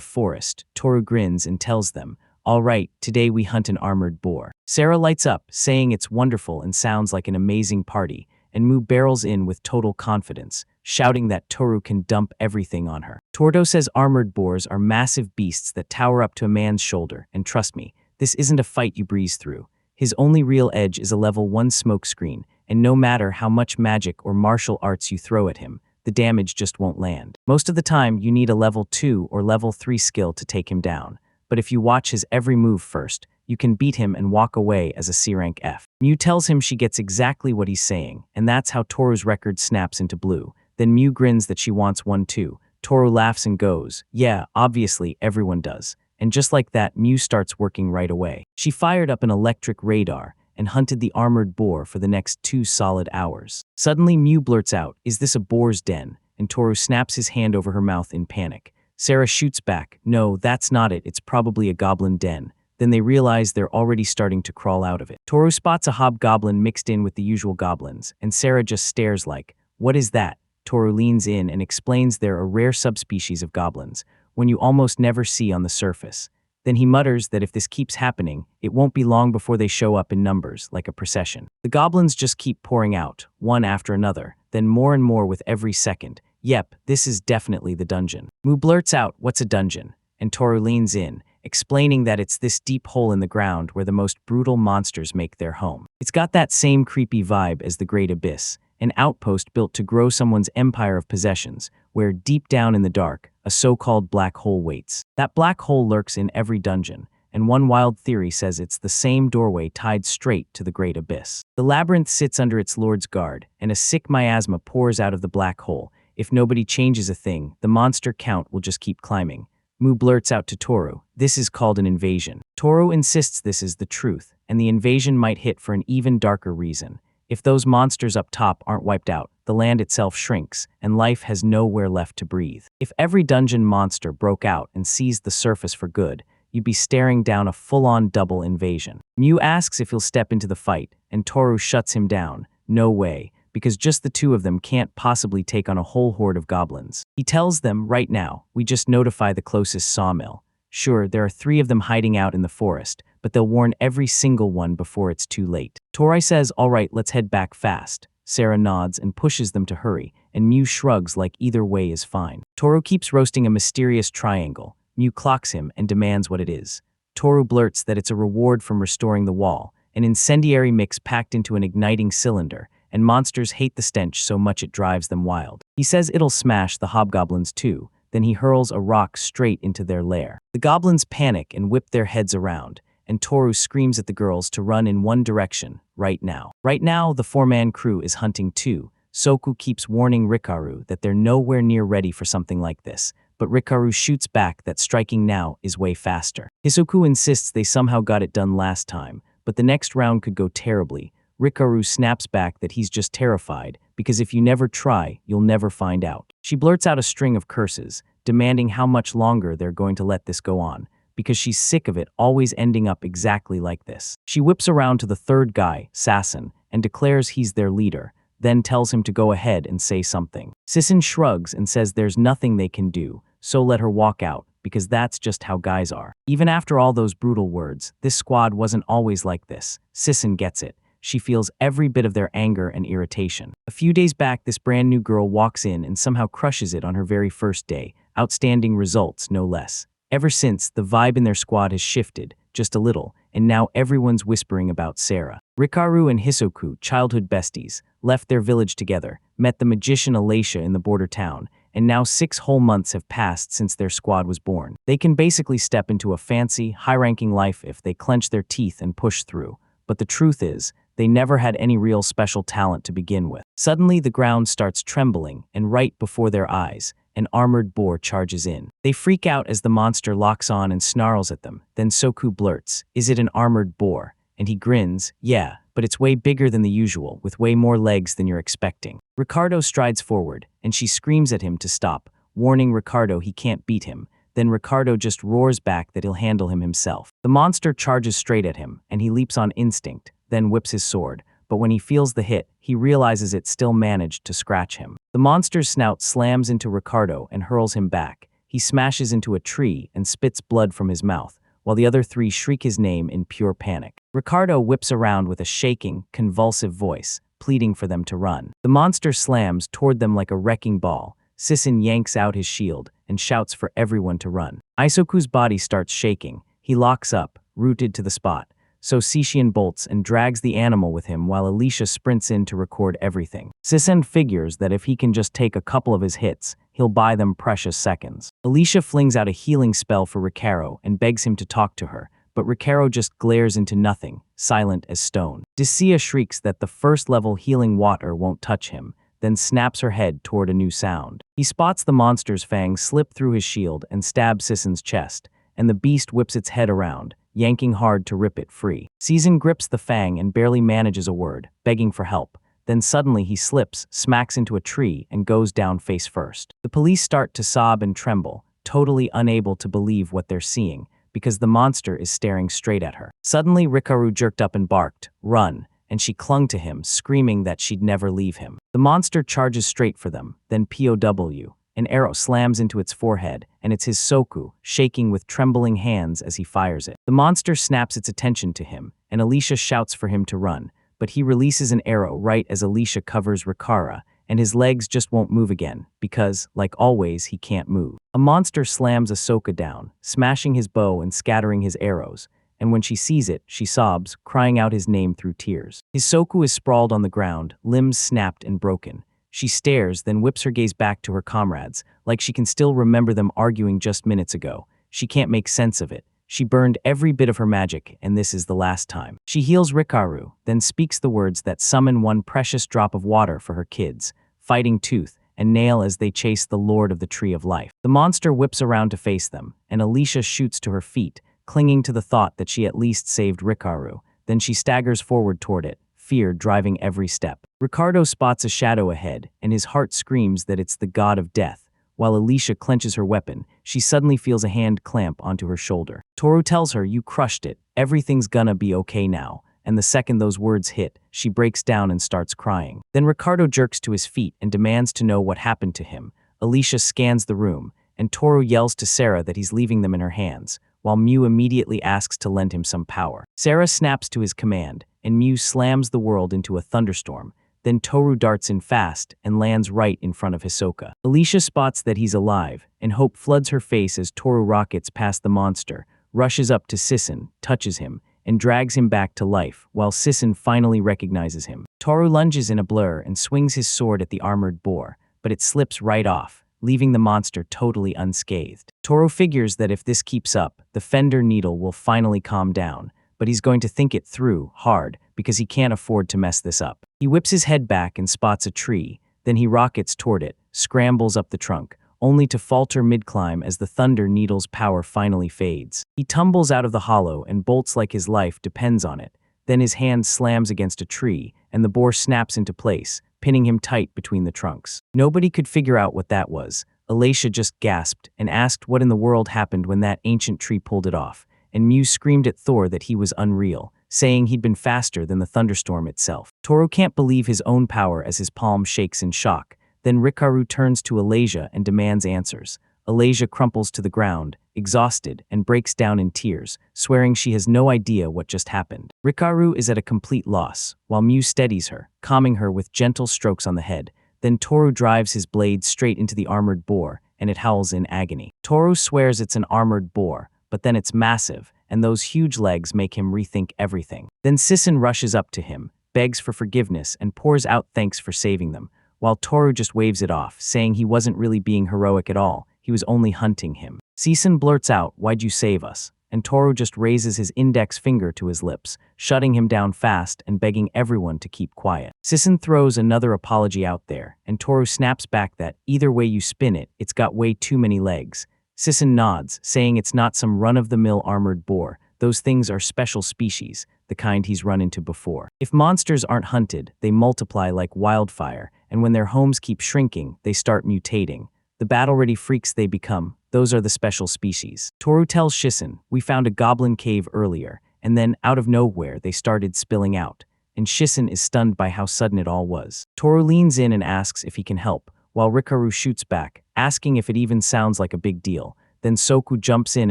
forest. Toru grins and tells them, "All right, today we hunt an armored boar." Sarah lights up, saying it's wonderful and sounds like an amazing party, and Mu barrels in with total confidence, shouting that Toru can dump everything on her. Tordo says armored boars are massive beasts that tower up to a man's shoulder, and trust me, this isn't a fight you breeze through. His only real edge is a level 1 smoke screen, and no matter how much magic or martial arts you throw at him, the damage just won't land. Most of the time, you need a level 2 or level 3 skill to take him down, but if you watch his every move first, you can beat him and walk away as a C-rank F. Mew tells him she gets exactly what he's saying, and that's how Toru's record snaps into blue. Then Mew grins that she wants one too. Toru laughs and goes, "Yeah, obviously, everyone does." And just like that, Mew starts working right away. She fired up an electric radar and hunted the armored boar for the next 2 solid hours. Suddenly, Mew blurts out, "Is this a boar's den?" And Toru snaps his hand over her mouth in panic. Sarah shoots back, "No, that's not it, it's probably a goblin den." Then they realize they're already starting to crawl out of it. Toru spots a hobgoblin mixed in with the usual goblins, and Sarah just stares like, "What is that?" Toru leans in and explains they're a rare subspecies of goblins, one you almost never see on the surface. Then he mutters that if this keeps happening, it won't be long before they show up in numbers, like a procession. The goblins just keep pouring out, one after another, then more and more with every second. Yep, this is definitely the dungeon. Mu blurts out, "What's a dungeon?" And Toru leans in, explaining that it's this deep hole in the ground where the most brutal monsters make their home. It's got that same creepy vibe as the Great Abyss, an outpost built to grow someone's empire of possessions, where deep down in the dark, a so-called black hole waits. That black hole lurks in every dungeon, and one wild theory says it's the same doorway tied straight to the Great Abyss. The labyrinth sits under its lord's guard, and a sick miasma pours out of the black hole. If nobody changes a thing, the monster count will just keep climbing. Mu blurts out to Toru, "This is called an invasion." Toru insists this is the truth, and the invasion might hit for an even darker reason. If those monsters up top aren't wiped out, the land itself shrinks, and life has nowhere left to breathe. If every dungeon monster broke out and seized the surface for good, you'd be staring down a full-on double invasion. Mew asks if he'll step into the fight, and Toru shuts him down. No way, because just the two of them can't possibly take on a whole horde of goblins. He tells them, "Right now, we just notify the closest sawmill. Sure, there are 3 of them hiding out in the forest, but they'll warn every single one before it's too late." Toru says, "All right, let's head back fast." Sarah nods and pushes them to hurry, and Mew shrugs like either way is fine. Toru keeps roasting a mysterious triangle. Mew clocks him and demands what it is. Toru blurts that it's a reward from restoring the wall, an incendiary mix packed into an igniting cylinder, and monsters hate the stench so much it drives them wild. He says it'll smash the hobgoblins too, then he hurls a rock straight into their lair. The goblins panic and whip their heads around, and Toru screams at the girls to run in one direction, right now. Right now, the 4-man crew is hunting too. Soku keeps warning Rikaru that they're nowhere near ready for something like this, but Rikaru shoots back that striking now is way faster. Hisoku insists they somehow got it done last time, but the next round could go terribly. Rikaru snaps back that he's just terrified, because if you never try, you'll never find out. She blurts out a string of curses, demanding how much longer they're going to let this go on, because she's sick of it always ending up exactly like this. She whips around to the 3rd guy, Sassen, and declares he's their leader, then tells him to go ahead and say something. Sisson shrugs and says there's nothing they can do, so let her walk out, because that's just how guys are. Even after all those brutal words, this squad wasn't always like this. Sisson gets it. She feels every bit of their anger and irritation. A few days back, this brand new girl walks in and somehow crushes it on her very first day. Outstanding results, no less. Ever since, the vibe in their squad has shifted, just a little, and now everyone's whispering about Sarah. Rikaru and Hisoku, childhood besties, left their village together, met the magician Alacia in the border town, and now 6 whole months have passed since their squad was born. They can basically step into a fancy, high-ranking life if they clench their teeth and push through. But the truth is, they never had any real special talent to begin with. Suddenly, the ground starts trembling, and right before their eyes, an armored boar charges in. They freak out as the monster locks on and snarls at them. Then Soku blurts, "Is it an armored boar?" And he grins, "Yeah, but it's way bigger than the usual, with way more legs than you're expecting." Ricardo strides forward, and she screams at him to stop, warning Ricardo he can't beat him. Then Ricardo just roars back that he'll handle him himself. The monster charges straight at him, and he leaps on instinct, then whips his sword. But when he feels the hit, he realizes it still managed to scratch him. The monster's snout slams into Ricardo and hurls him back. He smashes into a tree and spits blood from his mouth, while the other three shriek his name in pure panic. Ricardo whips around with a shaking, convulsive voice, pleading for them to run. The monster slams toward them like a wrecking ball. Sisson yanks out his shield and shouts for everyone to run. Isoku's body starts shaking. He locks up, rooted to the spot. So Sisson bolts and drags the animal with him while Alicia sprints in to record everything. Sisson figures that if he can just take a couple of his hits, he'll buy them precious seconds. Alicia flings out a healing spell for Ricardo and begs him to talk to her, but Ricardo just glares into nothing, silent as stone. Dicia shrieks that the first-level healing water won't touch him, then snaps her head toward a new sound. He spots the monster's fangs slip through his shield and stab Sisson's chest, and the beast whips its head around, yanking hard to rip it free. Sisson grips the fang and barely manages a word, begging for help. Then suddenly he slips, smacks into a tree, and goes down face first. The police start to sob and tremble, totally unable to believe what they're seeing, because the monster is staring straight at her. Suddenly Ricardo jerked up and barked, "Run!" and she clung to him, screaming that she'd never leave him. The monster charges straight for them, then POW. An arrow slams into its forehead, and it's his Soku, shaking with trembling hands as he fires it. The monster snaps its attention to him, and Alicia shouts for him to run, but he releases an arrow right as Alicia covers Ricardo, and his legs just won't move again, because, like always, he can't move. A monster slams Ahsoka down, smashing his bow and scattering his arrows, and when she sees it, she sobs, crying out his name through tears. His Soku is sprawled on the ground, limbs snapped and broken. She stares, then whips her gaze back to her comrades, like she can still remember them arguing just minutes ago. She can't make sense of it. She burned every bit of her magic, and this is the last time. She heals Ricardo, then speaks the words that summon one precious drop of water for her kids, fighting tooth and nail as they chase the Lord of the Tree of Life. The monster whips around to face them, and Alicia shoots to her feet, clinging to the thought that she at least saved Ricardo. Then she staggers forward toward it, fear driving every step. Ricardo spots a shadow ahead, and his heart screams that it's the god of death. While Alicia clenches her weapon, she suddenly feels a hand clamp onto her shoulder. Toru tells her, "You crushed it. Everything's gonna be okay now." And the second those words hit, she breaks down and starts crying. Then Ricardo jerks to his feet and demands to know what happened to him. Alicia scans the room, and Toru yells to Sarah that he's leaving them in her hands, while Mew immediately asks to lend him some power. Sarah snaps to his command, and Mew slams the world into a thunderstorm. Then Toru darts in fast and lands right in front of Hisoka. Alicia spots that he's alive, and hope floods her face as Toru rockets past the monster, rushes up to Sisson, touches him, and drags him back to life, while Sisson finally recognizes him. Toru lunges in a blur and swings his sword at the armored boar, but it slips right off, leaving the monster totally unscathed. Toru figures that if this keeps up, the Fender needle will finally calm down, but he's going to think it through hard because he can't afford to mess this up. He whips his head back and spots a tree, then he rockets toward it, scrambles up the trunk, only to falter mid-climb as the thunder needle's power finally fades. He tumbles out of the hollow and bolts like his life depends on it. Then his hand slams against a tree, and the boar snaps into place, pinning him tight between the trunks. Nobody could figure out what that was. Alicia just gasped and asked what in the world happened when that ancient tree pulled it off, and Mew screamed at Thor that he was unreal, saying he'd been faster than the thunderstorm itself. Toru can't believe his own power as his palm shakes in shock. Then Ricardo turns to Alasia and demands answers. Alasia crumples to the ground, exhausted, and breaks down in tears, swearing she has no idea what just happened. Ricardo is at a complete loss, while Mew steadies her, calming her with gentle strokes on the head. Then Toru drives his blade straight into the armored boar, and it howls in agony. Toru swears it's an armored boar, but then it's massive, and those huge legs make him rethink everything. Then Sisson rushes up to him, begs for forgiveness, and pours out thanks for saving them, while Toru just waves it off, saying he wasn't really being heroic at all, he was only hunting him. Sisson blurts out, "Why'd you save us?" And Toru just raises his index finger to his lips, shutting him down fast and begging everyone to keep quiet. Sisson throws another apology out there, and Toru snaps back that, either way you spin it, it's got way too many legs. Sisson nods, saying it's not some run-of-the-mill armored boar. Those things are special species, the kind he's run into before. If monsters aren't hunted, they multiply like wildfire, and when their homes keep shrinking, they start mutating. The battle-ready freaks they become, Those are the special species. Toru tells Shisen, we found a goblin cave earlier, and then, out of nowhere, they started spilling out. And Shisen is stunned by how sudden it all was. Toru leans in and asks if he can help, while Rikaru shoots back, asking if it even sounds like a big deal. Then Soku jumps in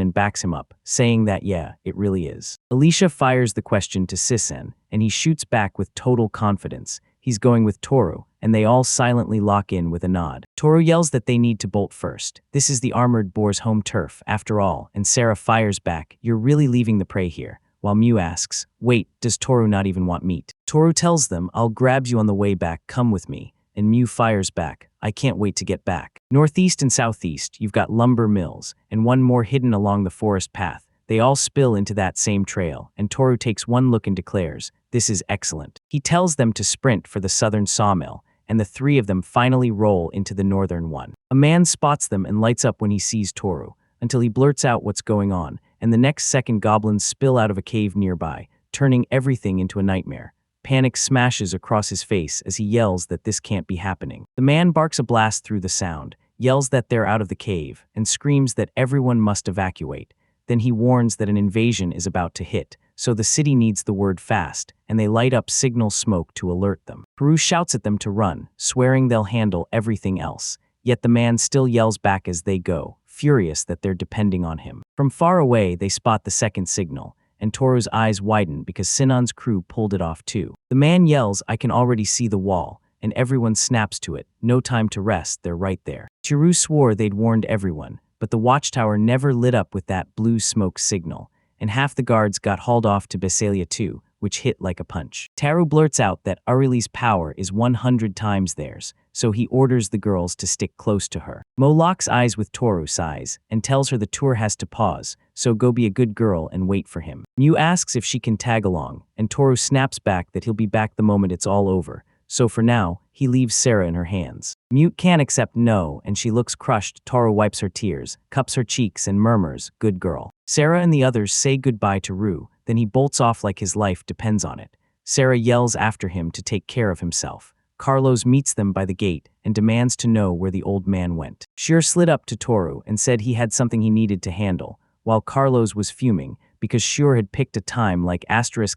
and backs him up, saying that yeah, it really is. Alicia fires the question to Shisen, and he shoots back with total confidence. He's going with Toru, and they all silently lock in with a nod. Toru yells that they need to bolt first. This is the armored boar's home turf, after all, and Sarah fires back, you're really leaving the prey here. While Mew asks, wait, does Toru not even want meat? Toru tells them, I'll grab you on the way back, come with me. And Mew fires back, I can't wait to get back. Northeast and southeast, you've got lumber mills, and one more hidden along the forest path. They all spill into that same trail, and Toru takes one look and declares, this is excellent. He tells them to sprint for the southern sawmill, and the three of them finally roll into the northern one. A man spots them and lights up when he sees Toru, until he blurts out what's going on, and the next second goblins spill out of a cave nearby, turning everything into a nightmare. Panic smashes across his face as he yells that this can't be happening. The man barks a blast through the sound, yells that they're out of the cave, and screams that everyone must evacuate. Then he warns that an invasion is about to hit, so the city needs the word fast, and they light up signal smoke to alert them. Peru shouts at them to run, swearing they'll handle everything else. Yet the man still yells back as they go, furious that they're depending on him. From far away, they spot the second signal, and Toru's eyes widen because Sinan's crew pulled it off too. The man yells, I can already see the wall, and everyone snaps to it. No time to rest, they're right there. Chiru swore they'd warned everyone, but the watchtower never lit up with that blue smoke signal, and half the guards got hauled off to Besalia too, which hit like a punch. Taru blurts out that Arili's power is 100 times theirs, so he orders the girls to stick close to her. Mo locks eyes with Toru, sighs, and tells her the tour has to pause, so go be a good girl and wait for him. Mew asks if she can tag along, and Toru snaps back that he'll be back the moment it's all over, so for now, he leaves Sarah in her hands. Mew can't accept no, and she looks crushed. Toru wipes her tears, cups her cheeks, and murmurs, good girl. Sarah and the others say goodbye to Rue, then he bolts off like his life depends on it. Sarah yells after him to take care of himself. Carlos meets them by the gate and demands to know where the old man went. Shir slid up to Toru and said he had something he needed to handle, while Carlos was fuming because Shur had picked a time like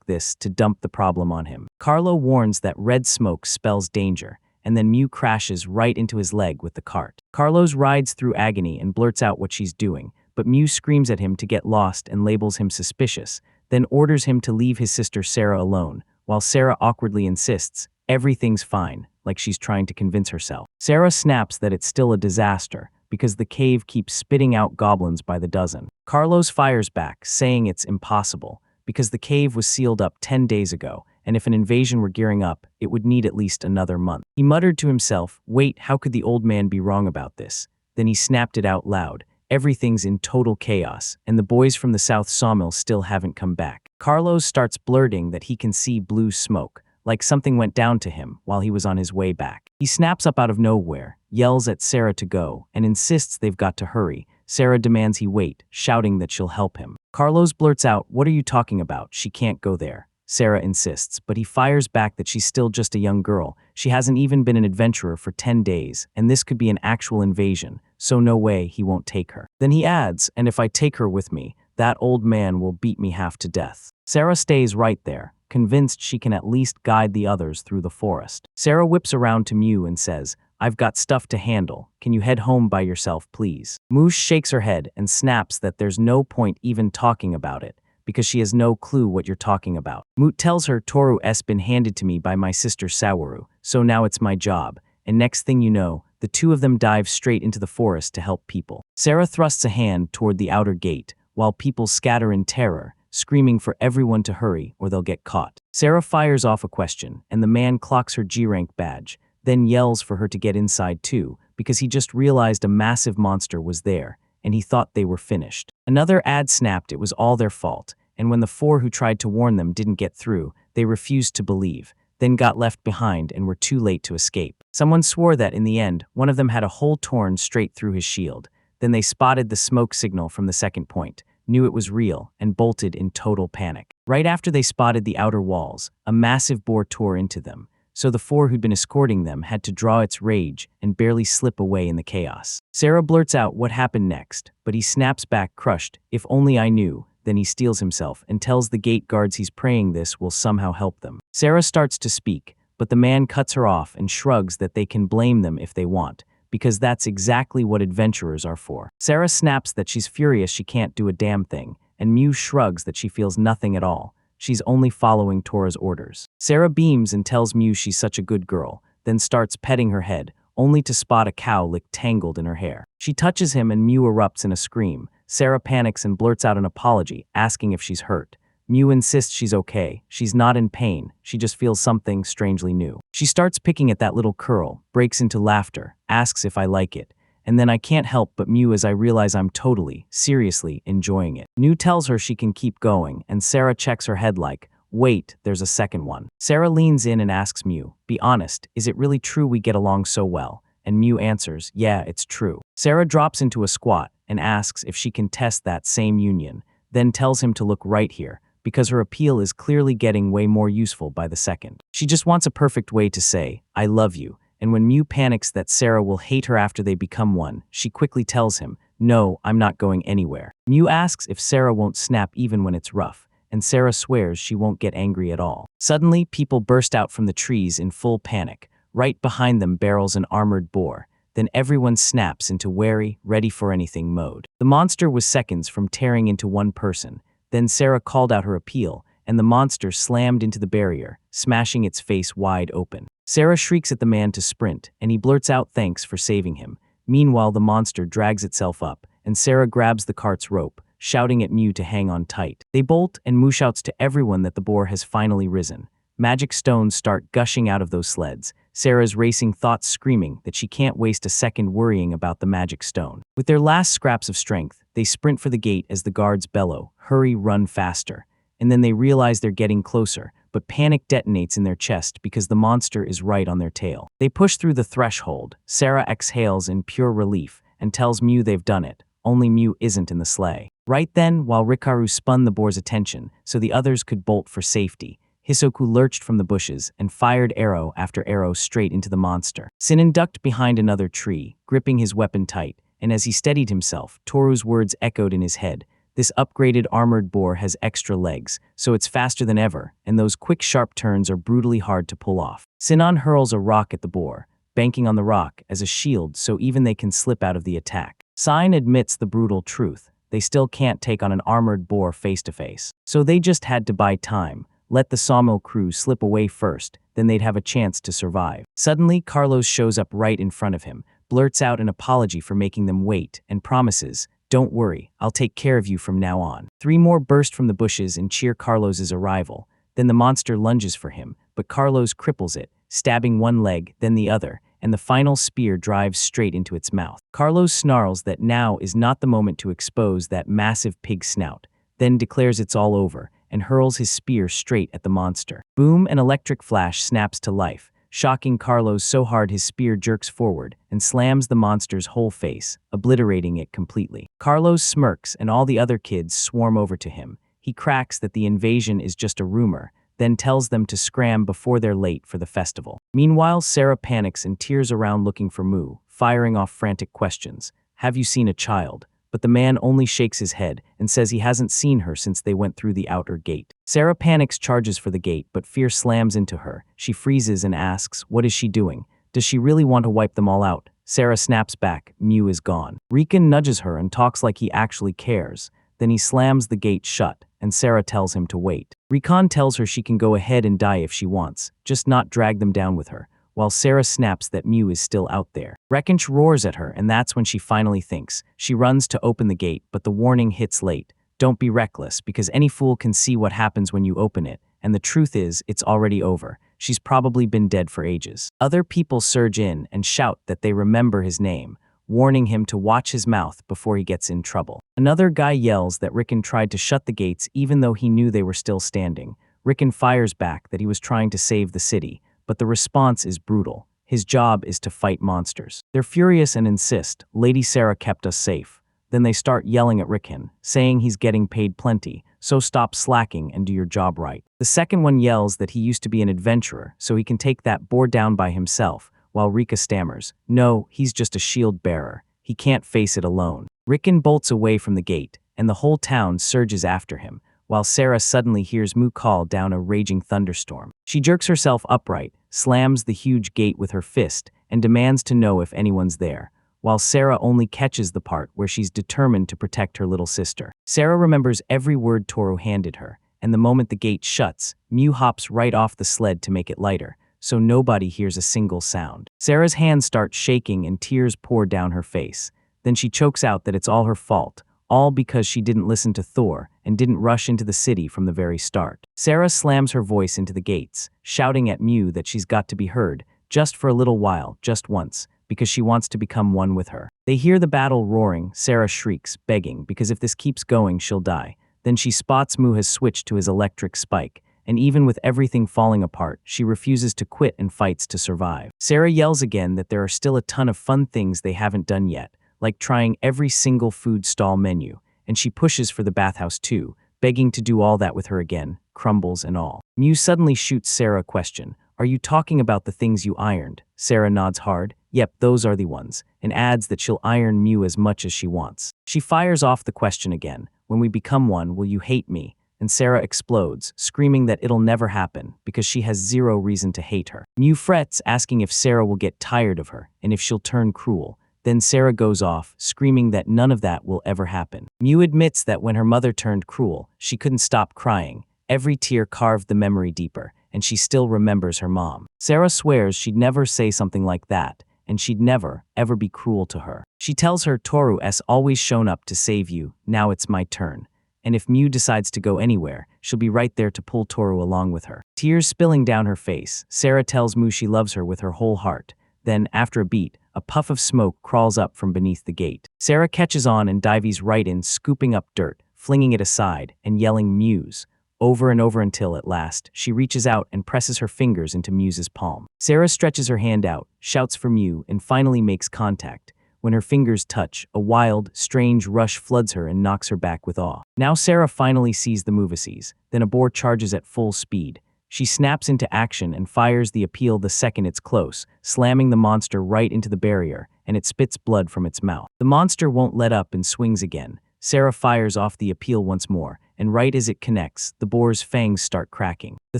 *this to dump the problem on him. Carlo warns that red smoke spells danger, and then Mew crashes right into his leg with the cart. Carlos rides through agony and blurts out what she's doing, but Mew screams at him to get lost and labels him suspicious, then orders him to leave his sister Sarah alone, while Sarah awkwardly insists, everything's fine, like she's trying to convince herself. Sarah snaps that it's still a disaster, because the cave keeps spitting out goblins by the dozen. Carlos fires back, saying it's impossible, because the cave was sealed up 10 days ago, and if an invasion were gearing up, it would need at least another month. He muttered to himself, wait, how could the old man be wrong about this? Then he snapped it out loud, everything's in total chaos, and the boys from the South Sawmill still haven't come back. Carlos starts blurting that he can see blue smoke, like something went down to him while he was on his way back. He snaps up out of nowhere, yells at Sarah to go, and insists they've got to hurry. Sarah demands he wait, shouting that she'll help him. Carlos blurts out, what are you talking about? She can't go there. Sarah insists, but he fires back that she's still just a young girl. She hasn't even been an adventurer for 10 days, and this could be an actual invasion, so no way he won't take her. Then he adds, and if I take her with me, that old man will beat me half to death. Sarah stays right there, convinced she can at least guide the others through the forest. Sarah whips around to Mew and says, I've got stuff to handle. Can you head home by yourself, please? Moosh shakes her head and snaps that there's no point even talking about it, because she has no clue what you're talking about. Moot tells her Toru's been handed to me by my sister Sawaru, so now it's my job, and next thing you know, the two of them dive straight into the forest to help people. Sarah thrusts a hand toward the outer gate, while people scatter in terror, screaming for everyone to hurry or they'll get caught. Sarah fires off a question, and the man clocks her G-rank badge, then yells for her to get inside too, because he just realized a massive monster was there, and he thought they were finished. Another ad snapped it was all their fault, and when the four who tried to warn them didn't get through, they refused to believe, then got left behind and were too late to escape. Someone swore that, in the end, one of them had a hole torn straight through his shield. Then they spotted the smoke signal from the second point, knew it was real, and bolted in total panic. Right after they spotted the outer walls, a massive boar tore into them. so the four who'd been escorting them had to draw its rage and barely slip away in the chaos. Sarah blurts out what happened next, but he snaps back crushed. If only I knew. Then he steels himself and tells the gate guards he's praying this will somehow help them. Sarah starts to speak, but the man cuts her off and shrugs that they can blame them if they want, because that's exactly what adventurers are for. Sarah snaps that she's furious she can't do a damn thing, and Mew shrugs that she feels nothing at all. She's only following Tora's orders. Sarah beams and tells Mew she's such a good girl, then starts petting her head, only to spot a cowlick tangled in her hair. She touches him and Mew erupts in a scream. Sarah panics and blurts out an apology, asking if she's hurt. Mew insists she's okay. She's not in pain. She just feels something strangely new. She starts picking at that little curl, breaks into laughter, asks if I like it. And then I can't help but mew as I realize I'm totally, seriously enjoying it. Mew tells her she can keep going, and Sarah checks her head like, wait, there's a second one. Sarah leans in and asks Mew, be honest, is it really true we get along so well? And Mew answers, yeah, it's true. Sarah drops into a squat and asks if she can test that same union, then tells him to look right here, because her appeal is clearly getting way more useful by the second. She just wants a perfect way to say, I love you. And when Mew panics that Sarah will hate her after they become one, she quickly tells him, no, I'm not going anywhere. Mew asks if Sarah won't snap even when it's rough, and Sarah swears she won't get angry at all. Suddenly, people burst out from the trees in full panic. Right behind them barrels an armored boar. Then everyone snaps into wary, ready-for-anything mode. The monster was seconds from tearing into one person. Then Sarah called out her appeal, and the monster slammed into the barrier, smashing its face wide open. Sarah shrieks at the man to sprint, and he blurts out thanks for saving him. Meanwhile, the monster drags itself up, and Sarah grabs the cart's rope, shouting at Mew to hang on tight. They bolt, and Mew shouts to everyone that the boar has finally risen. Magic stones start gushing out of those sleds, Sarah's racing thoughts screaming that she can't waste a second worrying about the magic stone. With their last scraps of strength, they sprint for the gate as the guards bellow, hurry, run faster. And then they realize they're getting closer, but panic detonates in their chest because the monster is right on their tail. They push through the threshold. Sarah exhales in pure relief and tells Mew they've done it, only Mew isn't in the sleigh. Right then, while Rikaru spun the boar's attention so the others could bolt for safety, Hisoku lurched from the bushes and fired arrow after arrow straight into the monster. Sinan ducked behind another tree, gripping his weapon tight, and as he steadied himself, Toru's words echoed in his head. This upgraded armored boar has extra legs, so it's faster than ever, and those quick sharp turns are brutally hard to pull off. Sinan hurls a rock at the boar, banking on the rock as a shield so even they can slip out of the attack. Sign admits the brutal truth. They still can't take on an armored boar face to face. So they just had to buy time, let the sawmill crew slip away first, then they'd have a chance to survive. Suddenly, Carlos shows up right in front of him, blurts out an apology for making them wait, and promises, don't worry, I'll take care of you from now on. Three more burst from the bushes and cheer Carlos's arrival. Then the monster lunges for him, but Carlos cripples it, stabbing one leg, then the other, and the final spear drives straight into its mouth. Carlos snarls that now is not the moment to expose that massive pig snout, then declares it's all over, and hurls his spear straight at the monster. Boom, an electric flash snaps to life, shocking Carlos so hard his spear jerks forward and slams the monster's whole face, obliterating it completely. Carlos smirks and all the other kids swarm over to him. He cracks that the invasion is just a rumor, then tells them to scram before they're late for the festival. Meanwhile, Sarah panics and tears around looking for Mu, firing off frantic questions. Have you seen a child? But the man only shakes his head and says he hasn't seen her since they went through the outer gate. Sarah panics, charges for the gate, but fear slams into her. She freezes and asks, what is she doing? Does she really want to wipe them all out? Sarah snaps back, Mew is gone. Riken nudges her and talks like he actually cares. Then he slams the gate shut, and Sarah tells him to wait. Rikan tells her she can go ahead and die if she wants, just not drag them down with her, while Sarah snaps that Mew is still out there. Rekinch roars at her, and that's when she finally thinks. She runs to open the gate, but the warning hits late. Don't be reckless, because any fool can see what happens when you open it, and the truth is, it's already over. She's probably been dead for ages. Other people surge in and shout that they remember his name, warning him to watch his mouth before he gets in trouble. Another guy yells that Riken tried to shut the gates even though he knew they were still standing. Riken fires back that he was trying to save the city, but the response is brutal. His job is to fight monsters. They're furious and insist, Lady Sarah kept us safe. Then they start yelling at Riken, saying he's getting paid plenty, so stop slacking and do your job right. The second one yells that he used to be an adventurer, so he can take that boar down by himself, while Rika stammers, no, he's just a shield bearer. He can't face it alone. Rickon bolts away from the gate, and the whole town surges after him, while Sarah suddenly hears Mu call down a raging thunderstorm. She jerks herself upright, slams the huge gate with her fist, and demands to know if anyone's there, while Sarah only catches the part where she's determined to protect her little sister. Sarah remembers every word Toru handed her, and the moment the gate shuts, Mu hops right off the sled to make it lighter, so nobody hears a single sound. Sarah's hands start shaking and tears pour down her face. Then she chokes out that it's all her fault, all because she didn't listen to Thor and didn't rush into the city from the very start. Sarah slams her voice into the gates, shouting at Mu that she's got to be heard, just for a little while, just once, because she wants to become one with her. They hear the battle roaring. Sarah shrieks, begging, because if this keeps going, she'll die. Then she spots Mu has switched to his electric spike, and even with everything falling apart, she refuses to quit and fights to survive. Sarah yells again that there are still a ton of fun things they haven't done yet, like trying every single food stall menu, and she pushes for the bathhouse too, begging to do all that with her again, crumbles and all. Mu suddenly shoots Sarah a question. Are you talking about the things you ironed? Sarah nods hard. Yep, those are the ones, and adds that she'll iron Mu as much as she wants. She fires off the question again. When we become one, will you hate me? And Sarah explodes, screaming that it'll never happen because she has zero reason to hate her. Mu frets, asking if Sarah will get tired of her and if she'll turn cruel. Then Sarah goes off, screaming that none of that will ever happen. Mu admits that when her mother turned cruel, she couldn't stop crying. Every tear carved the memory deeper, and she still remembers her mom. Sarah swears she'd never say something like that, and she'd never, ever be cruel to her. She tells her Toru's always shown up to save you, now it's my turn. And if Mu decides to go anywhere, she'll be right there to pull Toru along with her. Tears spilling down her face, Sarah tells Mu she loves her with her whole heart. Then, after a beat, a puff of smoke crawls up from beneath the gate. Sarah catches on and dives right in, scooping up dirt, flinging it aside, and yelling Muse, over and over until, at last, she reaches out and presses her fingers into Muse's palm. Sarah stretches her hand out, shouts for Mu, and finally makes contact. When her fingers touch, a wild, strange rush floods her and knocks her back with awe. Now Sarah finally sees the movies. Then a boar charges at full speed. She snaps into action and fires the appeal the second it's close, slamming the monster right into the barrier, and it spits blood from its mouth. The monster won't let up and swings again. Sarah fires off the appeal once more, and right as it connects, the boar's fangs start cracking. The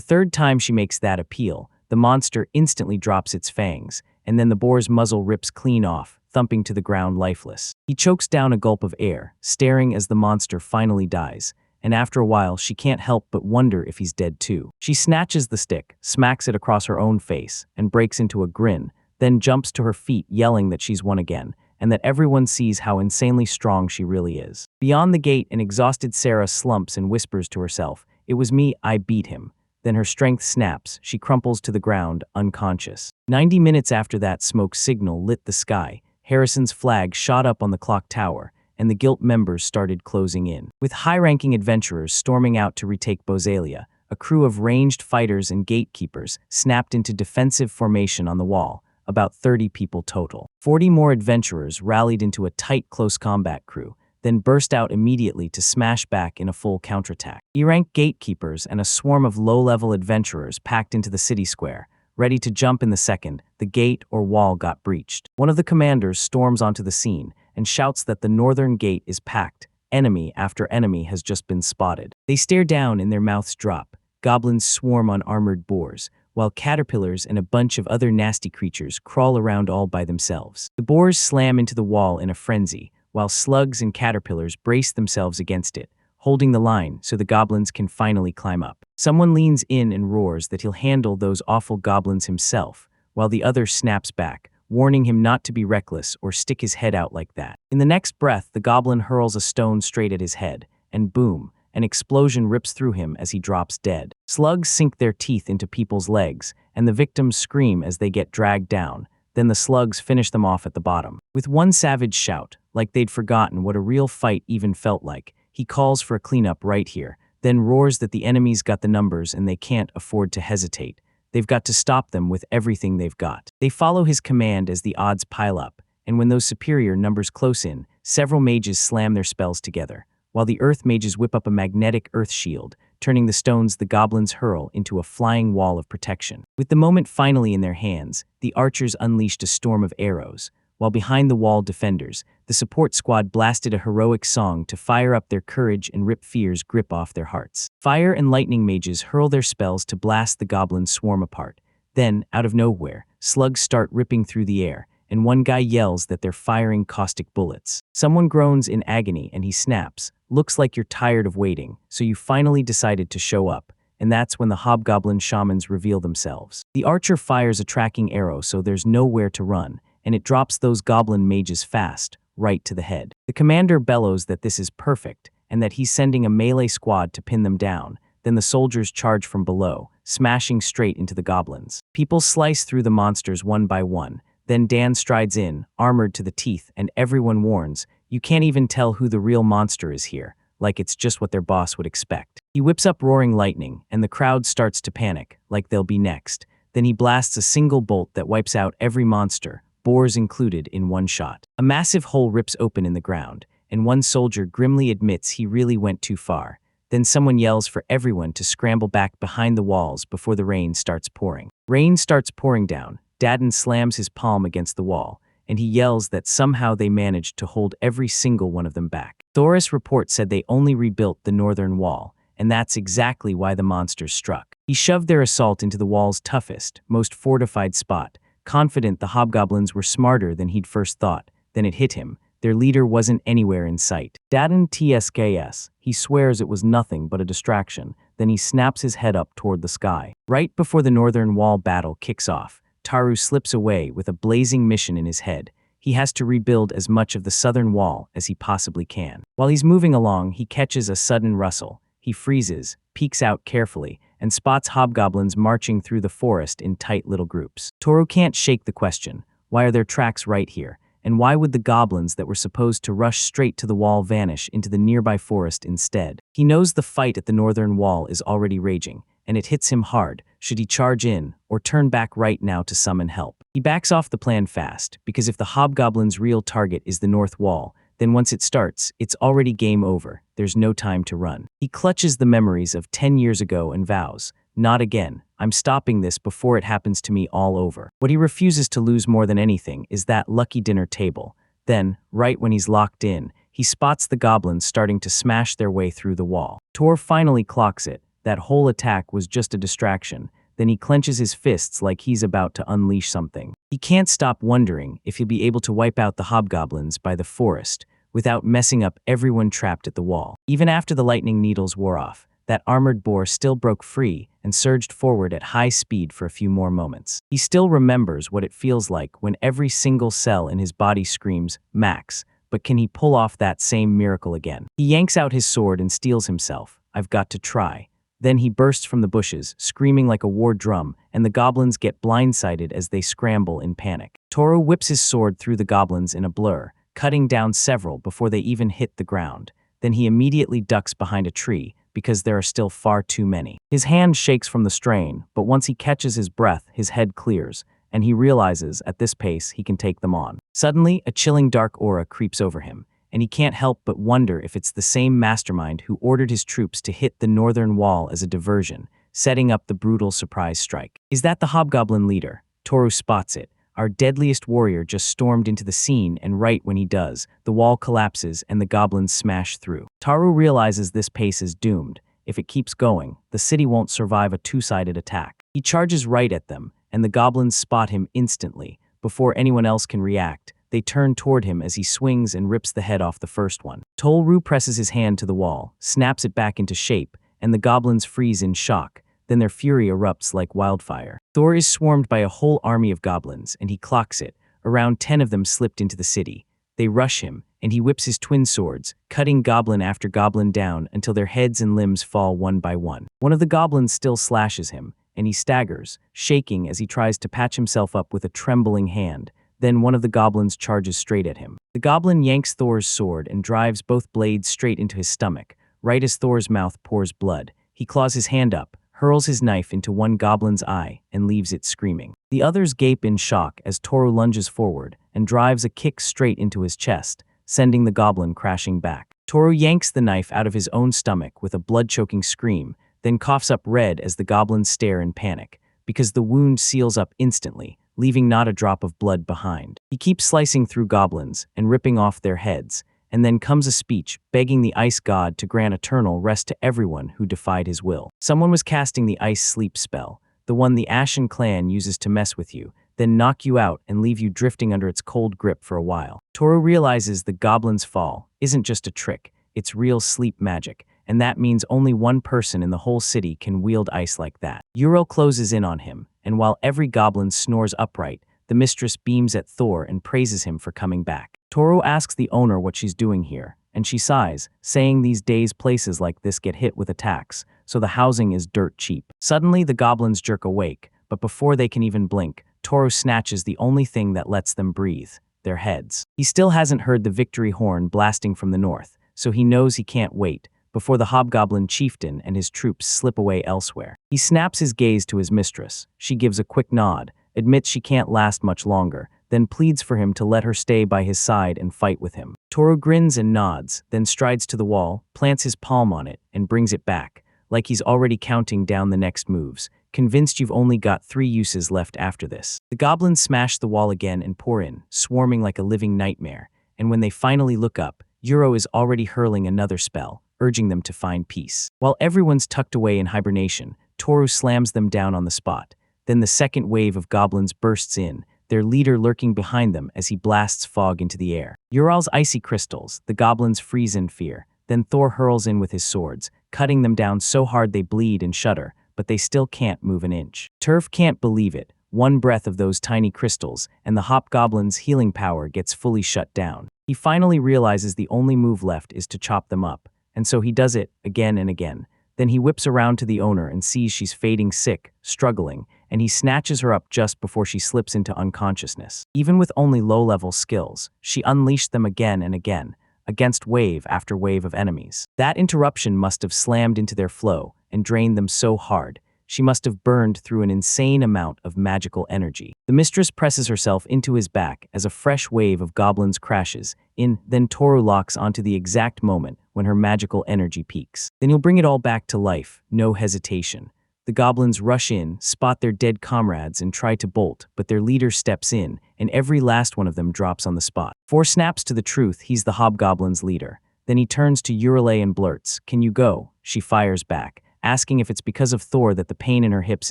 third time she makes that appeal, the monster instantly drops its fangs, and then the boar's muzzle rips clean off, thumping to the ground lifeless. He chokes down a gulp of air, staring as the monster finally dies, and after a while she can't help but wonder if he's dead too. She snatches the stick, smacks it across her own face, and breaks into a grin, then jumps to her feet yelling that she's won again, and that everyone sees how insanely strong she really is. Beyond the gate, an exhausted Sarah slumps and whispers to herself, "It was me, I beat him." Then her strength snaps, she crumples to the ground, unconscious. 90 minutes after that smoke signal lit the sky, Harrison's flag shot up on the clock tower, and the guild members started closing in. With high-ranking adventurers storming out to retake Bozalia, a crew of ranged fighters and gatekeepers snapped into defensive formation on the wall, about 30 people total. 40 more adventurers rallied into a tight close combat crew, then burst out immediately to smash back in a full counterattack. E-rank gatekeepers and a swarm of low-level adventurers packed into the city square, ready to jump in the second the gate or wall got breached. One of the commanders storms onto the scene and shouts that the northern gate is packed. Enemy after enemy has just been spotted. They stare down and their mouths drop. Goblins swarm on armored boars, while caterpillars and a bunch of other nasty creatures crawl around all by themselves. The boars slam into the wall in a frenzy, while slugs and caterpillars brace themselves against it, holding the line so the goblins can finally climb up. Someone leans in and roars that he'll handle those awful goblins himself, while the other snaps back, warning him not to be reckless or stick his head out like that. In the next breath, the goblin hurls a stone straight at his head, and boom, an explosion rips through him as he drops dead. Slugs sink their teeth into people's legs, and the victims scream as they get dragged down. Then the slugs finish them off at the bottom. With one savage shout, like they'd forgotten what a real fight even felt like, he calls for a cleanup right here, then roars that the enemy's got the numbers and they can't afford to hesitate. They've got to stop them with everything they've got. They follow his command as the odds pile up, and when those superior numbers close in, several mages slam their spells together, while the earth mages whip up a magnetic earth shield, turning the stones the goblins hurl into a flying wall of protection. With the moment finally in their hands, the archers unleashed a storm of arrows, while behind the wall defenders, the support squad blasted a heroic song to fire up their courage and rip fear's grip off their hearts. Fire and lightning mages hurl their spells to blast the goblins' swarm apart. Then, out of nowhere, slugs start ripping through the air, and one guy yells that they're firing caustic bullets. Someone groans in agony and he snaps. Looks like you're tired of waiting, so you finally decided to show up, and that's when the hobgoblin shamans reveal themselves. The archer fires a tracking arrow so there's nowhere to run, and it drops those goblin mages fast, right to the head. The commander bellows that this is perfect, and that he's sending a melee squad to pin them down. Then the soldiers charge from below, smashing straight into the goblins. People slice through the monsters one by one. Then Dan strides in, armored to the teeth, and everyone warns, you can't even tell who the real monster is here, like it's just what their boss would expect. He whips up roaring lightning, and the crowd starts to panic, like they'll be next. Then he blasts a single bolt that wipes out every monster, boars included, in one shot. A massive hole rips open in the ground, and one soldier grimly admits he really went too far. Then someone yells for everyone to scramble back behind the walls before the rain starts pouring. Rain starts pouring down. Dadden slams his palm against the wall, and he yells that somehow they managed to hold every single one of them back. Thoris' report said they only rebuilt the northern wall, and that's exactly why the monsters struck. He shoved their assault into the wall's toughest, most fortified spot, confident the hobgoblins were smarter than he'd first thought. Then it hit him. Their leader wasn't anywhere in sight. Dadden tsks. He swears it was nothing but a distraction. Then he snaps his head up toward the sky. Right before the northern wall battle kicks off, Taru slips away with a blazing mission in his head. He has to rebuild as much of the southern wall as he possibly can. While he's moving along, he catches a sudden rustle. He freezes, peeks out carefully, and spots hobgoblins marching through the forest in tight little groups. Toru can't shake the question, why are there tracks right here? And why would the goblins that were supposed to rush straight to the wall vanish into the nearby forest instead? He knows the fight at the northern wall is already raging, and it hits him hard. Should he charge in, or turn back right now to summon help? He backs off the plan fast, because if the hobgoblin's real target is the north wall, then once it starts, it's already game over. There's no time to run. He clutches the memories of 10 years ago and vows, not again. I'm stopping this before it happens to me all over. What he refuses to lose more than anything is that lucky dinner table. Then, right when he's locked in, he spots the goblins starting to smash their way through the wall. Tor finally clocks it. That whole attack was just a distraction. Then he clenches his fists like he's about to unleash something. He can't stop wondering if he'll be able to wipe out the hobgoblins by the forest without messing up everyone trapped at the wall. Even after the lightning needles wore off, that armored boar still broke free and surged forward at high speed for a few more moments. He still remembers what it feels like when every single cell in his body screams, Max, but can he pull off that same miracle again? He yanks out his sword and steels himself. I've got to try. Then he bursts from the bushes, screaming like a war drum, and the goblins get blindsided as they scramble in panic. Toru whips his sword through the goblins in a blur, cutting down several before they even hit the ground. Then he immediately ducks behind a tree, because there are still far too many. His hand shakes from the strain, but once he catches his breath, his head clears, and he realizes at this pace he can take them on. Suddenly, a chilling dark aura creeps over him, and he can't help but wonder if it's the same mastermind who ordered his troops to hit the northern wall as a diversion, setting up the brutal surprise strike. Is that the hobgoblin leader? Toru spots it. Our deadliest warrior just stormed into the scene, and right when he does, the wall collapses and the goblins smash through. Taru realizes this pace is doomed. If it keeps going, the city won't survive a two-sided attack. He charges right at them, and the goblins spot him instantly. Before anyone else can react, they turn toward him as he swings and rips the head off the first one. Toru presses his hand to the wall, snaps it back into shape, and the goblins freeze in shock. Then their fury erupts like wildfire. Thor is swarmed by a whole army of goblins, and he clocks it. Around 10 of them slipped into the city. They rush him, and he whips his twin swords, cutting goblin after goblin down until their heads and limbs fall one by one. One of the goblins still slashes him, and he staggers, shaking as he tries to patch himself up with a trembling hand. Then one of the goblins charges straight at him. The goblin yanks Thor's sword and drives both blades straight into his stomach. Right as Thor's mouth pours blood, he claws his hand up, hurls his knife into one goblin's eye, and leaves it screaming. The others gape in shock as Toru lunges forward and drives a kick straight into his chest, sending the goblin crashing back. Toru yanks the knife out of his own stomach with a blood-choking scream, then coughs up red as the goblins stare in panic, because the wound seals up instantly, leaving not a drop of blood behind. He keeps slicing through goblins and ripping off their heads, and then comes a speech begging the ice god to grant eternal rest to everyone who defied his will. Someone was casting the ice sleep spell, the one the Ashen clan uses to mess with you, then knock you out and leave you drifting under its cold grip for a while. Toru realizes the goblin's fall isn't just a trick, it's real sleep magic, and that means only one person in the whole city can wield ice like that. Uro closes in on him, and while every goblin snores upright, the mistress beams at Thor and praises him for coming back. Toru asks the owner what she's doing here, and she sighs, saying these days places like this get hit with attacks, so the housing is dirt cheap. Suddenly the goblins jerk awake, but before they can even blink, Toru snatches the only thing that lets them breathe, their heads. He still hasn't heard the victory horn blasting from the north, so he knows he can't wait before the hobgoblin chieftain and his troops slip away elsewhere. He snaps his gaze to his mistress. She gives a quick nod, admits she can't last much longer, then pleads for him to let her stay by his side and fight with him. Toru grins and nods, then strides to the wall, plants his palm on it, and brings it back, like he's already counting down the next moves, convinced you've only got 3 uses left after this. The goblins smash the wall again and pour in, swarming like a living nightmare, and when they finally look up, Uro is already hurling another spell, urging them to find peace. While everyone's tucked away in hibernation, Toru slams them down on the spot. Then the second wave of goblins bursts in, their leader lurking behind them as he blasts fog into the air. Ural's icy crystals, the goblins freeze in fear. Then Thor hurls in with his swords, cutting them down so hard they bleed and shudder, but they still can't move an inch. Turf can't believe it. One breath of those tiny crystals, and the hobgoblin's healing power gets fully shut down. He finally realizes the only move left is to chop them up, and so he does it again and again. Then he whips around to the owner and sees she's fading sick, struggling, and he snatches her up just before she slips into unconsciousness. Even with only low-level skills, she unleashed them again and again, against wave after wave of enemies. That interruption must have slammed into their flow and drained them so hard, she must have burned through an insane amount of magical energy. The mistress presses herself into his back as a fresh wave of goblins crashes in, then Toru locks onto the exact moment when her magical energy peaks. Then he'll bring it all back to life, no hesitation. The goblins rush in, spot their dead comrades and try to bolt, but their leader steps in, and every last one of them drops on the spot. 4 snaps to the truth he's the hobgoblin's leader. Then he turns to Urale and blurts, "Can you go?" She fires back, asking if it's because of Thor that the pain in her hips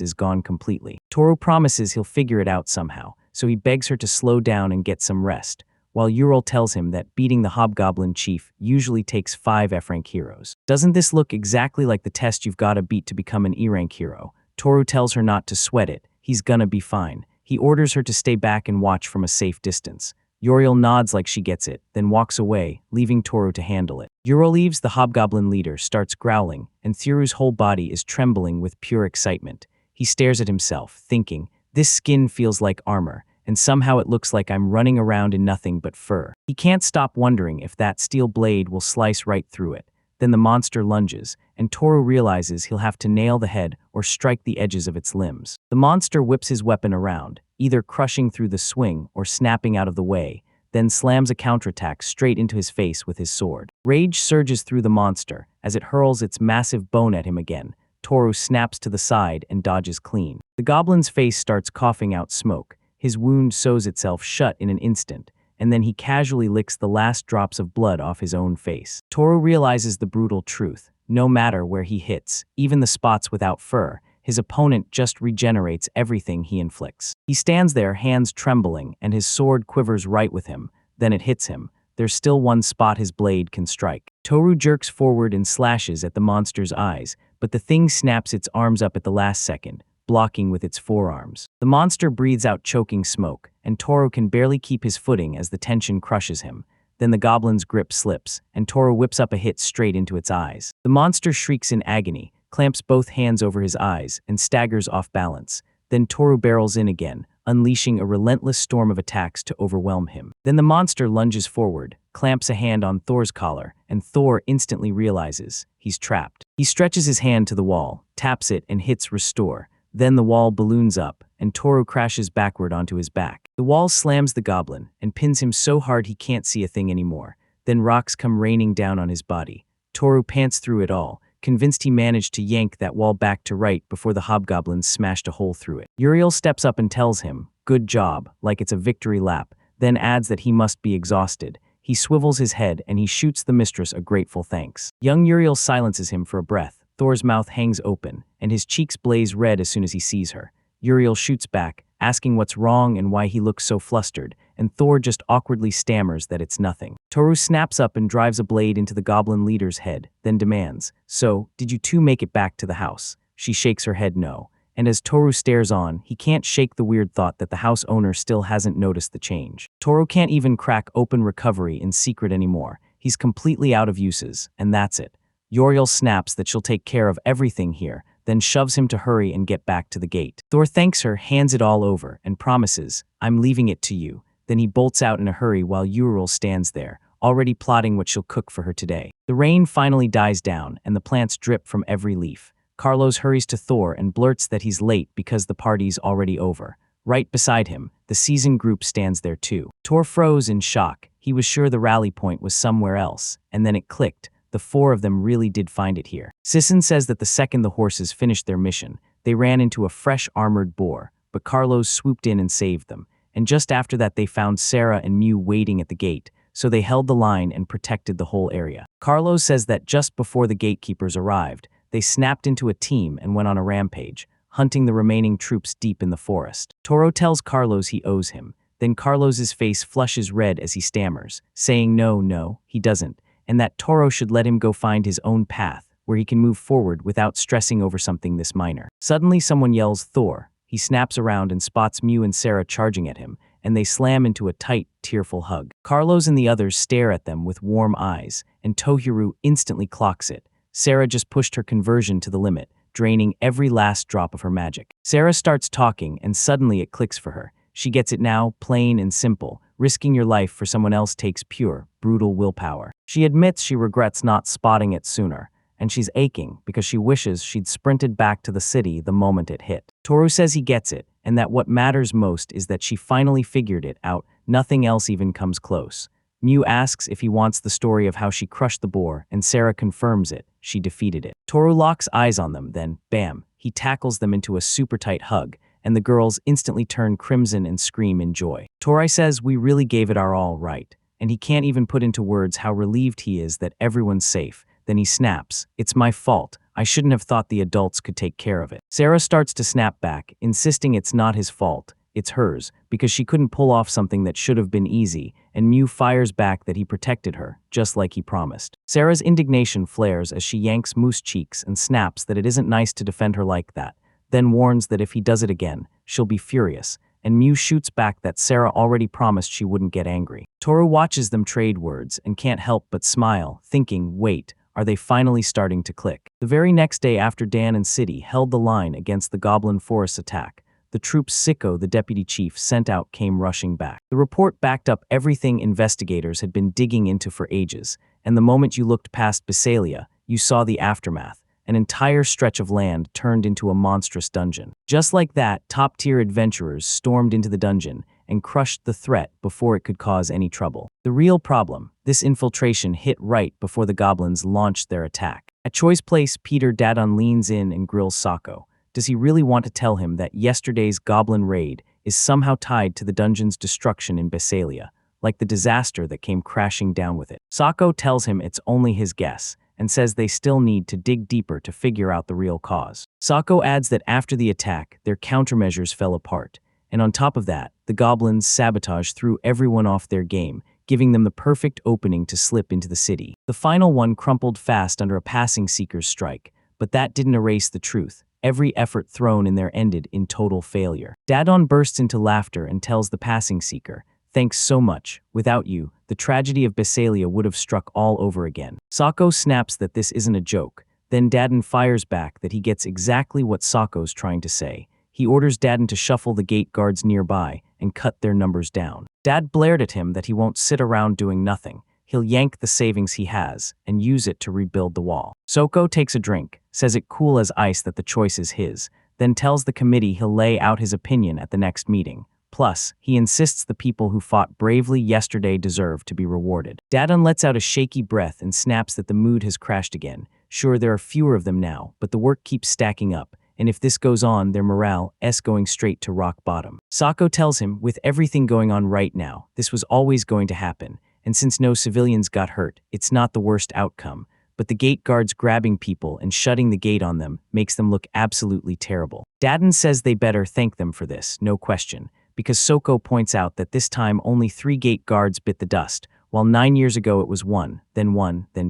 is gone completely. Toru promises he'll figure it out somehow, so he begs her to slow down and get some rest, while Ural tells him that beating the hobgoblin chief usually takes 5 F-rank heroes. Doesn't this look exactly like the test you've gotta beat to become an E-rank hero? Toru tells her not to sweat it, he's gonna be fine. He orders her to stay back and watch from a safe distance. Uriel nods like she gets it, then walks away, leaving Toru to handle it. Uriel leaves, the hobgoblin leader starts growling, and Thiru's whole body is trembling with pure excitement. He stares at himself, thinking, this skin feels like armor, and somehow it looks like I'm running around in nothing but fur. He can't stop wondering if that steel blade will slice right through it. Then the monster lunges, and Toru realizes he'll have to nail the head or strike the edges of its limbs. The monster whips his weapon around, either crushing through the swing or snapping out of the way, then slams a counterattack straight into his face with his sword. Rage surges through the monster as it hurls its massive bone at him again. Toru snaps to the side and dodges clean. The goblin's face starts coughing out smoke. His wound sews itself shut in an instant, and then he casually licks the last drops of blood off his own face. Toru realizes the brutal truth. No matter where he hits, even the spots without fur, his opponent just regenerates everything he inflicts. He stands there, hands trembling, and his sword quivers right with him. Then it hits him. There's still one spot his blade can strike. Toru jerks forward and slashes at the monster's eyes, but the thing snaps its arms up at the last second, blocking with its forearms. The monster breathes out choking smoke, and Toru can barely keep his footing as the tension crushes him. Then the goblin's grip slips, and Toru whips up a hit straight into its eyes. The monster shrieks in agony, clamps both hands over his eyes, and staggers off balance. Then Toru barrels in again, unleashing a relentless storm of attacks to overwhelm him. Then the monster lunges forward, clamps a hand on Thor's collar, and Thor instantly realizes he's trapped. He stretches his hand to the wall, taps it, and hits restore. Then the wall balloons up, and Toru crashes backward onto his back. The wall slams the goblin and pins him so hard he can't see a thing anymore. then rocks come raining down on his body. Toru pants through it all, convinced he managed to yank that wall back to right before the hobgoblins smashed a hole through it. Uriel steps up and tells him, "Good job," like it's a victory lap, then adds that he must be exhausted. He swivels his head and he shoots the mistress a grateful thanks. Young Uriel silences him for a breath. Thor's mouth hangs open, and his cheeks blaze red as soon as he sees her. Uriel shoots back, asking what's wrong and why he looks so flustered, and Thor just awkwardly stammers that it's nothing. Toru snaps up and drives a blade into the goblin leader's head, then demands, "So, did you two make it back to the house?" She shakes her head no, and as Toru stares on, he can't shake the weird thought that the house owner still hasn't noticed the change. Toru can't even crack open recovery in secret anymore. He's completely out of uses, and that's it. Uriel snaps that she'll take care of everything here, then shoves him to hurry and get back to the gate. Thor thanks her, hands it all over, and promises, "I'm leaving it to you." Then he bolts out in a hurry while Uriel stands there, already plotting what she'll cook for her today. The rain finally dies down, and the plants drip from every leaf. Carlos hurries to Thor and blurts that he's late because the party's already over. Right beside him, the seasoned group stands there too. Thor froze in shock. He was sure the rally point was somewhere else, and then it clicked. The four of them really did find it here. Sisson says that the second the horses finished their mission, they ran into a fresh armored boar, but Carlos swooped in and saved them. And just after that they found Sarah and Mew waiting at the gate, so they held the line and protected the whole area. Carlos says that just before the gatekeepers arrived, they snapped into a team and went on a rampage, hunting the remaining troops deep in the forest. Toro tells Carlos he owes him. Then Carlos's face flushes red as he stammers, saying no, he doesn't, and that Toro should let him go find his own path, where he can move forward without stressing over something this minor. Suddenly someone yells, "Thor." He snaps around and spots Mew and Sarah charging at him, and they slam into a tight, tearful hug. Carlos and the others stare at them with warm eyes, and Tohiro instantly clocks it. Sarah just pushed her conversion to the limit, draining every last drop of her magic. Sarah starts talking, and suddenly it clicks for her. She gets it now, plain and simple. Risking your life for someone else takes pure, brutal willpower. She admits she regrets not spotting it sooner, and she's aching because she wishes she'd sprinted back to the city the moment it hit. Toru says he gets it, and that what matters most is that she finally figured it out. Nothing else even comes close. Mew asks if he wants the story of how she crushed the boar, and Sarah confirms it. She defeated it. Toru locks eyes on them, then, bam, he tackles them into a super tight hug, and the girls instantly turn crimson and scream in joy. Torai says we really gave it our all right, and he can't even put into words how relieved he is that everyone's safe. Then he snaps, "It's my fault. I shouldn't have thought the adults could take care of it." Sarah starts to snap back, insisting it's not his fault, it's hers, because she couldn't pull off something that should have been easy, and Mew fires back that he protected her, just like he promised. Sarah's indignation flares as she yanks Moose's cheeks and snaps that it isn't nice to defend her like that, then warns that if he does it again, she'll be furious, and Mew shoots back that Sarah already promised she wouldn't get angry. Toru watches them trade words and can't help but smile, thinking, wait, are they finally starting to click? The very next day after Dan and City held the line against the Goblin Forest attack, the troops Sicko, the deputy chief, sent out came rushing back. The report backed up everything investigators had been digging into for ages, and the moment you looked past Bissalia, you saw the aftermath. An entire stretch of land turned into a monstrous dungeon. Just like that, top-tier adventurers stormed into the dungeon and crushed the threat before it could cause any trouble. The real problem, this infiltration hit right before the goblins launched their attack. At Choi's place, Peter Dadon leans in and grills Sako. Does he really want to tell him that yesterday's goblin raid is somehow tied to the dungeon's destruction in Bissalia, like the disaster that came crashing down with it? Sako tells him it's only his guess, and says they still need to dig deeper to figure out the real cause. Sako adds that after the attack, their countermeasures fell apart, and on top of that, the goblins' sabotage threw everyone off their game, giving them the perfect opening to slip into the city. The final one crumpled fast under a passing seeker's strike, but that didn't erase the truth. Every effort thrown in there ended in total failure. Dadon bursts into laughter and tells the passing seeker, "Thanks so much. Without you, the tragedy of Bissalia would have struck all over again." Sako snaps that this isn't a joke. Then Dadon fires back that he gets exactly what Sako's trying to say. He orders Dadon to shuffle the gate guards nearby and cut their numbers down. Dad blared at him that he won't sit around doing nothing. He'll yank the savings he has and use it to rebuild the wall. Soko takes a drink, says it cool as ice that the choice is his, then tells the committee he'll lay out his opinion at the next meeting. Plus, he insists the people who fought bravely yesterday deserve to be rewarded. Dadun lets out a shaky breath and snaps that the mood has crashed again. Sure, there are fewer of them now, but the work keeps stacking up, and if this goes on, their morale is going straight to rock bottom. Sako tells him, with everything going on right now, this was always going to happen, and since no civilians got hurt, it's not the worst outcome. But the gate guards grabbing people and shutting the gate on them makes them look absolutely terrible. Dadun says they better thank them for this, no question, because Soko points out that this time only 3 gate guards bit the dust, while 9 years ago it was 1, then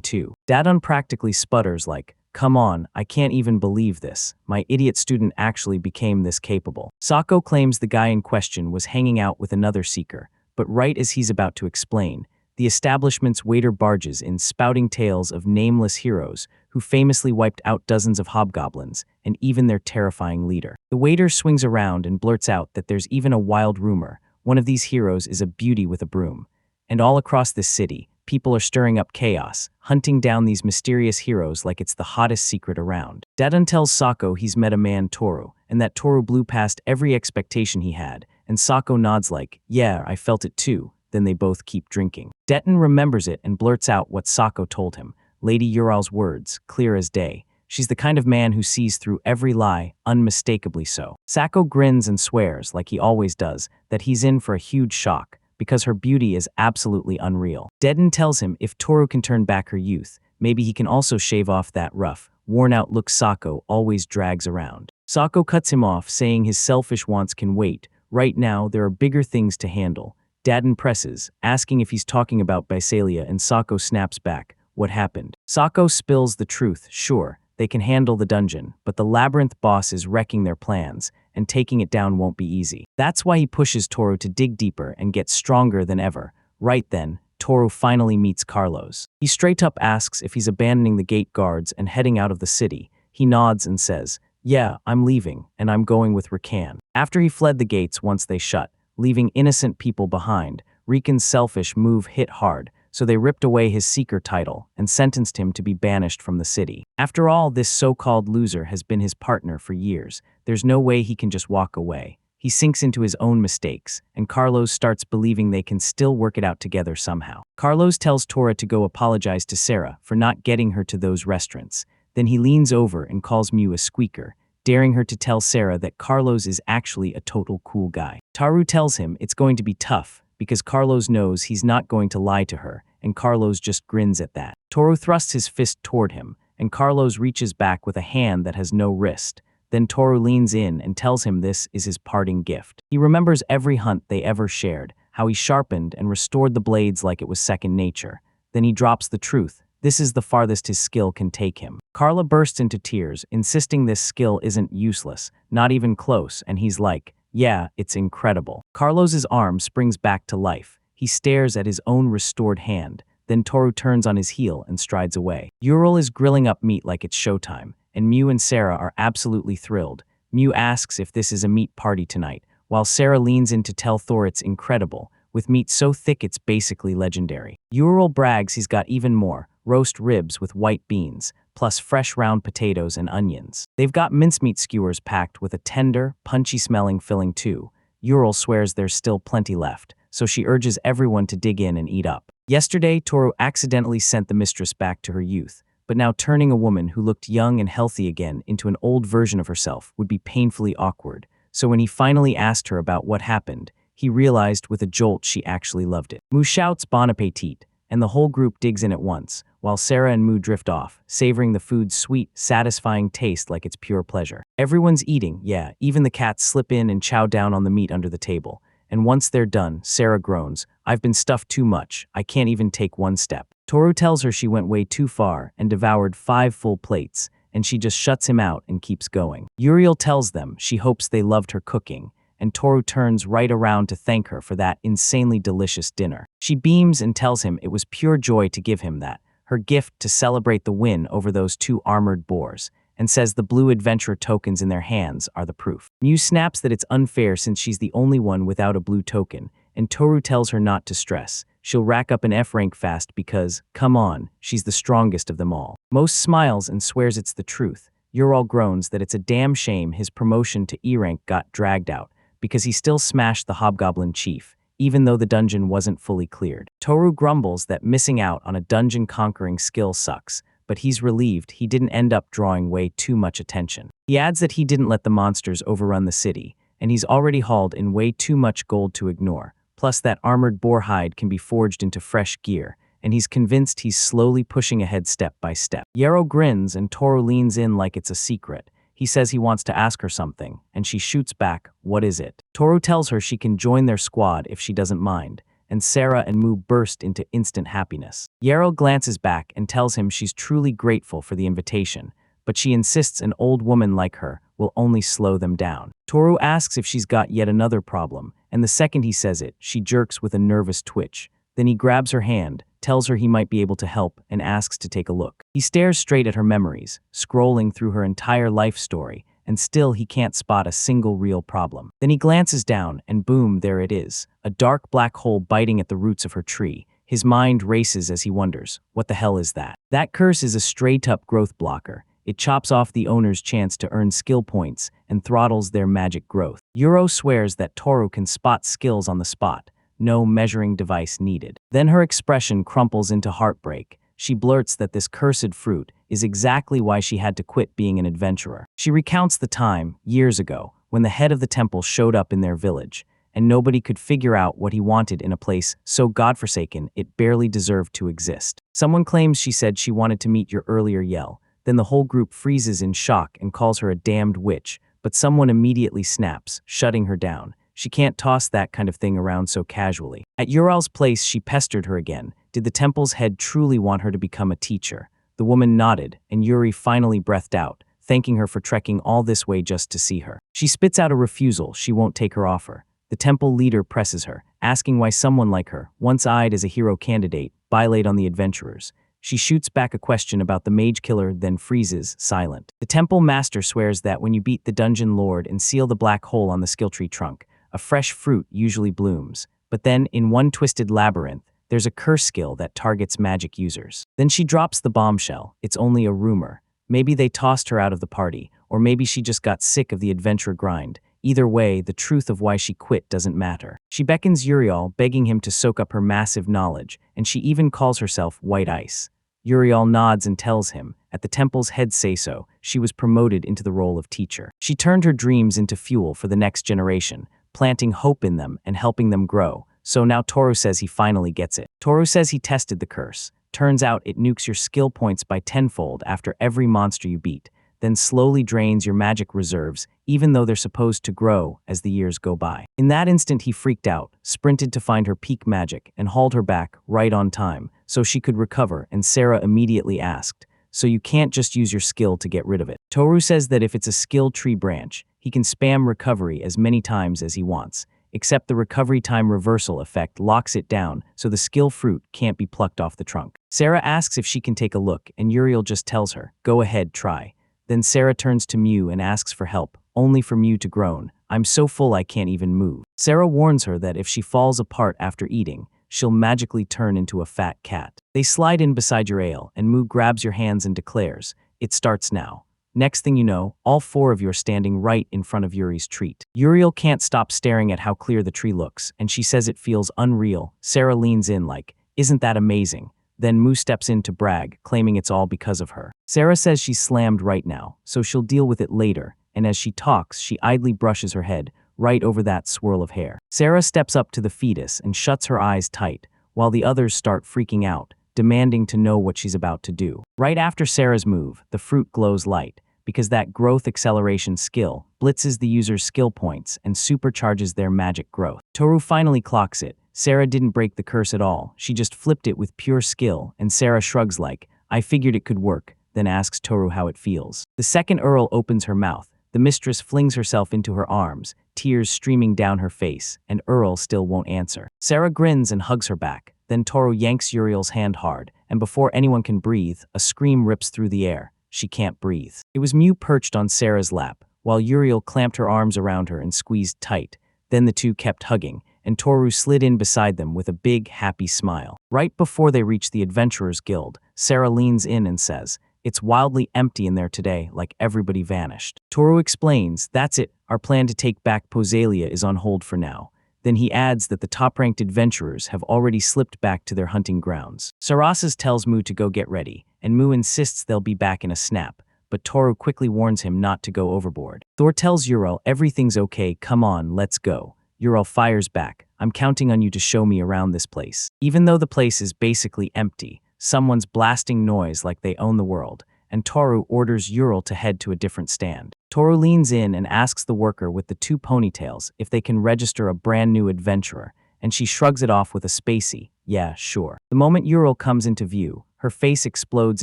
2. Dadun practically sputters like, "Come on, I can't even believe this. My idiot student actually became this capable." Sako claims the guy in question was hanging out with another seeker, but right as he's about to explain, the establishment's waiter barges in, spouting tales of nameless heroes who famously wiped out dozens of hobgoblins and even their terrifying leader. The waiter swings around and blurts out that there's even a wild rumor one of these heroes is a beauty with a broom. And all across this city, people are stirring up chaos, hunting down these mysterious heroes like it's the hottest secret around. Dadun tells Sako he's met a man, Toru, and that Toru blew past every expectation he had, and Sako nods like, "Yeah, I felt it too." Then they both keep drinking. Detton remembers it and blurts out what Sako told him, Lady Ural's words, clear as day. She's the kind of man who sees through every lie, unmistakably so. Sako grins and swears, like he always does, that he's in for a huge shock, because her beauty is absolutely unreal. Dedon tells him if Toru can turn back her youth, maybe he can also shave off that rough, worn-out look Sako always drags around. Sako cuts him off, saying his selfish wants can wait. Right now, there are bigger things to handle. Dadon presses, asking if he's talking about Visalia, and Sako snaps back, "What happened?" Sako spills the truth, sure, they can handle the dungeon, but the labyrinth boss is wrecking their plans, and taking it down won't be easy. That's why he pushes Toru to dig deeper and get stronger than ever. Right then, Toru finally meets Carlos. He straight up asks if he's abandoning the gate guards and heading out of the city. He nods and says, "Yeah, I'm leaving, and I'm going with Rikan." After he fled the gates once they shut, leaving innocent people behind, Rikan's selfish move hit hard, so they ripped away his seeker title and sentenced him to be banished from the city. After all, this so-called loser has been his partner for years. There's no way he can just walk away. He sinks into his own mistakes, and Carlos starts believing they can still work it out together somehow. Carlos tells Tora to go apologize to Sarah for not getting her to those restaurants. Then he leans over and calls Mew a squeaker, daring her to tell Sarah that Carlos is actually a total cool guy. Taru tells him it's going to be tough, because Carlos knows he's not going to lie to her, and Carlos just grins at that. Toru thrusts his fist toward him, and Carlos reaches back with a hand that has no wrist. Then Toru leans in and tells him this is his parting gift. He remembers every hunt they ever shared, how he sharpened and restored the blades like it was second nature. Then he drops the truth. This is the farthest his skill can take him. Carla bursts into tears, insisting this skill isn't useless, not even close, and he's like, "Yeah, it's incredible." Carlos's arm springs back to life. He stares at his own restored hand. Then Toru turns on his heel and strides away. Ural is grilling up meat like it's showtime, and Mew and Sarah are absolutely thrilled. Mew asks if this is a meat party tonight, while Sarah leans in to tell Thor it's incredible, with meat so thick it's basically legendary. Ural brags he's got even more, roast ribs with white beans, plus fresh round potatoes and onions. They've got mincemeat skewers packed with a tender, punchy-smelling filling too. Ural swears there's still plenty left, so she urges everyone to dig in and eat up. Yesterday, Toru accidentally sent the mistress back to her youth, but now turning a woman who looked young and healthy again into an old version of herself would be painfully awkward. So when he finally asked her about what happened, he realized with a jolt she actually loved it. Mu shouts bon appetit, and the whole group digs in at once, while Sarah and Mu drift off, savoring the food's sweet, satisfying taste like it's pure pleasure. Everyone's eating, yeah, even the cats slip in and chow down on the meat under the table. And once they're done, Sarah groans, "I've been stuffed too much, I can't even take one step." Toru tells her she went way too far and devoured 5 full plates, and she just shuts him out and keeps going. Uriel tells them she hopes they loved her cooking, and Toru turns right around to thank her for that insanely delicious dinner. She beams and tells him it was pure joy to give him that, her gift to celebrate the win over those 2 armored boars, and says the blue adventurer tokens in their hands are the proof. Mew snaps that it's unfair since she's the only one without a blue token, and Toru tells her not to stress. She'll rack up an F rank fast because, come on, she's the strongest of them all. Most smiles and swears it's the truth. Ural groans that it's a damn shame his promotion to E rank got dragged out, because he still smashed the hobgoblin chief, even though the dungeon wasn't fully cleared. Toru grumbles that missing out on a dungeon-conquering skill sucks, but he's relieved he didn't end up drawing way too much attention. He adds that he didn't let the monsters overrun the city, and he's already hauled in way too much gold to ignore, plus that armored boar hide can be forged into fresh gear, and he's convinced he's slowly pushing ahead step by step. Yarrow grins and Toru leans in like it's a secret. He says he wants to ask her something, and she shoots back, "What is it?" Toru tells her she can join their squad if she doesn't mind, and Sarah and Mu burst into instant happiness. Yarrow glances back and tells him she's truly grateful for the invitation, but she insists an old woman like her will only slow them down. Toru asks if she's got yet another problem, and the second he says it, she jerks with a nervous twitch. Then he grabs her hand, tells her he might be able to help, and asks to take a look. He stares straight at her memories, scrolling through her entire life story, and still he can't spot a single real problem. Then he glances down, and boom, there it is, a dark black hole biting at the roots of her tree. His mind races as he wonders, what the hell is that? That curse is a straight-up growth blocker. It chops off the owner's chance to earn skill points and throttles their magic growth. Yuro swears that Toru can spot skills on the spot. No measuring device needed. Then her expression crumples into heartbreak. She blurts that this cursed fruit is exactly why she had to quit being an adventurer. She recounts the time, years ago, when the head of the temple showed up in their village, and nobody could figure out what he wanted in a place so godforsaken it barely deserved to exist. Someone claims she said she wanted to meet your earlier yell. Then the whole group freezes in shock and calls her a damned witch, but someone immediately snaps, shutting her down. She can't toss that kind of thing around so casually. At Ural's place, she pestered her again. Did the temple's head truly want her to become a teacher? The woman nodded, and Yuri finally breathed out, thanking her for trekking all this way just to see her. She spits out a refusal. She won't take her offer. The temple leader presses her, asking why someone like her, once eyed as a hero candidate, bylaid on the adventurers. She shoots back a question about the mage killer, then freezes, silent. The temple master swears that when you beat the dungeon lord and seal the black hole on the skill tree trunk, a fresh fruit usually blooms. But then, in one twisted labyrinth, there's a curse skill that targets magic users. Then she drops the bombshell. It's only a rumor. Maybe they tossed her out of the party, or maybe she just got sick of the adventure grind. Either way, the truth of why she quit doesn't matter. She beckons Uriel, begging him to soak up her massive knowledge, and she even calls herself White Ice. Uriel nods and tells him, at the temple's head say-so, she was promoted into the role of teacher. She turned her dreams into fuel for the next generation, planting hope in them and helping them grow. So now Toru says he finally gets it. Toru says he tested the curse. Turns out it nukes your skill points by tenfold after every monster you beat, then slowly drains your magic reserves, even though they're supposed to grow as the years go by. In that instant he freaked out, sprinted to find her peak magic, and hauled her back right on time, so she could recover, and Sarah immediately asked, "So you can't just use your skill to get rid of it?" Toru says that if it's a skill tree branch, he can spam recovery as many times as he wants, except the recovery time reversal effect locks it down so the skill fruit can't be plucked off the trunk. Sarah asks if she can take a look, and Uriel just tells her, "Go ahead, try." Then Sarah turns to Mew and asks for help, only for Mew to groan, "I'm so full I can't even move." Sarah warns her that if she falls apart after eating, she'll magically turn into a fat cat. They slide in beside Uriel, and Mew grabs your hands and declares, "It starts now." Next thing you know, all four of you are standing right in front of Yuri's treat. Uriel can't stop staring at how clear the tree looks, and she says it feels unreal. Sarah leans in like, "Isn't that amazing?" Then Mu steps in to brag, claiming it's all because of her. Sarah says she's slammed right now, so she'll deal with it later, and as she talks, she idly brushes her head right over that swirl of hair. Sarah steps up to the fetus and shuts her eyes tight, while the others start freaking out, demanding to know what she's about to do. Right after Sarah's move, the fruit glows light, because that growth acceleration skill blitzes the user's skill points and supercharges their magic growth. Toru finally clocks it. Sarah didn't break the curse at all, she just flipped it with pure skill, and Sarah shrugs like, "I figured it could work," then asks Toru how it feels. The second Earl opens her mouth, the mistress flings herself into her arms, tears streaming down her face, and Earl still won't answer. Sarah grins and hugs her back, then Toru yanks Uriel's hand hard, and before anyone can breathe, a scream rips through the air. She can't breathe. It was Mew perched on Sarah's lap, while Uriel clamped her arms around her and squeezed tight. Then the two kept hugging, and Toru slid in beside them with a big, happy smile. Right before they reach the Adventurers Guild, Sarah leans in and says, It's wildly empty in there today, like everybody vanished. Toru explains, that's it, our plan to take back Posalia is on hold for now. Then he adds that the top-ranked adventurers have already slipped back to their hunting grounds. Sarasas tells Mu to go get ready, and Mu insists they'll be back in a snap, but Toru quickly warns him not to go overboard. Thor tells Ural, everything's okay, come on, let's go. Ural fires back, I'm counting on you to show me around this place. Even though the place is basically empty, someone's blasting noise like they own the world, and Toru orders Ural to head to a different stand. Toru leans in and asks the worker with the 2 ponytails if they can register a brand new adventurer, and she shrugs it off with a spacey, yeah, sure. The moment Ural comes into view, her face explodes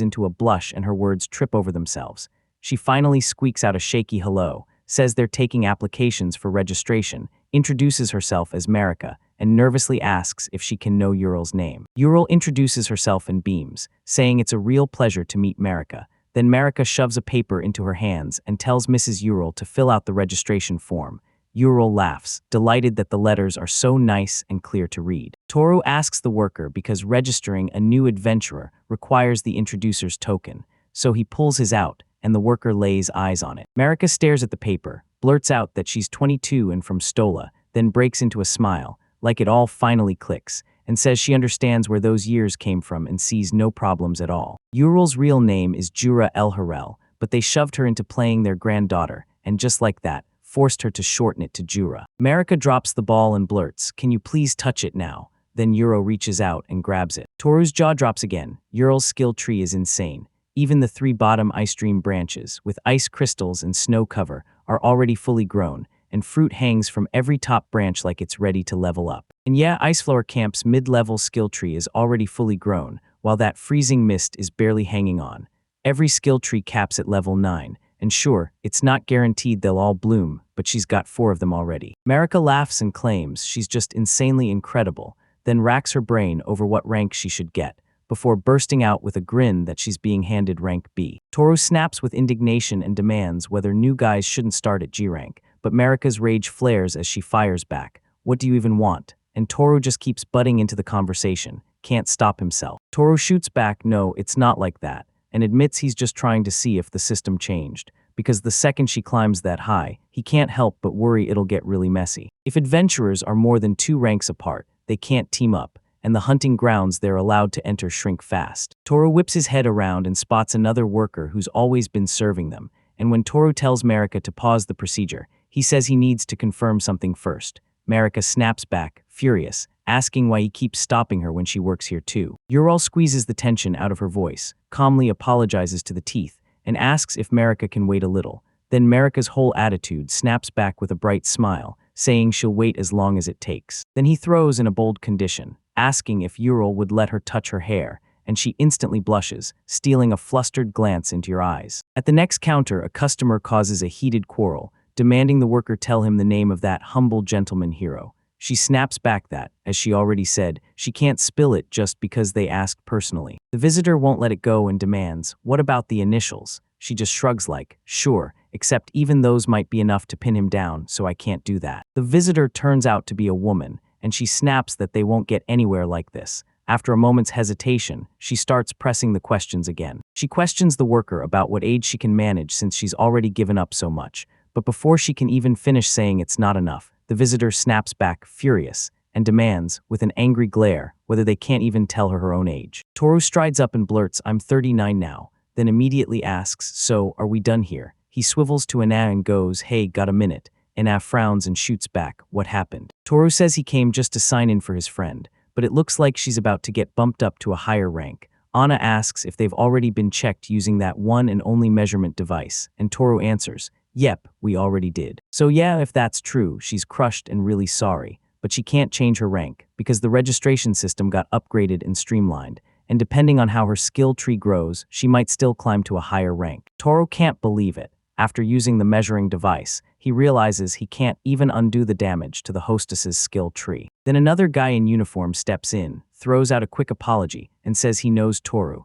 into a blush and her words trip over themselves. She finally squeaks out a shaky hello, says they're taking applications for registration, introduces herself as Marika, and nervously asks if she can know Ural's name. Ural introduces herself and beams, saying it's a real pleasure to meet Marika. Then Marika shoves a paper into her hands and tells Mrs. Ural to fill out the registration form. Ural laughs, delighted that the letters are so nice and clear to read. Toru asks the worker because registering a new adventurer requires the introducer's token, so he pulls his out, and the worker lays eyes on it. Marika stares at the paper, blurts out that she's 22 and from Stola, then breaks into a smile, like it all finally clicks, and says she understands where those years came from and sees no problems at all. Ural's real name is Jura El Harel, but they shoved her into playing their granddaughter, and just like that, forced her to shorten it to Jura. Marika drops the ball and blurts, can you please touch it now? Then Uro reaches out and grabs it. Toru's jaw drops again. Ural's skill tree is insane. Even the 3 bottom ice stream branches, with ice crystals and snow cover, are already fully grown, and fruit hangs from every top branch like it's ready to level up. And yeah, Iceflower Camp's mid-level skill tree is already fully grown, while that freezing mist is barely hanging on. Every skill tree caps at level 9, and sure, it's not guaranteed they'll all bloom, but she's got 4 of them already. Marika laughs and claims she's just insanely incredible, then racks her brain over what rank she should get, before bursting out with a grin that she's being handed rank B. Toru snaps with indignation and demands whether new guys shouldn't start at G rank, but Marika's rage flares as she fires back. What do you even want? And Toru just keeps butting into the conversation, can't stop himself. Toru shoots back, no, it's not like that, and admits he's just trying to see if the system changed, because the second she climbs that high, he can't help but worry it'll get really messy. If adventurers are more than 2 ranks apart, they can't team up, and the hunting grounds they're allowed to enter shrink fast. Toru whips his head around and spots another worker who's always been serving them, and when Toru tells Marika to pause the procedure, he says he needs to confirm something first. Marika snaps back, furious, asking why he keeps stopping her when she works here too. Ural squeezes the tension out of her voice, calmly apologizes to the teeth, and asks if Marika can wait a little. Then Marika's whole attitude snaps back with a bright smile, saying she'll wait as long as it takes. Then he throws in a bold condition, asking if Ural would let her touch her hair, and she instantly blushes, stealing a flustered glance into your eyes. At the next counter, a customer causes a heated quarrel, demanding the worker tell him the name of that humble gentleman hero. She snaps back that, as she already said, she can't spill it just because they asked personally. The visitor won't let it go and demands, what about the initials? She just shrugs like, sure, except even those might be enough to pin him down, so I can't do that. The visitor turns out to be a woman, and she snaps that they won't get anywhere like this. After a moment's hesitation, she starts pressing the questions again. She questions the worker about what age she can manage since she's already given up so much, but before she can even finish saying it's not enough, the visitor snaps back, furious, and demands, with an angry glare, whether they can't even tell her own age. Toru strides up and blurts, I'm 39 now, then immediately asks, so, are we done here? He swivels to Ana and goes, hey, got a minute? Ana frowns and shoots back, what happened? Toru says he came just to sign in for his friend, but it looks like she's about to get bumped up to a higher rank. Ana asks if they've already been checked using that one and only measurement device, and Toru answers, yep, we already did. So yeah, if that's true, she's crushed and really sorry, but she can't change her rank, because the registration system got upgraded and streamlined, and depending on how her skill tree grows, she might still climb to a higher rank. Toru can't believe it. After using the measuring device, he realizes he can't even undo the damage to the hostess's skill tree. Then another guy in uniform steps in, throws out a quick apology, and says he knows Toru's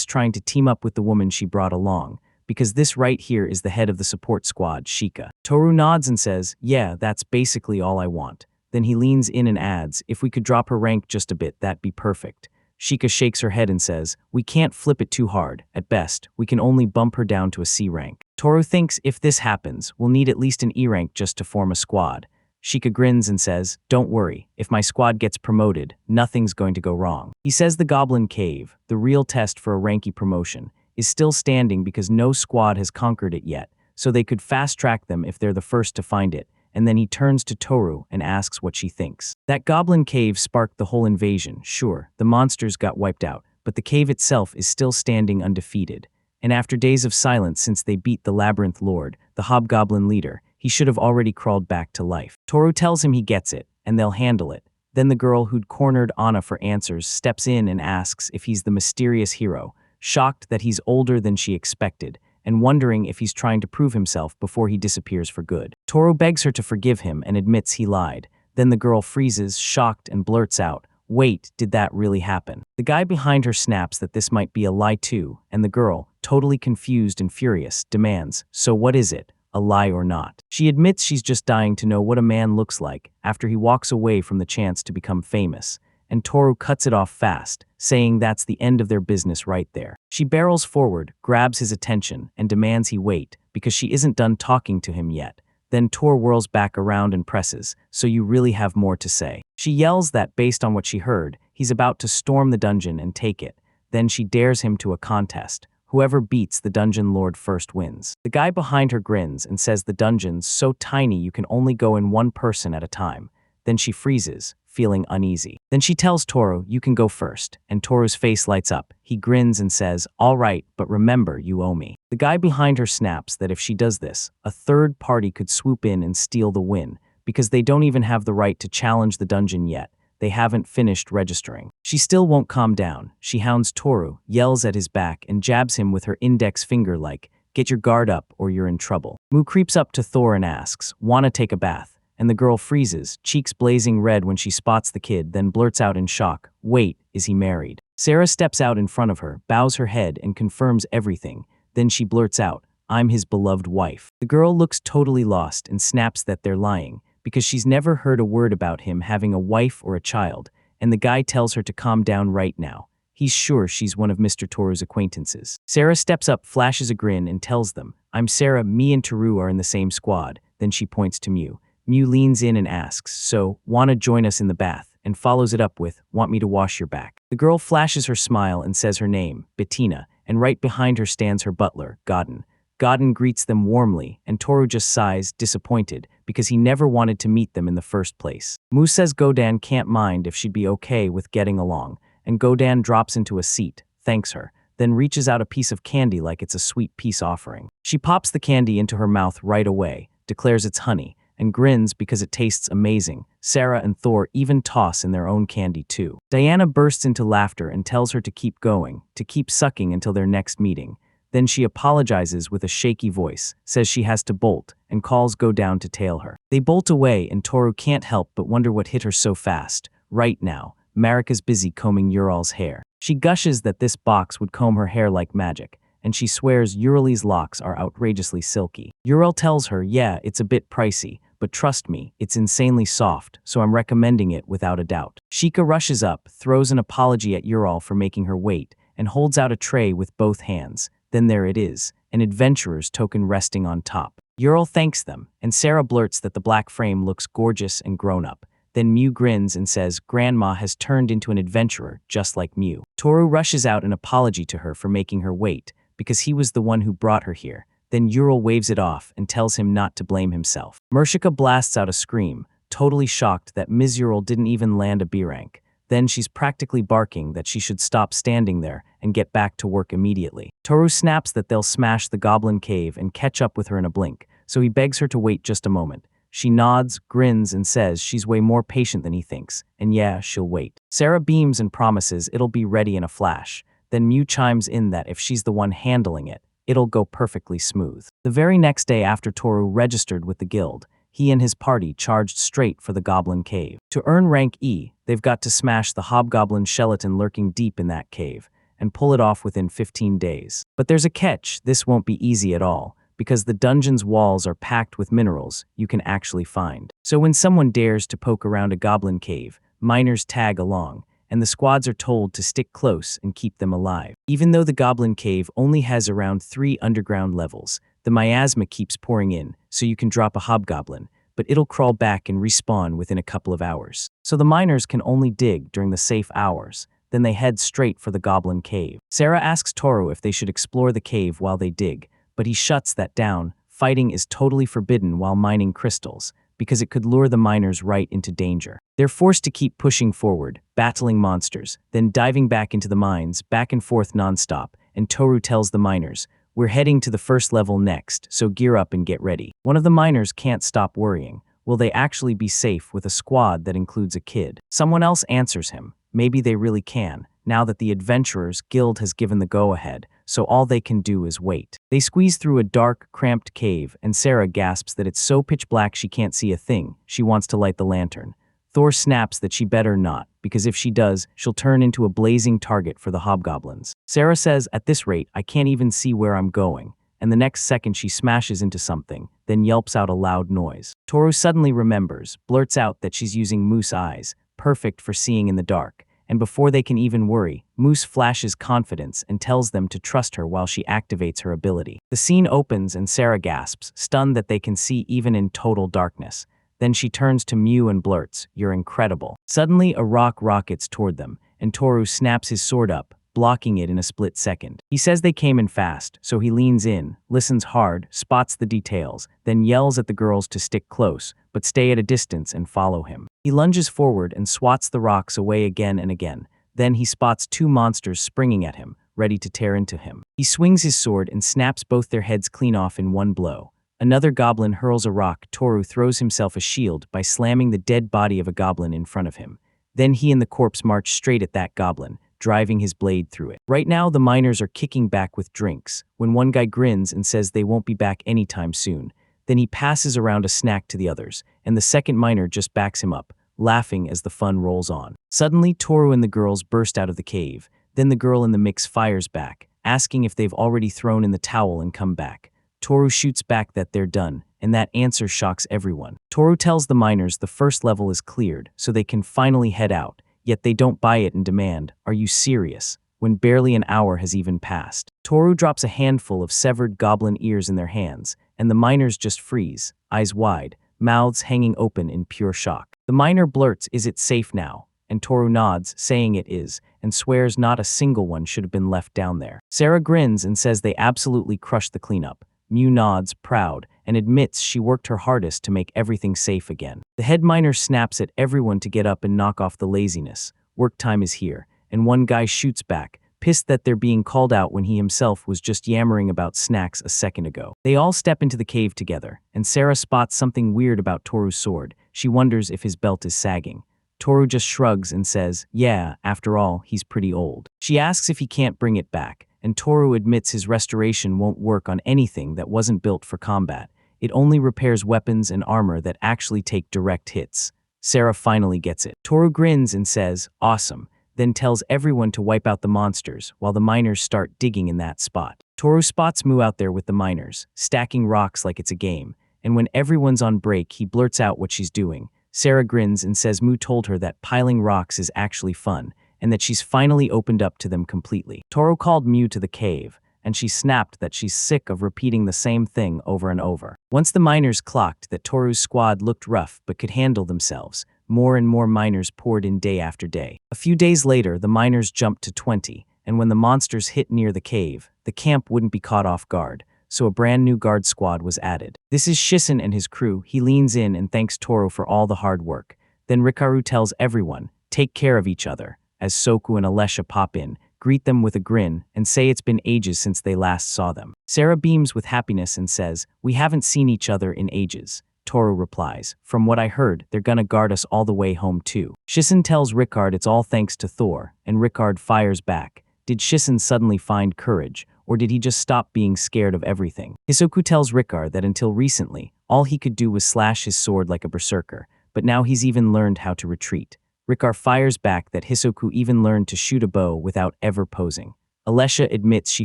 trying to team up with the woman she brought along, because this right here is the head of the support squad, Shika. Toru nods and says, yeah, that's basically all I want. Then he leans in and adds, if we could drop her rank just a bit, that'd be perfect. Sheikah shakes her head and says, "We can't flip it too hard. At best, we can only bump her down to a C rank." Toru thinks if this happens, we'll need at least an E rank just to form a squad. Sheikah grins and says, "Don't worry, if my squad gets promoted, nothing's going to go wrong." He says the Goblin Cave, the real test for a ranky promotion, is still standing because no squad has conquered it yet, so they could fast-track them if they're the first to find it, and then he turns to Toru and asks what she thinks. That Goblin Cave sparked the whole invasion, sure, the monsters got wiped out, but the cave itself is still standing undefeated. And after days of silence since they beat the Labyrinth Lord, the Hobgoblin leader, he should have already crawled back to life. Toru tells him he gets it, and they'll handle it. Then the girl who'd cornered Anna for answers steps in and asks if he's the mysterious hero, shocked that he's older than she expected, and wondering if he's trying to prove himself before he disappears for good. Toru begs her to forgive him and admits he lied. Then the girl freezes, shocked, and blurts out, "Wait, did that really happen?" The guy behind her snaps that this might be a lie too, and the girl, totally confused and furious, demands, "So what is it? A lie or not?" She admits she's just dying to know what a man looks like after he walks away from the chance to become famous, and Toru cuts it off fast, saying that's the end of their business right there. She barrels forward, grabs his attention, and demands he wait, because she isn't done talking to him yet. Then Toru whirls back around and presses, "So you really have more to say." She yells that, based on what she heard, he's about to storm the dungeon and take it. Then she dares him to a contest. Whoever beats the dungeon lord first wins. The guy behind her grins and says the dungeon's so tiny you can only go in one person at a time. Then she freezes, feeling uneasy. Then she tells Toru, "You can go first," and Toru's face lights up. He grins and says, "All right, but remember, you owe me." The guy behind her snaps that if she does this, a third party could swoop in and steal the win, because they don't even have the right to challenge the dungeon yet. They haven't finished registering. She still won't calm down. She hounds Toru, yells at his back, and jabs him with her index finger like, "Get your guard up or you're in trouble." Mu creeps up to Thor and asks, "Wanna take a bath?" And the girl freezes, cheeks blazing red when she spots the kid, then blurts out in shock, "Wait, is he married?" Sarah steps out in front of her, bows her head, and confirms everything. Then she blurts out, "I'm his beloved wife." The girl looks totally lost and snaps that they're lying, because she's never heard a word about him having a wife or a child, and the guy tells her to calm down right now. He's sure she's one of Mr. Toru's acquaintances. Sarah steps up, flashes a grin, and tells them, "I'm Sarah, me and Toru are in the same squad." Then she points to Mu. Mu leans in and asks, "So, wanna join us in the bath?" and follows it up with, "Want me to wash your back?" The girl flashes her smile and says her name, Bettina, and right behind her stands her butler, Godden. Godden greets them warmly, and Toru just sighs, disappointed, because he never wanted to meet them in the first place. Mu says Godan can't mind if she'd be okay with getting along, and Godan drops into a seat, thanks her, then reaches out a piece of candy like it's a sweet peace offering. She pops the candy into her mouth right away, declares it's honey, and grins because it tastes amazing. Sarah and Thor even toss in their own candy too. Diana bursts into laughter and tells her to keep going, to keep sucking until their next meeting. Then she apologizes with a shaky voice, says she has to bolt, and calls Go Down to tail her. They bolt away and Toru can't help but wonder what hit her so fast. Right now, Marika's busy combing Ural's hair. She gushes that this box would comb her hair like magic, and she swears Urali's locks are outrageously silky. Ural tells her, yeah, it's a bit pricey, but trust me, it's insanely soft, so I'm recommending it without a doubt. Sheikah rushes up, throws an apology at Ural for making her wait, and holds out a tray with both hands. Then there it is, an adventurer's token resting on top. Ural thanks them, and Sarah blurts that the black frame looks gorgeous and grown-up. Then Mew grins and says Grandma has turned into an adventurer, just like Mew. Toru rushes out an apology to her for making her wait, because he was the one who brought her here. Then Ural waves it off and tells him not to blame himself. Mershika blasts out a scream, totally shocked that Ms. Ural didn't even land a B rank. Then she's practically barking that she should stop standing there and get back to work immediately. Toru snaps that they'll smash the goblin cave and catch up with her in a blink, so he begs her to wait just a moment. She nods, grins, and says she's way more patient than he thinks, and yeah, she'll wait. Sarah beams and promises it'll be ready in a flash. Then Mew chimes in that if she's the one handling it, it'll go perfectly smooth. The very next day after Toru registered with the guild, he and his party charged straight for the Goblin Cave. To earn rank E, they've got to smash the hobgoblin skeleton lurking deep in that cave, and pull it off within 15 days. But there's a catch, this won't be easy at all, because the dungeon's walls are packed with minerals you can actually find. So when someone dares to poke around a goblin cave, miners tag along, and the squads are told to stick close and keep them alive. Even though the goblin cave only has around 3 underground levels, the miasma keeps pouring in, so you can drop a hobgoblin, but it'll crawl back and respawn within a couple of hours. So the miners can only dig during the safe hours. Then they head straight for the goblin cave. Sarah asks Toru if they should explore the cave while they dig, but he shuts that down. Fighting is totally forbidden while mining crystals, because it could lure the miners right into danger. They're forced to keep pushing forward, battling monsters, then diving back into the mines, back and forth nonstop, and Toru tells the miners, "We're heading to the first level next, so gear up and get ready." One of the miners can't stop worrying. Will they actually be safe with a squad that includes a kid? Someone else answers him. Maybe they really can, now that the Adventurers Guild has given the go-ahead, so all they can do is wait. They squeeze through a dark, cramped cave, and Sarah gasps that it's so pitch black she can't see a thing. She wants to light the lantern. Thor snaps that she better not, because if she does, she'll turn into a blazing target for the hobgoblins. Sarah says, "At this rate, I can't even see where I'm going," and the next second she smashes into something, then yelps out a loud noise. Toru suddenly remembers, blurts out that she's using moose eyes, perfect for seeing in the dark. And before they can even worry, Moose flashes confidence and tells them to trust her while she activates her ability. The scene opens and Sarah gasps, stunned that they can see even in total darkness. Then she turns to Mew and blurts, "You're incredible." Suddenly, a rock rockets toward them, and Toru snaps his sword up, blocking it in a split second. He says they came in fast, so he leans in, listens hard, spots the details, then yells at the girls to stick close, but stay at a distance and follow him. He lunges forward and swats the rocks away again and again. Then he spots 2 monsters springing at him, ready to tear into him. He swings his sword and snaps both their heads clean off in one blow. Another goblin hurls a rock. Toru throws himself a shield by slamming the dead body of a goblin in front of him. Then he and the corpse march straight at that goblin, driving his blade through it. Right now, the miners are kicking back with drinks, when one guy grins and says they won't be back anytime soon. Then he passes around a snack to the others, and the second miner just backs him up, laughing as the fun rolls on. Suddenly, Toru and the girls burst out of the cave. Then the girl in the mix fires back, asking if they've already thrown in the towel and come back. Toru shoots back that they're done, and that answer shocks everyone. Toru tells the miners the first level is cleared, so they can finally head out. Yet they don't buy it and demand, "Are you serious?" when barely an hour has even passed. Toru drops a handful of severed goblin ears in their hands, and the miners just freeze, eyes wide, mouths hanging open in pure shock. The miner blurts, "Is it safe now?" And Toru nods, saying it is, and swears not a single one should have been left down there. Sarah grins and says they absolutely crushed the cleanup. Mew nods, proud, and admits she worked her hardest to make everything safe again. The head miner snaps at everyone to get up and knock off the laziness. Work time is here, and one guy shoots back, pissed that they're being called out when he himself was just yammering about snacks a second ago. They all step into the cave together, and Sarah spots something weird about Toru's sword. She wonders if his belt is sagging. Toru just shrugs and says, "Yeah, after all, he's pretty old." She asks if he can't bring it back, and Toru admits his restoration won't work on anything that wasn't built for combat. It only repairs weapons and armor that actually take direct hits. Sarah finally gets it. Toru grins and says, "Awesome," then tells everyone to wipe out the monsters while the miners start digging in that spot. Toru spots Mu out there with the miners, stacking rocks like it's a game, and when everyone's on break, he blurts out what she's doing. Sarah grins and says Mu told her that piling rocks is actually fun, and that she's finally opened up to them completely. Toru called Mew to the cave, and she snapped that she's sick of repeating the same thing over and over. Once the miners clocked that Toru's squad looked rough but could handle themselves, more and more miners poured in day after day. A few days later, the miners jumped to 20, and when the monsters hit near the cave, the camp wouldn't be caught off guard, so a brand new guard squad was added. This is Shisen and his crew. He leans in and thanks Toru for all the hard work. Then Rikaru tells everyone, "Take care of each other," as Soku and Alessia pop in, greet them with a grin, and say it's been ages since they last saw them. Sarah beams with happiness and says, "We haven't seen each other in ages." Toru replies, "From what I heard, they're gonna guard us all the way home too." Shisen tells Rickard it's all thanks to Thor, and Rickard fires back. Did Shisen suddenly find courage, or did he just stop being scared of everything? Hisoku tells Rickard that until recently, all he could do was slash his sword like a berserker, but now he's even learned how to retreat. Rickard fires back that Hisoku even learned to shoot a bow without ever posing. Alessia admits she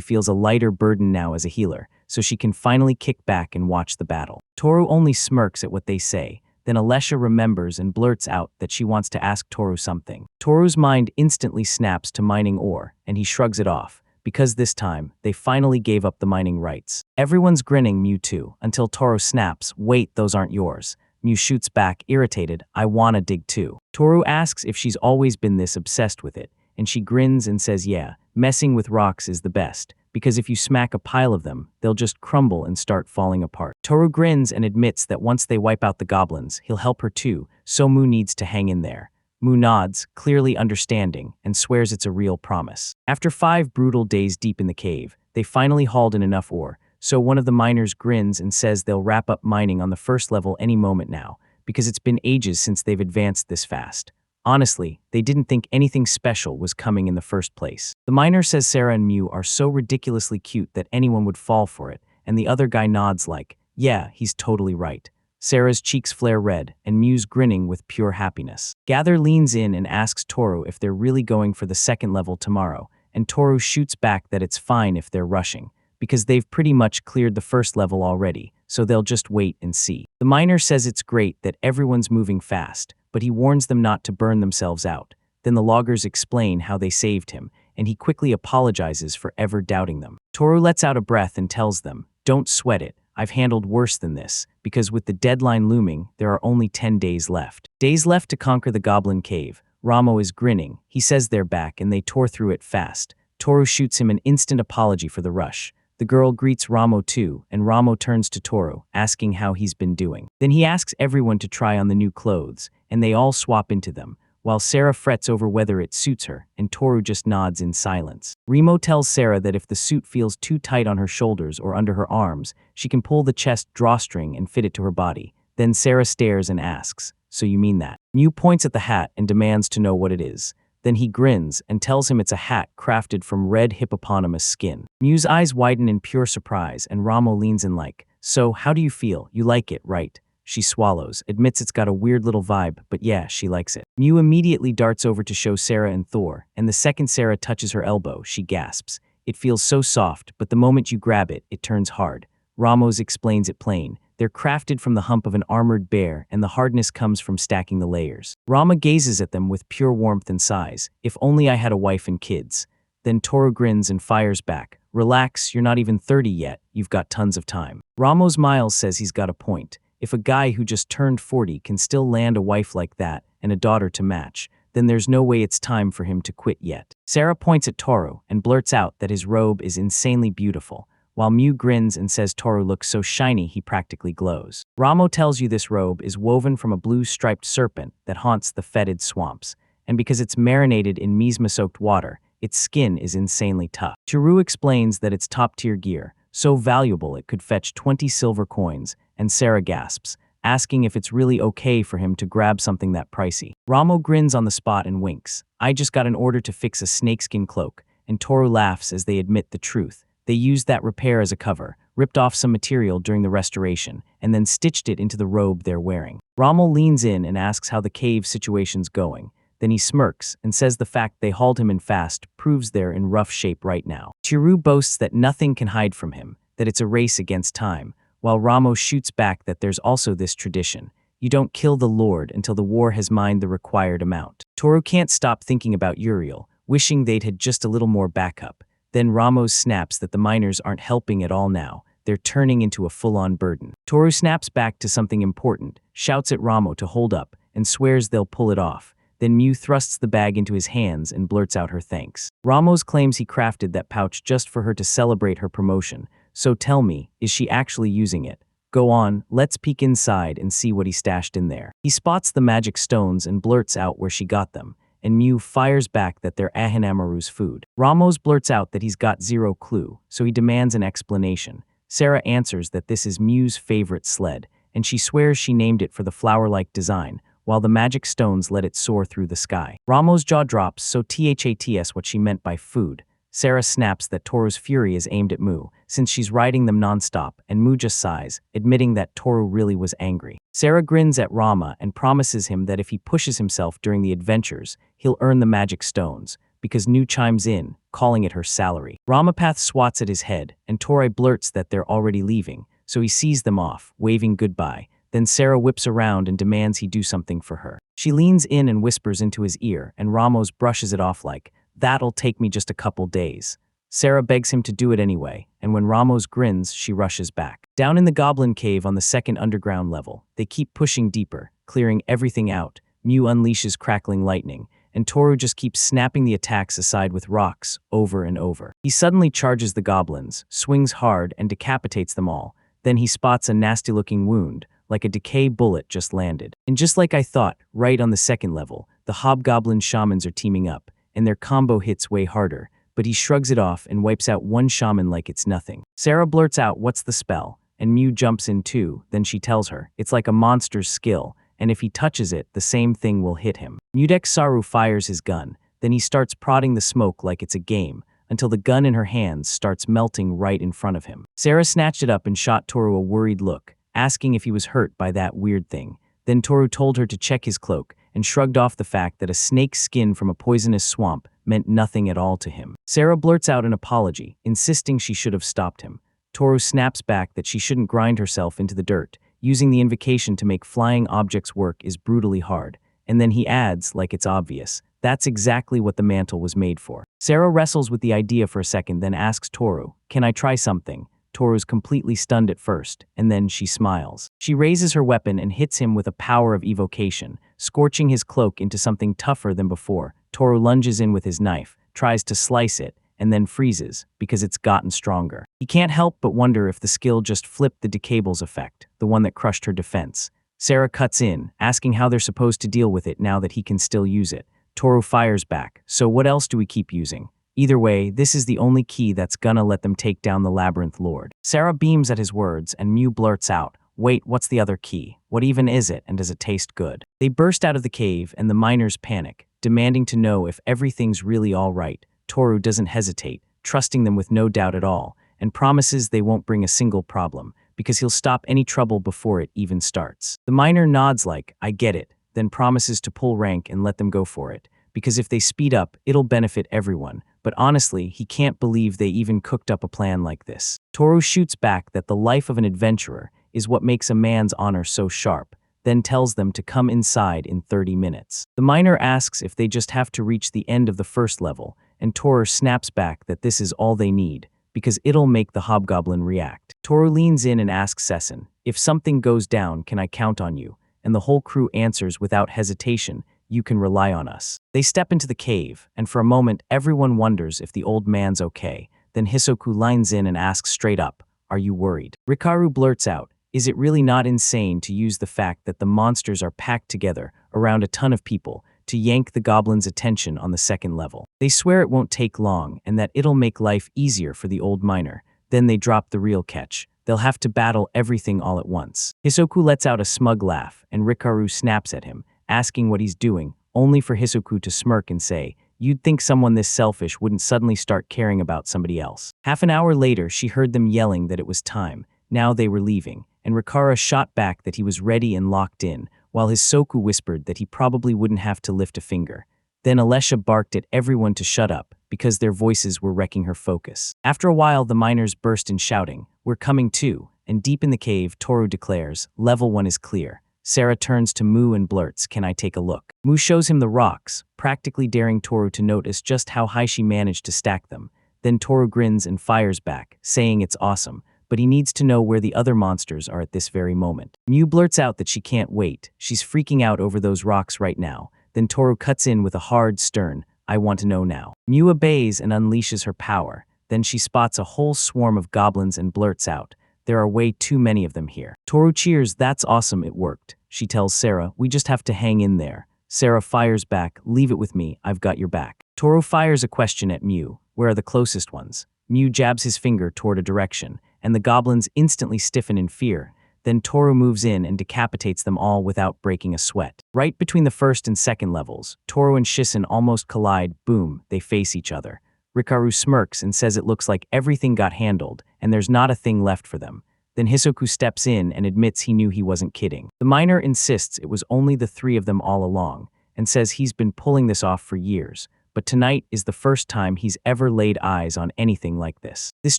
feels a lighter burden now as a healer, so she can finally kick back and watch the battle. Toru only smirks at what they say, Then Alesha remembers and blurts out that she wants to ask Toru something. Toru's mind instantly snaps to mining ore, and he shrugs it off, because this time, they finally gave up the mining rights. Everyone's grinning Mew too, until Toru snaps, "Wait, those aren't yours." Mew shoots back, irritated, "I wanna dig too." Toru asks if she's always been this obsessed with it, and she grins and says, "Yeah, messing with rocks is the best, because if you smack a pile of them, they'll just crumble and start falling apart." Toru grins and admits that once they wipe out the goblins, he'll help her too, so Mu needs to hang in there. Mu nods, clearly understanding, and swears it's a real promise. After 5 brutal days deep in the cave, they finally hauled in enough ore, so one of the miners grins and says they'll wrap up mining on the first level any moment now, because it's been ages since they've advanced this fast. Honestly, they didn't think anything special was coming in the first place. The miner says Sarah and Mew are so ridiculously cute that anyone would fall for it, and the other guy nods like, "Yeah, he's totally right." Sarah's cheeks flare red, and Mew's grinning with pure happiness. Gather leans in and asks Toru if they're really going for the second level tomorrow, and Toru shoots back that it's fine if they're rushing, because they've pretty much cleared the first level already, so they'll just wait and see. The miner says it's great that everyone's moving fast, but he warns them not to burn themselves out. Then the loggers explain how they saved him, and he quickly apologizes for ever doubting them. Toru lets out a breath and tells them, "Don't sweat it, I've handled worse than this, because with the deadline looming, there are only 10 days left." Days left to conquer the Goblin Cave. Ramo is grinning. He says they're back and they tore through it fast. Toru shoots him an instant apology for the rush. The girl greets Ramo too, and Ramo turns to Toru, asking how he's been doing. Then he asks everyone to try on the new clothes, and they all swap into them, while Sarah frets over whether it suits her, and Toru just nods in silence. Remo tells Sarah that if the suit feels too tight on her shoulders or under her arms, she can pull the chest drawstring and fit it to her body. Then Sarah stares and asks, "So you mean that?" Mew points at the hat and demands to know what it is. Then he grins and tells him it's a hat crafted from red hippopotamus skin. Mew's eyes widen in pure surprise, and Ramo leans in like, "So, how do you feel? You like it, right?" She swallows, admits it's got a weird little vibe, but yeah, she likes it. Mew immediately darts over to show Sarah and Thor, and the second Sarah touches her elbow, she gasps. "It feels so soft, but the moment you grab it, it turns hard." Ramos explains it plain. They're crafted from the hump of an armored bear, and the hardness comes from stacking the layers. Rama gazes at them with pure warmth and sighs. "If only I had a wife and kids." Then Toru grins and fires back. "Relax, you're not even 30 yet, you've got tons of time." Ramos Miles says he's got a point. If a guy who just turned 40 can still land a wife like that and a daughter to match, then there's no way it's time for him to quit yet. Sarah points at Toru and blurts out that his robe is insanely beautiful, while Mew grins and says Toru looks so shiny he practically glows. Ramo tells you this robe is woven from a blue-striped serpent that haunts the fetid swamps, and because it's marinated in miasma-soaked water, its skin is insanely tough. Toru explains that it's top-tier gear, so valuable it could fetch 20 silver coins, and Sarah gasps, asking if it's really okay for him to grab something that pricey. Ramo grins on the spot and winks. "I just got an order to fix a snakeskin cloak," and Toru laughs as they admit the truth. They used that repair as a cover, ripped off some material during the restoration, and then stitched it into the robe they're wearing. Rommel leans in and asks how the cave situation's going. Then he smirks and says the fact they hauled him in fast proves they're in rough shape right now. Chiru boasts that nothing can hide from him, that it's a race against time, while Ramo shoots back that there's also this tradition. You don't kill the Lord until the war has mined the required amount. Toru can't stop thinking about Uriel, wishing they'd had just a little more backup. Then Ramos snaps that the miners aren't helping at all now. They're turning into a full-on burden. Toru snaps back to something important, shouts at Ramo to hold up, and swears they'll pull it off. Then Mew thrusts the bag into his hands and blurts out her thanks. Ramos claims he crafted that pouch just for her to celebrate her promotion. So tell me, is she actually using it? Go on, let's peek inside and see what he stashed in there. He spots the magic stones and blurts out where she got them, and Mew fires back that they're Ahinamaru's food. Ramos blurts out that he's got zero clue, so he demands an explanation. Sarah answers that this is Mew's favorite sled, and she swears she named it for the flower-like design, while the magic stones let it soar through the sky. Ramos' jaw drops, so THATS what she meant by food. Sarah snaps that Toru's fury is aimed at Mu, since she's riding them nonstop, and Mu just sighs, admitting that Toru really was angry. Sarah grins at Rama and promises him that if he pushes himself during the adventures, he'll earn the magic stones, because Nu chimes in, calling it her salary. Ramapath swats at his head, and Torai blurts that they're already leaving, so he sees them off, waving goodbye. Then Sarah whips around and demands he do something for her. She leans in and whispers into his ear, and Ramos brushes it off like, "That'll take me just a couple days." Sarah begs him to do it anyway, and when Ramos grins, she rushes back. Down in the goblin cave on the second underground level, they keep pushing deeper, clearing everything out. Mew unleashes crackling lightning, and Toru just keeps snapping the attacks aside with rocks, over and over. He suddenly charges the goblins, swings hard, and decapitates them all. Then he spots a nasty-looking wound, like a decay bullet just landed. And just like I thought, right on the second level, the hobgoblin shamans are teaming up, and their combo hits way harder, but he shrugs it off and wipes out one shaman like it's nothing. Sarah blurts out, "What's the spell?" And Mew jumps in too. Then she tells her, "It's like a monster's skill, and if he touches it, the same thing will hit him." Mudek Saru fires his gun, then he starts prodding the smoke like it's a game, until the gun in her hands starts melting right in front of him. Sarah snatched it up and shot Toru a worried look, asking if he was hurt by that weird thing. Then Toru told her to check his cloak, and shrugged off the fact that a snake's skin from a poisonous swamp meant nothing at all to him. Sarah blurts out an apology, insisting she should have stopped him. Toru snaps back that she shouldn't grind herself into the dirt. Using the invocation to make flying objects work is brutally hard. And then he adds, like it's obvious, that's exactly what the mantle was made for. Sarah wrestles with the idea for a second, then asks Toru, "Can I try something?" Toru's completely stunned at first, and then she smiles. She raises her weapon and hits him with a power of evocation, scorching his cloak into something tougher than before. Toru lunges in with his knife, tries to slice it, and then freezes, because it's gotten stronger. He can't help but wonder if the skill just flipped the decables effect, the one that crushed her defense. Sarah cuts in, asking how they're supposed to deal with it now that he can still use it. Toru fires back, "So what else do we keep using? Either way, this is the only key that's gonna let them take down the Labyrinth Lord." Sarah beams at his words, and Mew blurts out, "Wait, what's the other key? What even is it, and does it taste good?" They burst out of the cave, and the miners panic, demanding to know if everything's really all right. Toru doesn't hesitate, trusting them with no doubt at all, and promises they won't bring a single problem, because he'll stop any trouble before it even starts. The miner nods like, "I get it," then promises to pull rank and let them go for it, because if they speed up, it'll benefit everyone. But honestly, he can't believe they even cooked up a plan like this. Toru shoots back that the life of an adventurer is what makes a man's honor so sharp, then tells them to come inside in 30 minutes. The miner asks if they just have to reach the end of the first level, and Toru snaps back that this is all they need, because it'll make the hobgoblin react. Toru leans in and asks Sessen, "If something goes down, can I count on you?" And the whole crew answers without hesitation, "You can rely on us." They step into the cave, and for a moment everyone wonders if the old man's okay. Then Hisoku lines in and asks straight up, "Are you worried?" Rikaru blurts out, "Is it really not insane to use the fact that the monsters are packed together around a ton of people to yank the goblins' attention on the second level? They swear it won't take long and that it'll make life easier for the old miner." Then they drop the real catch. They'll have to battle everything all at once. Hisoku lets out a smug laugh, and Rikaru snaps at him, asking what he's doing, only for Hisoku to smirk and say, "You'd think someone this selfish wouldn't suddenly start caring about somebody else." Half an hour later, she heard them yelling that it was time. Now they were leaving, and Rikara shot back that he was ready and locked in, while his Soku whispered that he probably wouldn't have to lift a finger. Then Alessia barked at everyone to shut up, because their voices were wrecking her focus. After a while, the miners burst in shouting, "We're coming too," and deep in the cave, Toru declares, "Level 1 is clear." Sarah turns to Mu and blurts, "Can I take a look?" Mu shows him the rocks, practically daring Toru to notice just how high she managed to stack them. Then Toru grins and fires back, saying it's awesome, but he needs to know where the other monsters are at this very moment. Mu blurts out that she can't wait, she's freaking out over those rocks right now. Then Toru cuts in with a hard, stern, "I want to know now." Mu obeys and unleashes her power. Then she spots a whole swarm of goblins and blurts out, "There are way too many of them here." Toru cheers, "That's awesome, it worked." She tells Sarah, "We just have to hang in there." Sarah fires back, "Leave it with me, I've got your back." Toru fires a question at Mu, "Where are the closest ones?" Mu jabs his finger toward a direction, and the goblins instantly stiffen in fear. Then Toru moves in and decapitates them all without breaking a sweat. Right between the first and second levels, Toru and Shissen almost collide. Boom, they face each other. Rikaru smirks and says it looks like everything got handled, and there's not a thing left for them. Then Hisoku steps in and admits he knew he wasn't kidding. The miner insists it was only the three of them all along, and says he's been pulling this off for years, but tonight is the first time he's ever laid eyes on anything like this. This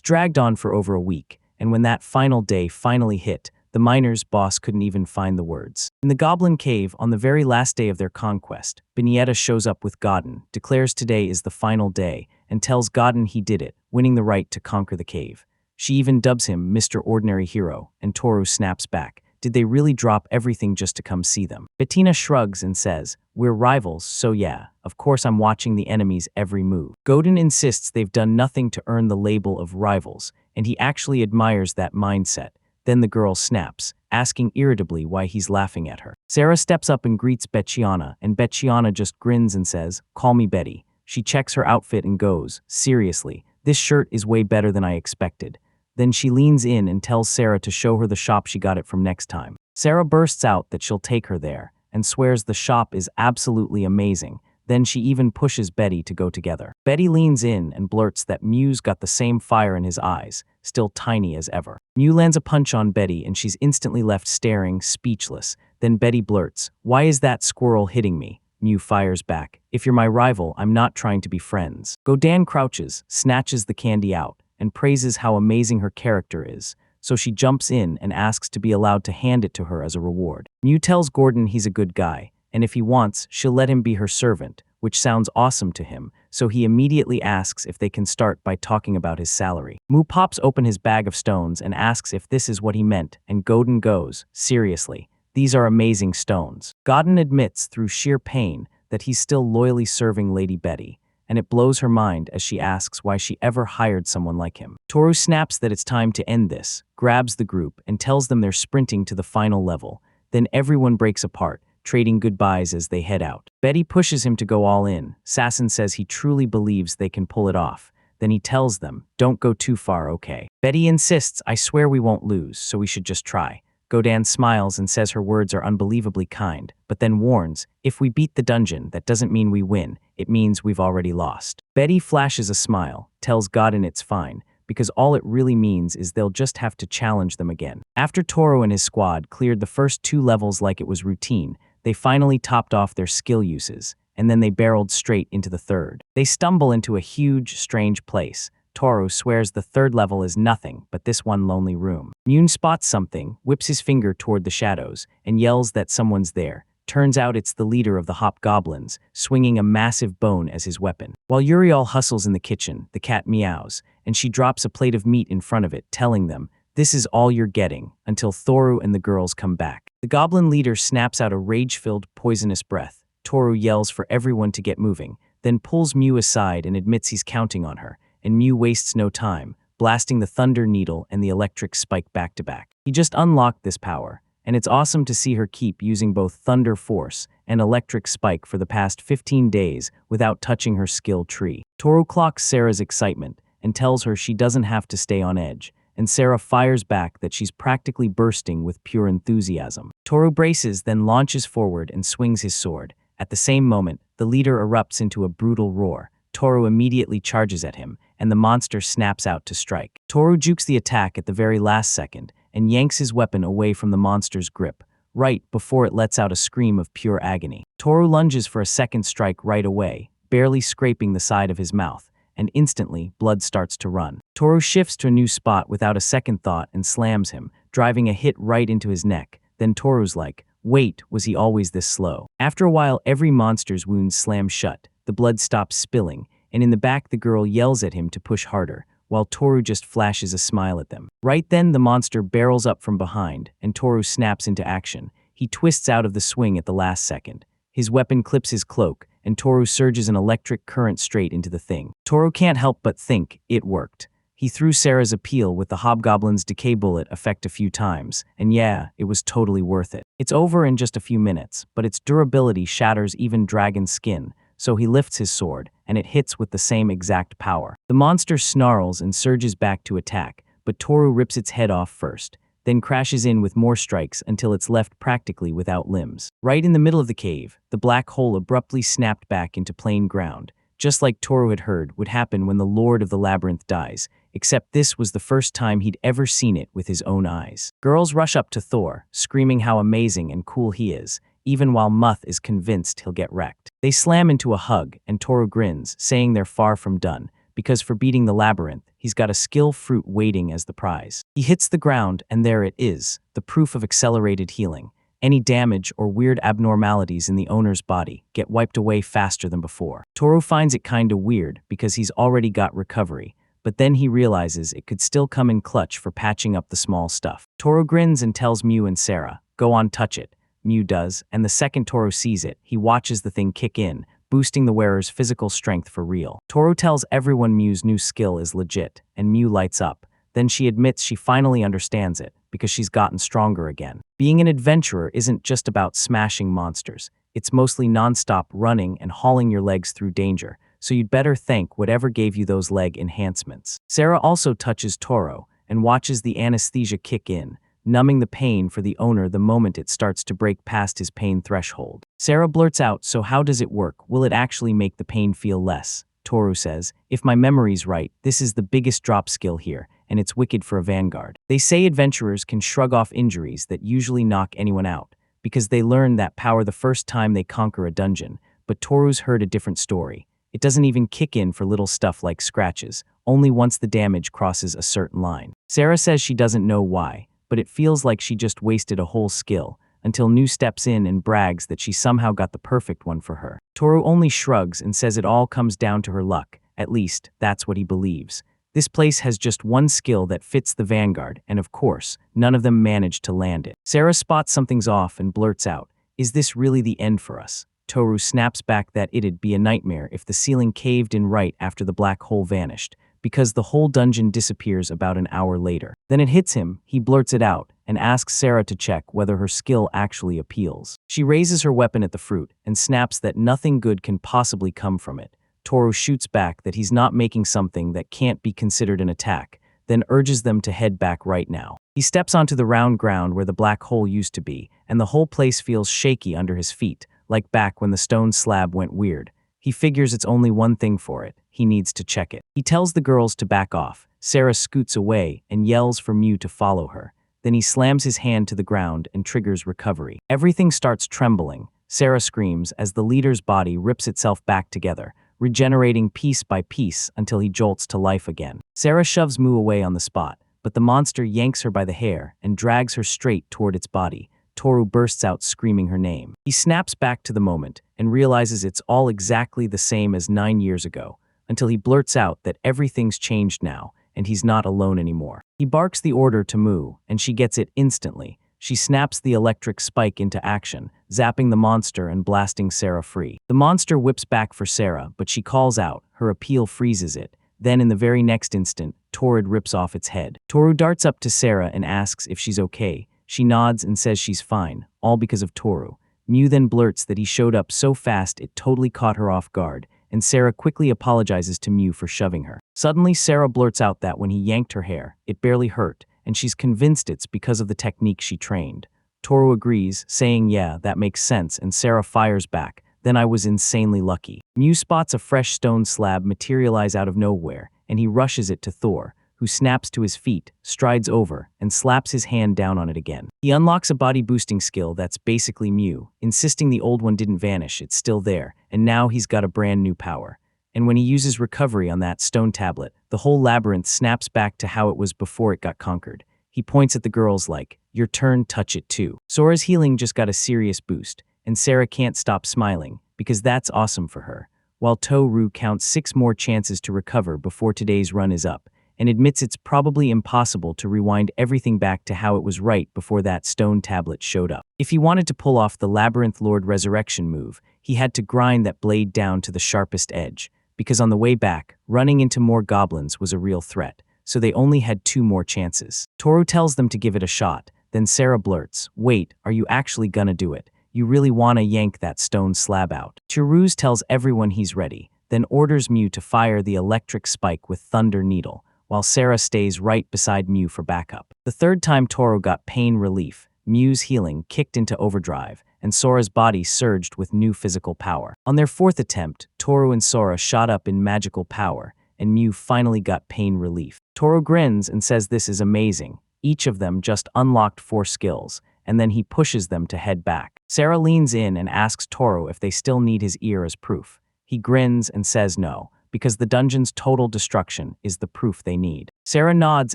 dragged on for over a week, and when that final day finally hit, The miners' boss couldn't even find the words. In the Goblin Cave, on the very last day of their conquest, Benietta shows up with Godden, declares today is the final day, and tells Godden he did it, winning the right to conquer the cave. She even dubs him Mr. Ordinary Hero, and Toru snaps back. Did they really drop everything just to come see them? Bettina shrugs and says, we're rivals, so yeah, of course I'm watching the enemy's every move. Godin insists they've done nothing to earn the label of rivals, and he actually admires that mindset. Then the girl snaps, asking irritably why he's laughing at her. Sarah steps up and greets Betchiana, and Betchiana just grins and says, call me Betty. She checks her outfit and goes, seriously, this shirt is way better than I expected. Then she leans in and tells Sarah to show her the shop she got it from next time. Sarah bursts out that she'll take her there, and swears the shop is absolutely amazing. Then she even pushes Betty to go together. Betty leans in and blurts that Mew's got the same fire in his eyes, still tiny as ever. Mew lands a punch on Betty and she's instantly left staring, speechless. Then Betty blurts, why is that squirrel hitting me? Mew fires back, if you're my rival, I'm not trying to be friends. Godan crouches, snatches the candy out, and praises how amazing her character is, so she jumps in and asks to be allowed to hand it to her as a reward. Mew tells Gordon he's a good guy, and if he wants, she'll let him be her servant, which sounds awesome to him, so he immediately asks if they can start by talking about his salary. Mew pops open his bag of stones and asks if this is what he meant, and Godin goes, seriously, these are amazing stones. Godin admits through sheer pain that he's still loyally serving Lady Betty, and it blows her mind as she asks why she ever hired someone like him. Toru snaps that it's time to end this, grabs the group, and tells them they're sprinting to the final level. Then everyone breaks apart, trading goodbyes as they head out. Betty pushes him to go all in. Sasson says he truly believes they can pull it off. Then he tells them, don't go too far, okay? Betty insists, I swear we won't lose, so we should just try. Godan smiles and says her words are unbelievably kind, but then warns, if we beat the dungeon, that doesn't mean we win, it means we've already lost. Betty flashes a smile, tells Godin it's fine, because all it really means is they'll just have to challenge them again. After Toro and his squad cleared the first 2 levels like it was routine, they finally topped off their skill uses, and then they barreled straight into the 3rd. They stumble into a huge, strange place. Toru swears the 3rd level is nothing but this one lonely room. Mune spots something, whips his finger toward the shadows, and yells that someone's there. Turns out it's the leader of the hobgoblins, swinging a massive bone as his weapon. While Uriel hustles in the kitchen, the cat meows, and she drops a plate of meat in front of it, telling them, this is all you're getting, until Thoru and the girls come back. The goblin leader snaps out a rage-filled, poisonous breath. Toru yells for everyone to get moving, then pulls Mew aside and admits he's counting on her, and Mew wastes no time, blasting the thunder needle and the electric spike back-to-back. He just unlocked this power, and it's awesome to see her keep using both thunder force and electric spike for the past 15 days without touching her skill tree. Toru clocks Sarah's excitement and tells her she doesn't have to stay on edge, and Sarah fires back that she's practically bursting with pure enthusiasm. Toru braces, then launches forward and swings his sword. At the same moment, the leader erupts into a brutal roar. Toru immediately charges at him, and the monster snaps out to strike. Toru jukes the attack at the very last second and yanks his weapon away from the monster's grip, right before it lets out a scream of pure agony. Toru lunges for a second strike right away, barely scraping the side of his mouth, and instantly, blood starts to run. Toru shifts to a new spot without a second thought and slams him, driving a hit right into his neck. Then Toru's like, wait, was he always this slow? After a while, every monster's wounds slam shut, the blood stops spilling, and in the back the girl yells at him to push harder, while Toru just flashes a smile at them. Right then, the monster barrels up from behind, and Toru snaps into action. He twists out of the swing at the last second. His weapon clips his cloak, and Toru surges an electric current straight into the thing. Toru can't help but think, it worked. He threw Sarah's appeal with the hobgoblin's decay bullet effect a few times, and yeah, it was totally worth it. It's over in just a few minutes, but its durability shatters even dragon's skin, so he lifts his sword, and it hits with the same exact power. The monster snarls and surges back to attack, but Toru rips its head off first, then crashes in with more strikes until it's left practically without limbs. Right in the middle of the cave, the black hole abruptly snapped back into plain ground, just like Toru had heard would happen when the Lord of the Labyrinth dies, except this was the first time he'd ever seen it with his own eyes. Girls rush up to Thor, screaming how amazing and cool he is, even while Muth is convinced he'll get wrecked. They slam into a hug, and Toru grins, saying they're far from done, because for beating the labyrinth, he's got a skill fruit waiting as the prize. He hits the ground, and there it is, the proof of accelerated healing. Any damage or weird abnormalities in the owner's body get wiped away faster than before. Toru finds it kinda weird because he's already got recovery, but then he realizes it could still come in clutch for patching up the small stuff. Toru grins and tells Mew and Sarah, "Go on, touch it." Mew does, and the second Toru sees it, he watches the thing kick in, boosting the wearer's physical strength for real. Toru tells everyone Mew's new skill is legit, and Mew lights up. Then she admits she finally understands it, because she's gotten stronger again. Being an adventurer isn't just about smashing monsters. It's mostly non-stop running and hauling your legs through danger, so you'd better thank whatever gave you those leg enhancements. Sarah also touches Toru and watches the anesthesia kick in, numbing the pain for the owner the moment it starts to break past his pain threshold. Sarah blurts out, "So how does it work? Will it actually make the pain feel less?" Toru says, "If my memory's right, this is the biggest drop skill here, and it's wicked for a vanguard." They say adventurers can shrug off injuries that usually knock anyone out, because they learn that power the first time they conquer a dungeon, but Toru's heard a different story. It doesn't even kick in for little stuff like scratches, only once the damage crosses a certain line. Sarah says she doesn't know why, but it feels like she just wasted a whole skill, until New steps in and brags that she somehow got the perfect one for her. Toru only shrugs and says it all comes down to her luck, at least, that's what he believes. This place has just one skill that fits the vanguard, and of course, none of them managed to land it. Sarah spots something's off and blurts out, "Is this really the end for us?" Toru snaps back that it'd be a nightmare if the ceiling caved in right after the black hole vanished, because the whole dungeon disappears about an hour later. Then it hits him, he blurts it out, and asks Sarah to check whether her skill actually appeals. She raises her weapon at the fruit, and snaps that nothing good can possibly come from it. Toru shoots back that he's not making something that can't be considered an attack, then urges them to head back right now. He steps onto the round ground where the black hole used to be, and the whole place feels shaky under his feet, like back when the stone slab went weird. He figures it's only one thing for it. He needs to check it. He tells the girls to back off. Sarah scoots away and yells for Mew to follow her. Then he slams his hand to the ground and triggers recovery. Everything starts trembling. Sarah screams as the leader's body rips itself back together, regenerating piece by piece until he jolts to life again. Sarah shoves Mew away on the spot, but the monster yanks her by the hair and drags her straight toward its body. Toru bursts out screaming her name. He snaps back to the moment and realizes it's all exactly the same as 9 years ago, until he blurts out that everything's changed now and he's not alone anymore. He barks the order to Mew, and she gets it instantly. She snaps the electric spike into action, zapping the monster and blasting Sarah free. The monster whips back for Sarah, but she calls out. Her appeal freezes it. Then in the very next instant, Torrid rips off its head. Toru darts up to Sarah and asks if she's okay. She nods and says she's fine, all because of Toru. Mew then blurts that he showed up so fast it totally caught her off guard, and Sarah quickly apologizes to Mew for shoving her. Suddenly, Sarah blurts out that when he yanked her hair, it barely hurt, and she's convinced it's because of the technique she trained. Toru agrees, saying yeah, that makes sense, and Sarah fires back, "Then I was insanely lucky." Mew spots a fresh stone slab materialize out of nowhere, and he rushes it to Thor, who snaps to his feet, strides over, and slaps his hand down on it again. He unlocks a body-boosting skill that's basically Mew, insisting the old one didn't vanish, it's still there, and now he's got a brand new power. And when he uses recovery on that stone tablet, the whole labyrinth snaps back to how it was before it got conquered. He points at the girls like, "Your turn, touch it too." Sora's healing just got a serious boost, and Sarah can't stop smiling, because that's awesome for her, while Toru counts 6 more chances to recover before today's run is up, and admits it's probably impossible to rewind everything back to how it was right before that stone tablet showed up. If he wanted to pull off the Labyrinth Lord Resurrection move, he had to grind that blade down to the sharpest edge, because on the way back, running into more goblins was a real threat, so they only had 2 more chances. Toru tells them to give it a shot, then Sarah blurts, "Wait, are you actually gonna do it? You really wanna yank that stone slab out?" Chirruz tells everyone he's ready, then orders Mew to fire the electric spike with Thunder Needle, while Sarah stays right beside Mew for backup. The third time Toru got pain relief, Mew's healing kicked into overdrive, and Sora's body surged with new physical power. On their 4th attempt, Toru and Sora shot up in magical power, and Mew finally got pain relief. Toru grins and says this is amazing. Each of them just unlocked 4 skills, and then he pushes them to head back. Sarah leans in and asks Toru if they still need his ear as proof. He grins and says no, because the dungeon's total destruction is the proof they need. Sarah nods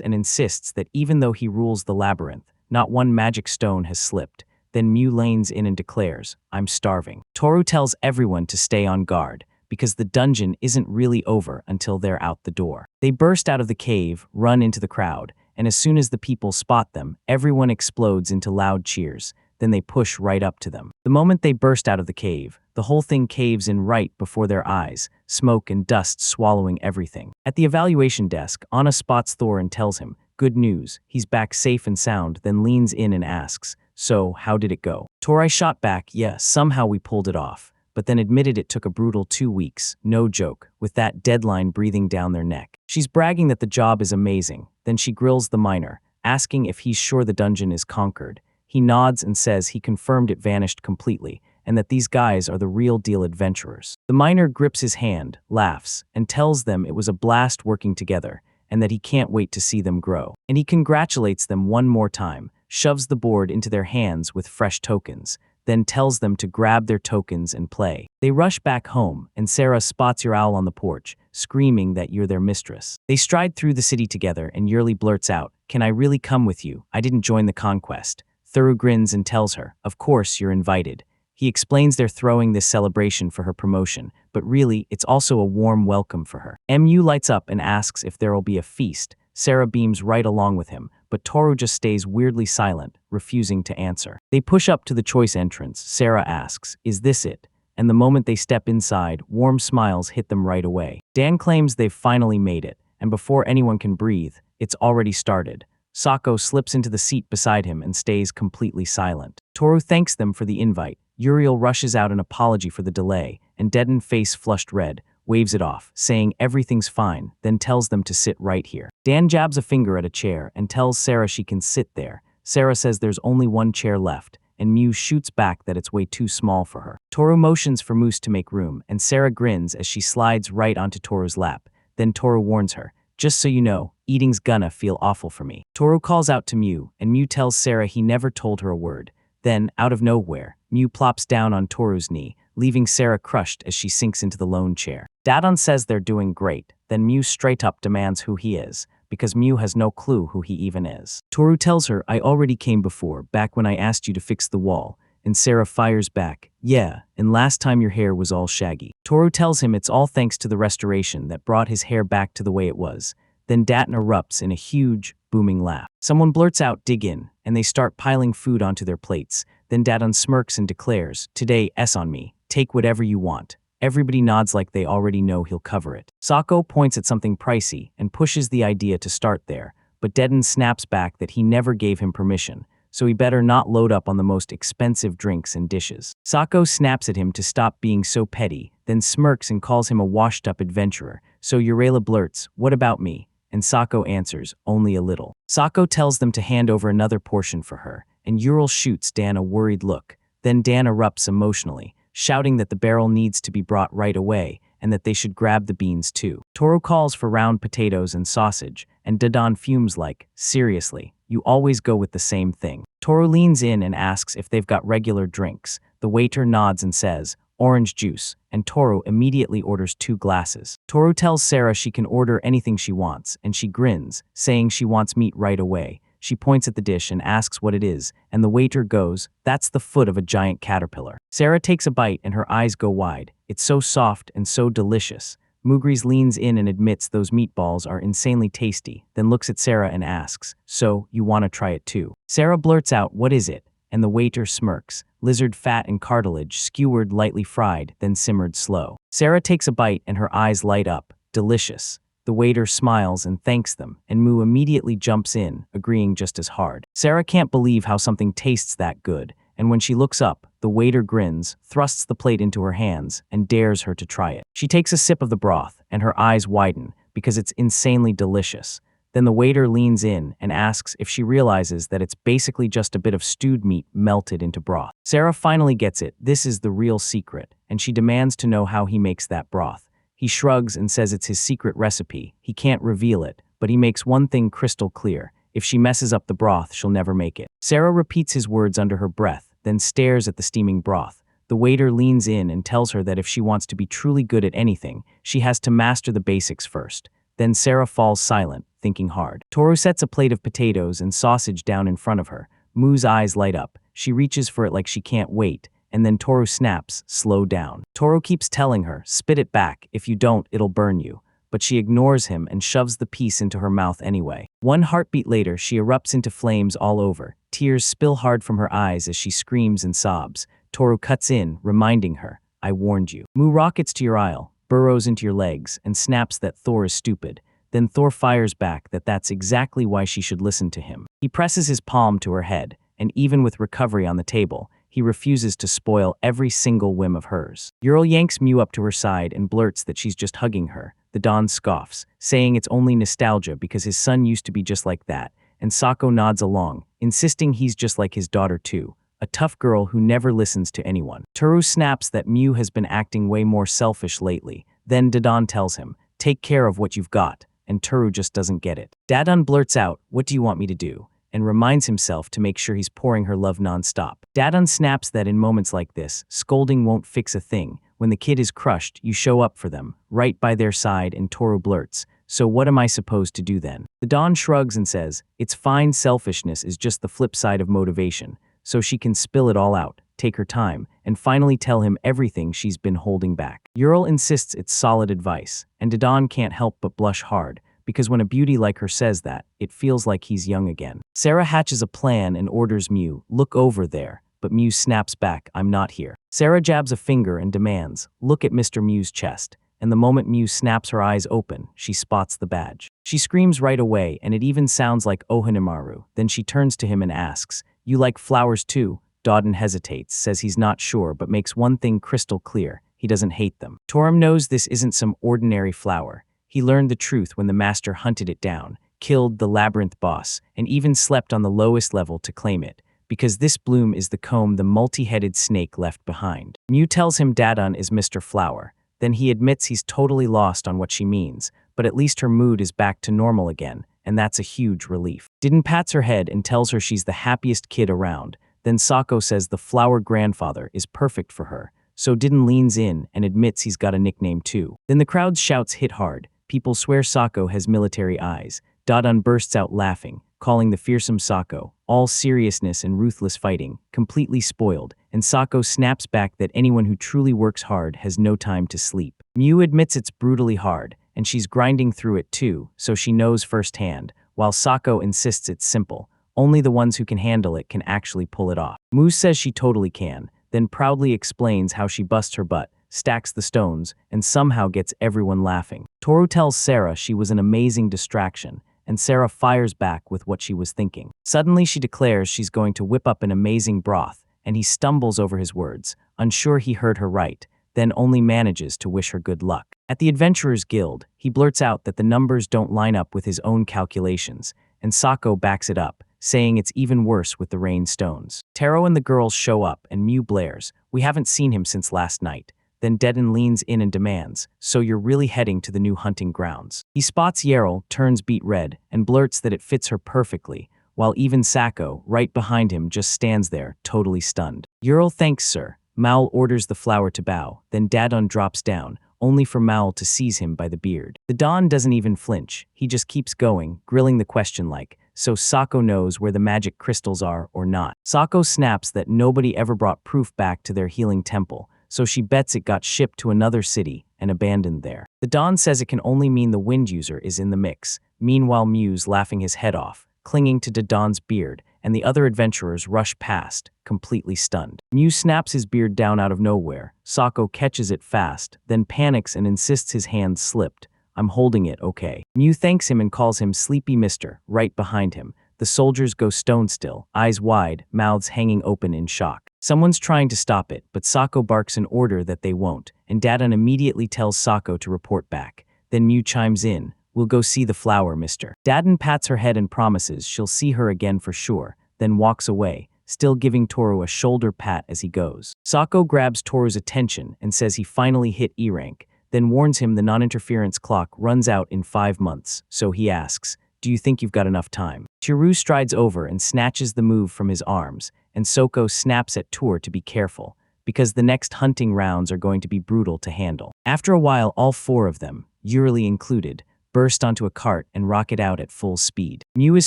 and insists that even though he rules the labyrinth, not one magic stone has slipped. Then Mew lanes in and declares, "I'm starving." Toru tells everyone to stay on guard, because the dungeon isn't really over until they're out the door. They burst out of the cave, run into the crowd, and as soon as the people spot them, everyone explodes into loud cheers. Then they push right up to them. The moment they burst out of the cave, the whole thing caves in right before their eyes, smoke and dust swallowing everything. At the evaluation desk, Anna spots Thor and tells him, "Good news, he's back safe and sound," then leans in and asks, "So, how did it go?" Torai shot back, "Yeah, somehow we pulled it off," but then admitted it took a brutal 2 weeks, no joke, with that deadline breathing down their neck. She's bragging that the job is amazing, then she grills the miner, asking if he's sure the dungeon is conquered. He nods and says he confirmed it vanished completely, and that these guys are the real deal adventurers. The miner grips his hand, laughs, and tells them it was a blast working together, and that he can't wait to see them grow. And he congratulates them one more time, shoves the board into their hands with fresh tokens, then tells them to grab their tokens and play. They rush back home, and Sarah spots your owl on the porch, screaming that you're their mistress. They stride through the city together, and Yurli blurts out, "Can I really come with you? I didn't join the conquest." Thuru grins and tells her, "Of course you're invited." He explains they're throwing this celebration for her promotion, but really, it's also a warm welcome for her. MU lights up and asks if there'll be a feast. Sarah beams right along with him, but Toru just stays weirdly silent, refusing to answer. They push up to the choice entrance. Sarah asks, "Is this it?" And the moment they step inside, warm smiles hit them right away. Dan claims they've finally made it, and before anyone can breathe, it's already started. Sako slips into the seat beside him and stays completely silent. Toru thanks them for the invite. Uriel rushes out an apology for the delay, and Deadened Face flushed red, waves it off, saying everything's fine, then tells them to sit right here. Dan jabs a finger at a chair and tells Sarah she can sit there. Sarah says there's only one chair left, and Mew shoots back that it's way too small for her. Toru motions for Moose to make room, and Sarah grins as she slides right onto Toru's lap. Then Toru warns her, "Just so you know, eating's gonna feel awful for me." Toru calls out to Mew, and Mew tells Sarah he never told her a word. Then, out of nowhere, Mew plops down on Toru's knee, leaving Sarah crushed as she sinks into the lone chair. Dadon says they're doing great, then Mew straight up demands who he is, because Mew has no clue who he even is. Toru tells her, "I already came before, back when I asked you to fix the wall," and Sarah fires back, "Yeah, and last time your hair was all shaggy." Toru tells him it's all thanks to the restoration that brought his hair back to the way it was. Then Daton erupts in a huge, booming laugh. Someone blurts out, "Dig in," and they start piling food onto their plates. Then Daton smirks and declares, "Today, S on me, take whatever you want." Everybody nods like they already know he'll cover it. Sako points at something pricey and pushes the idea to start there, but Deaden snaps back that he never gave him permission, so he better not load up on the most expensive drinks and dishes. Sako snaps at him to stop being so petty, then smirks and calls him a washed-up adventurer, so Urela blurts, "What about me?" And Sako answers, "Only a little." Sako tells them to hand over another portion for her, and Ural shoots Dan a worried look. Then Dan erupts emotionally, shouting that the barrel needs to be brought right away, and that they should grab the beans too. Toru calls for round potatoes and sausage, and Dadan fumes like, "Seriously, you always go with the same thing." Toru leans in and asks if they've got regular drinks. The waiter nods and says, "Orange juice," and Toru immediately orders 2 glasses. Toru tells Sarah she can order anything she wants, and she grins, saying she wants meat right away. She points at the dish and asks what it is, and the waiter goes, "That's the foot of a giant caterpillar." Sarah takes a bite and her eyes go wide. It's so soft and so delicious. Mugris leans in and admits those meatballs are insanely tasty, then looks at Sarah and asks, "So, you want to try it too?" Sarah blurts out, "What is it?" And the waiter smirks. Lizard fat and cartilage, skewered lightly fried, then simmered slow. Sarah takes a bite and her eyes light up. Delicious. The waiter smiles and thanks them, and Moo immediately jumps in, agreeing just as hard. Sarah can't believe how something tastes that good, and when she looks up, the waiter grins, thrusts the plate into her hands, and dares her to try it. She takes a sip of the broth, and her eyes widen, because it's insanely delicious. Then the waiter leans in and asks if she realizes that it's basically just a bit of stewed meat melted into broth. Sarah finally gets it, this is the real secret, and she demands to know how he makes that broth. He shrugs and says it's his secret recipe. He can't reveal it, but he makes one thing crystal clear. If she messes up the broth, she'll never make it. Sarah repeats his words under her breath, then stares at the steaming broth. The waiter leans in and tells her that if she wants to be truly good at anything, she has to master the basics first. Then Sarah falls silent, thinking hard. Toru sets a plate of potatoes and sausage down in front of her. Moo's eyes light up. She reaches for it like she can't wait, and then Toru snaps, "Slow down." Toru keeps telling her, "Spit it back, if you don't, it'll burn you." But she ignores him and shoves the piece into her mouth anyway. One heartbeat later, she erupts into flames all over. Tears spill hard from her eyes as she screams and sobs. Toru cuts in, reminding her, "I warned you." Moo rockets to your aisle, burrows into your legs, and snaps that Thor is stupid. Then Thor fires back that that's exactly why she should listen to him. He presses his palm to her head, and even with recovery on the table, he refuses to spoil every single whim of hers. Ural yanks Mew up to her side and blurts that she's just hugging her. The Don scoffs, saying it's only nostalgia because his son used to be just like that, and Sako nods along, insisting he's just like his daughter too, a tough girl who never listens to anyone. Toru snaps that Mew has been acting way more selfish lately. Then Dadon tells him, "Take care of what you've got," and Toru just doesn't get it. Dadon blurts out, "What do you want me to do?" and reminds himself to make sure he's pouring her love nonstop. Dadon snaps that in moments like this, scolding won't fix a thing. When the kid is crushed, you show up for them, right by their side, and Toru blurts, "So what am I supposed to do then?" The Don shrugs and says, "It's fine, selfishness is just the flip side of motivation, so she can spill it all out, take her time, and finally tell him everything she's been holding back." Ural insists it's solid advice, and Dadon can't help but blush hard, because when a beauty like her says that, it feels like he's young again. Sarah hatches a plan and orders Mew, "Look over there," but Mew snaps back, "I'm not here." Sarah jabs a finger and demands, "Look at Mr. Mew's chest," and the moment Mew snaps her eyes open, she spots the badge. She screams right away, and it even sounds like Ohanimaru. Then she turns to him and asks, "You like flowers too?" Dodden hesitates, says he's not sure, but makes one thing crystal clear: he doesn't hate them. Torum knows this isn't some ordinary flower. He learned the truth when the master hunted it down, killed the labyrinth boss, and even slept on the lowest level to claim it, because this bloom is the comb the multi-headed snake left behind. Mew tells him Dadon is Mr. Flower. Then he admits he's totally lost on what she means, but at least her mood is back to normal again, and that's a huge relief. Didn't pats her head and tells her she's the happiest kid around. Then Sako says the flower grandfather is perfect for her, so Didn't leans in and admits he's got a nickname too. Then the crowd's shouts hit hard. People swear Sako has military eyes. Dadon bursts out laughing, calling the fearsome Sako, all seriousness and ruthless fighting, completely spoiled, and Sako snaps back that anyone who truly works hard has no time to sleep. Mew admits it's brutally hard, and she's grinding through it too, so she knows firsthand, while Sako insists it's simple. Only the ones who can handle it can actually pull it off. Mew says she totally can, then proudly explains how she busts her butt, stacks the stones, and somehow gets everyone laughing. Toru tells Sarah she was an amazing distraction, and Sarah fires back with what she was thinking. Suddenly she declares she's going to whip up an amazing broth, and he stumbles over his words, unsure he heard her right, then only manages to wish her good luck. At the Adventurers Guild, he blurts out that the numbers don't line up with his own calculations, and Sako backs it up, saying it's even worse with the rain stones. Taro and the girls show up, and Mew blares, "We haven't seen him since last night." Then Dedon leans in and demands, "So you're really heading to the new hunting grounds?" He spots Yarl, turns beet red, and blurts that it fits her perfectly, while even Sako, right behind him, just stands there, totally stunned. Yarl thanks sir. Maul orders the flower to bow, then Dadon drops down, only for Maul to seize him by the beard. The Don doesn't even flinch, he just keeps going, grilling the question like, "So Sako knows where the magic crystals are or not?" Sako snaps that nobody ever brought proof back to their healing temple, so she bets it got shipped to another city and abandoned there. The Don says it can only mean the wind user is in the mix. Meanwhile Mew's laughing his head off, clinging to Dadon's beard, and the other adventurers rush past, completely stunned. Mew snaps his beard down out of nowhere. Sako catches it fast, then panics and insists his hand slipped. "I'm holding it, okay." Mew thanks him and calls him Sleepy Mister, right behind him. The soldiers go stone still, eyes wide, mouths hanging open in shock. Someone's trying to stop it, but Sako barks an order that they won't, and Dadon immediately tells Sako to report back. Then Mew chimes in, "We'll go see the flower, mister." Dadon pats her head and promises she'll see her again for sure, then walks away, still giving Toru a shoulder pat as he goes. Sako grabs Toru's attention and says he finally hit E rank, then warns him the non-interference clock runs out in 5 months, so he asks, "Do you think you've got enough time?" Toru strides over and snatches the move from his arms, and Soko snaps at Toru to be careful. because the next hunting rounds are going to be brutal to handle. After a while, all four of them, Uriel included, burst onto a cart and rocket out at full speed. Mew is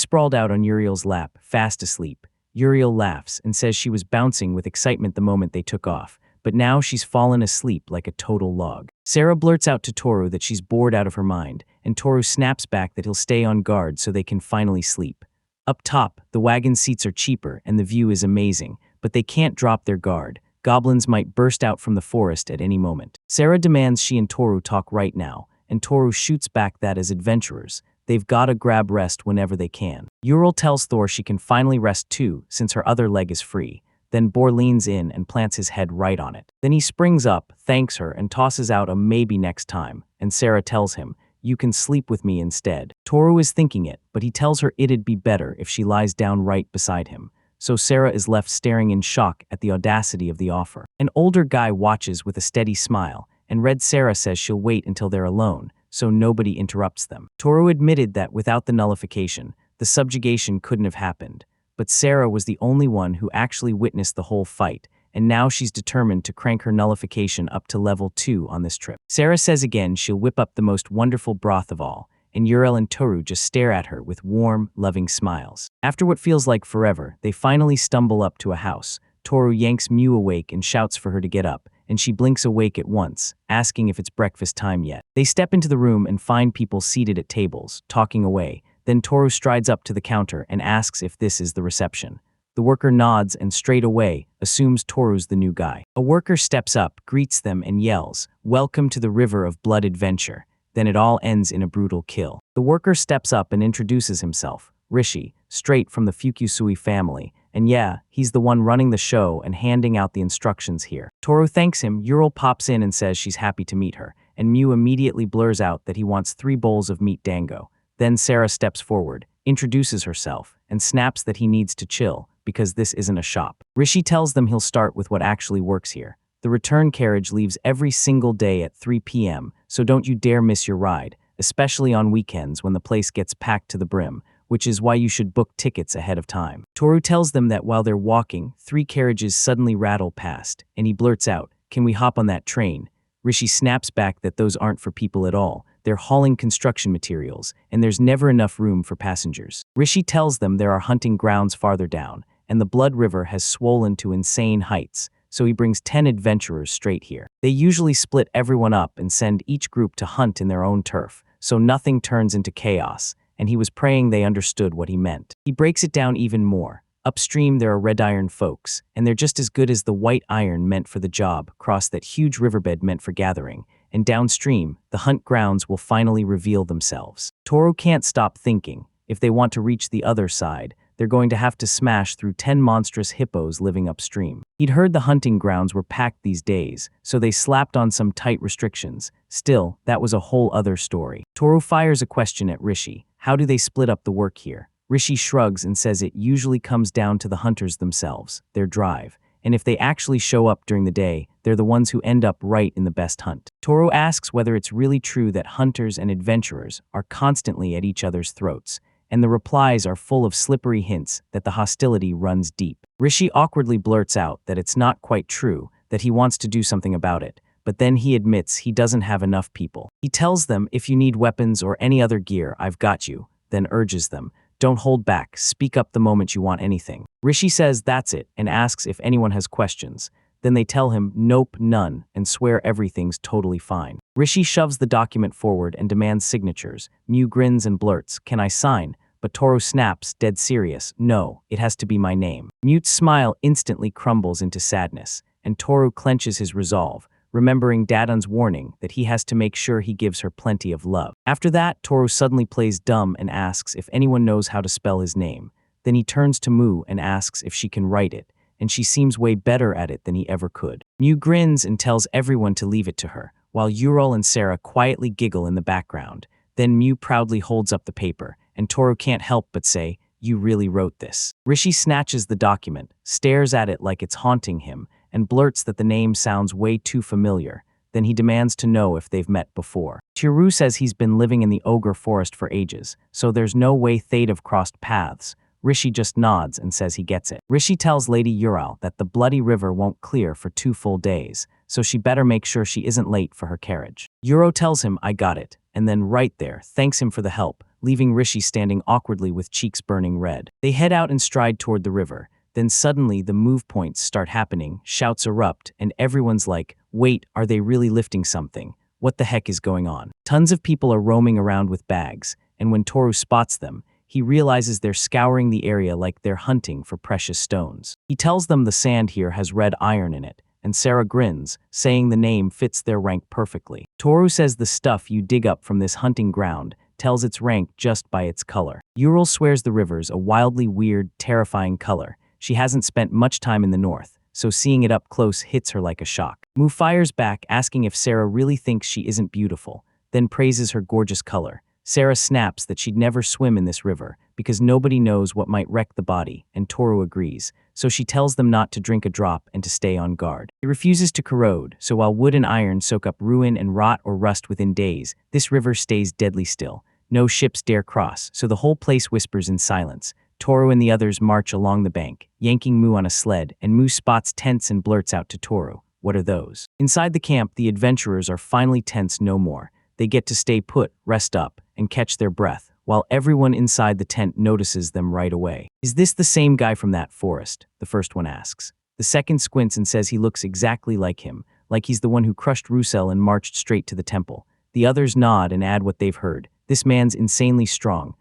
sprawled out on Uriel's lap, fast asleep. Uriel laughs and says she was bouncing with excitement the moment they took off, but now she's fallen asleep like a total log. Sarah blurts out to Toru that she's bored out of her mind, and Toru snaps back that he'll stay on guard so they can finally sleep. Up top, the wagon seats are cheaper and the view is amazing, but they can't drop their guard. Goblins might burst out from the forest at any moment. Sarah demands she and Toru talk right now, and Toru shoots back that as adventurers, they've gotta grab rest whenever they can. Uriel tells Thor she can finally rest too, since her other leg is free. Then Bor leans in and plants his head right on it. Then he springs up, thanks her, and tosses out a maybe next time, and Sarah tells him, you can sleep with me instead. Toru is thinking it, but he tells her it'd be better if she lies down right beside him. So Sarah is left staring in shock at the audacity of the offer. An older guy watches with a steady smile, and Red Sarah says she'll wait until they're alone, so nobody interrupts them. Toru admitted that without the nullification, the subjugation couldn't have happened. But Sarah was the only one who actually witnessed the whole fight, and now she's determined to crank her nullification up to level 2 on this trip. Sarah says again she'll whip up the most wonderful broth of all, and Uriel and Toru just stare at her with warm, loving smiles. After what feels like forever, they finally stumble up to a house. Toru yanks Mew awake and shouts for her to get up, and she blinks awake at once, asking if it's breakfast time yet. They step into the room and find people seated at tables, talking away. Then Toru strides up to the counter and asks if this is the reception. The worker nods and straight away assumes Toru's the new guy. A worker steps up, greets them and yells, "Welcome to the River of Blood Adventure." Then it all ends in a brutal kill. The worker steps up and introduces himself, Rishi, straight from the Fukusui family, and yeah, he's the one running the show and handing out the instructions here. Toru thanks him, Uriel pops in and says she's happy to meet her, and Mew immediately blurs out that he wants 3 bowls of meat dango. Then Sarah steps forward, introduces herself, and snaps that he needs to chill, because this isn't a shop. Rishi tells them he'll start with what actually works here. The return carriage leaves every single day at 3 p.m., so don't you dare miss your ride, especially on weekends when the place gets packed to the brim, which is why you should book tickets ahead of time. Toru tells them that while they're walking, 3 carriages suddenly rattle past, and he blurts out, "Can we hop on that train?" Rishi snaps back that those aren't for people at all. They're hauling construction materials, and there's never enough room for passengers. Rishi tells them there are hunting grounds farther down, and the Blood River has swollen to insane heights, so he brings 10 adventurers straight here. They usually split everyone up and send each group to hunt in their own turf, so nothing turns into chaos, and he was praying they understood what he meant. He breaks it down even more. Upstream there are red iron folks, and they're just as good as the white iron meant for the job, cross that huge riverbed meant for gathering, and downstream, the hunt grounds will finally reveal themselves. Toru can't stop thinking, if they want to reach the other side, they're going to have to smash through 10 monstrous hippos living upstream. He'd heard the hunting grounds were packed these days, so they slapped on some tight restrictions. Still, that was a whole other story. Toru fires a question at Rishi. How do they split up the work here? Rishi shrugs and says it usually comes down to the hunters themselves, their drive, and if they actually show up during the day, they're the ones who end up right in the best hunt. Toru asks whether it's really true that hunters and adventurers are constantly at each other's throats, and the replies are full of slippery hints that the hostility runs deep. Rishi awkwardly blurts out that it's not quite true, that he wants to do something about it, but then he admits he doesn't have enough people. He tells them, if you need weapons or any other gear, I've got you, then urges them, don't hold back, speak up the moment you want anything. Rishi says that's it and asks if anyone has questions. Then they tell him, nope, none, and swear everything's totally fine. Rishi shoves the document forward and demands signatures. Mew grins and blurts, can I sign? But Toru snaps, dead serious, no, it has to be my name. Mew's smile instantly crumbles into sadness, and Toru clenches his resolve, remembering Dadan's warning that he has to make sure he gives her plenty of love. After that, Toru suddenly plays dumb and asks if anyone knows how to spell his name. Then he turns to Mew and asks if she can write it, and she seems way better at it than he ever could. Mew grins and tells everyone to leave it to her, while Uriel and Sarah quietly giggle in the background. Then Mew proudly holds up the paper, and Toru can't help but say, you really wrote this. Rishi snatches the document, stares at it like it's haunting him, and blurts that the name sounds way too familiar. Then he demands to know if they've met before. Toru says he's been living in the ogre forest for ages, so there's no way they'd have crossed paths. Rishi just nods and says he gets it. Rishi tells Lady Ural that the bloody river won't clear for 2 full days, so she better make sure she isn't late for her carriage. Uro tells him, I got it, and then right there, thanks him for the help, leaving Rishi standing awkwardly with cheeks burning red. They head out and stride toward the river. Then suddenly the move points start happening, shouts erupt, and everyone's like, wait, are they really lifting something? What the heck is going on? Tons of people are roaming around with bags, and when Toru spots them, he realizes they're scouring the area like they're hunting for precious stones. He tells them the sand here has red iron in it, and Sarah grins, saying the name fits their rank perfectly. Toru says the stuff you dig up from this hunting ground tells its rank just by its color. Ural swears the river's a wildly weird, terrifying color. She hasn't spent much time in the north, so seeing it up close hits her like a shock. Mu fires back, asking if Sarah really thinks she isn't beautiful, then praises her gorgeous color. Sarah snaps that she'd never swim in this river because nobody knows what might wreck the body, and Toru agrees, so she tells them not to drink a drop and to stay on guard. It refuses to corrode, so while wood and iron soak up ruin and rot or rust within days, this river stays deadly still. No ships dare cross, so the whole place whispers in silence. Toru and the others march along the bank, yanking Mu on a sled, and Mu spots tents and blurts out to Toru, "What are those?" Inside the camp, the adventurers are finally tense no more. They get to stay put, rest up, and catch their breath, while everyone inside the tent notices them right away. "Is this the same guy from that forest?" the first one asks. The second squints and says he looks exactly like him, like he's the one who crushed Roussel and marched straight to the temple. The others nod and add what they've heard. This man's insanely strong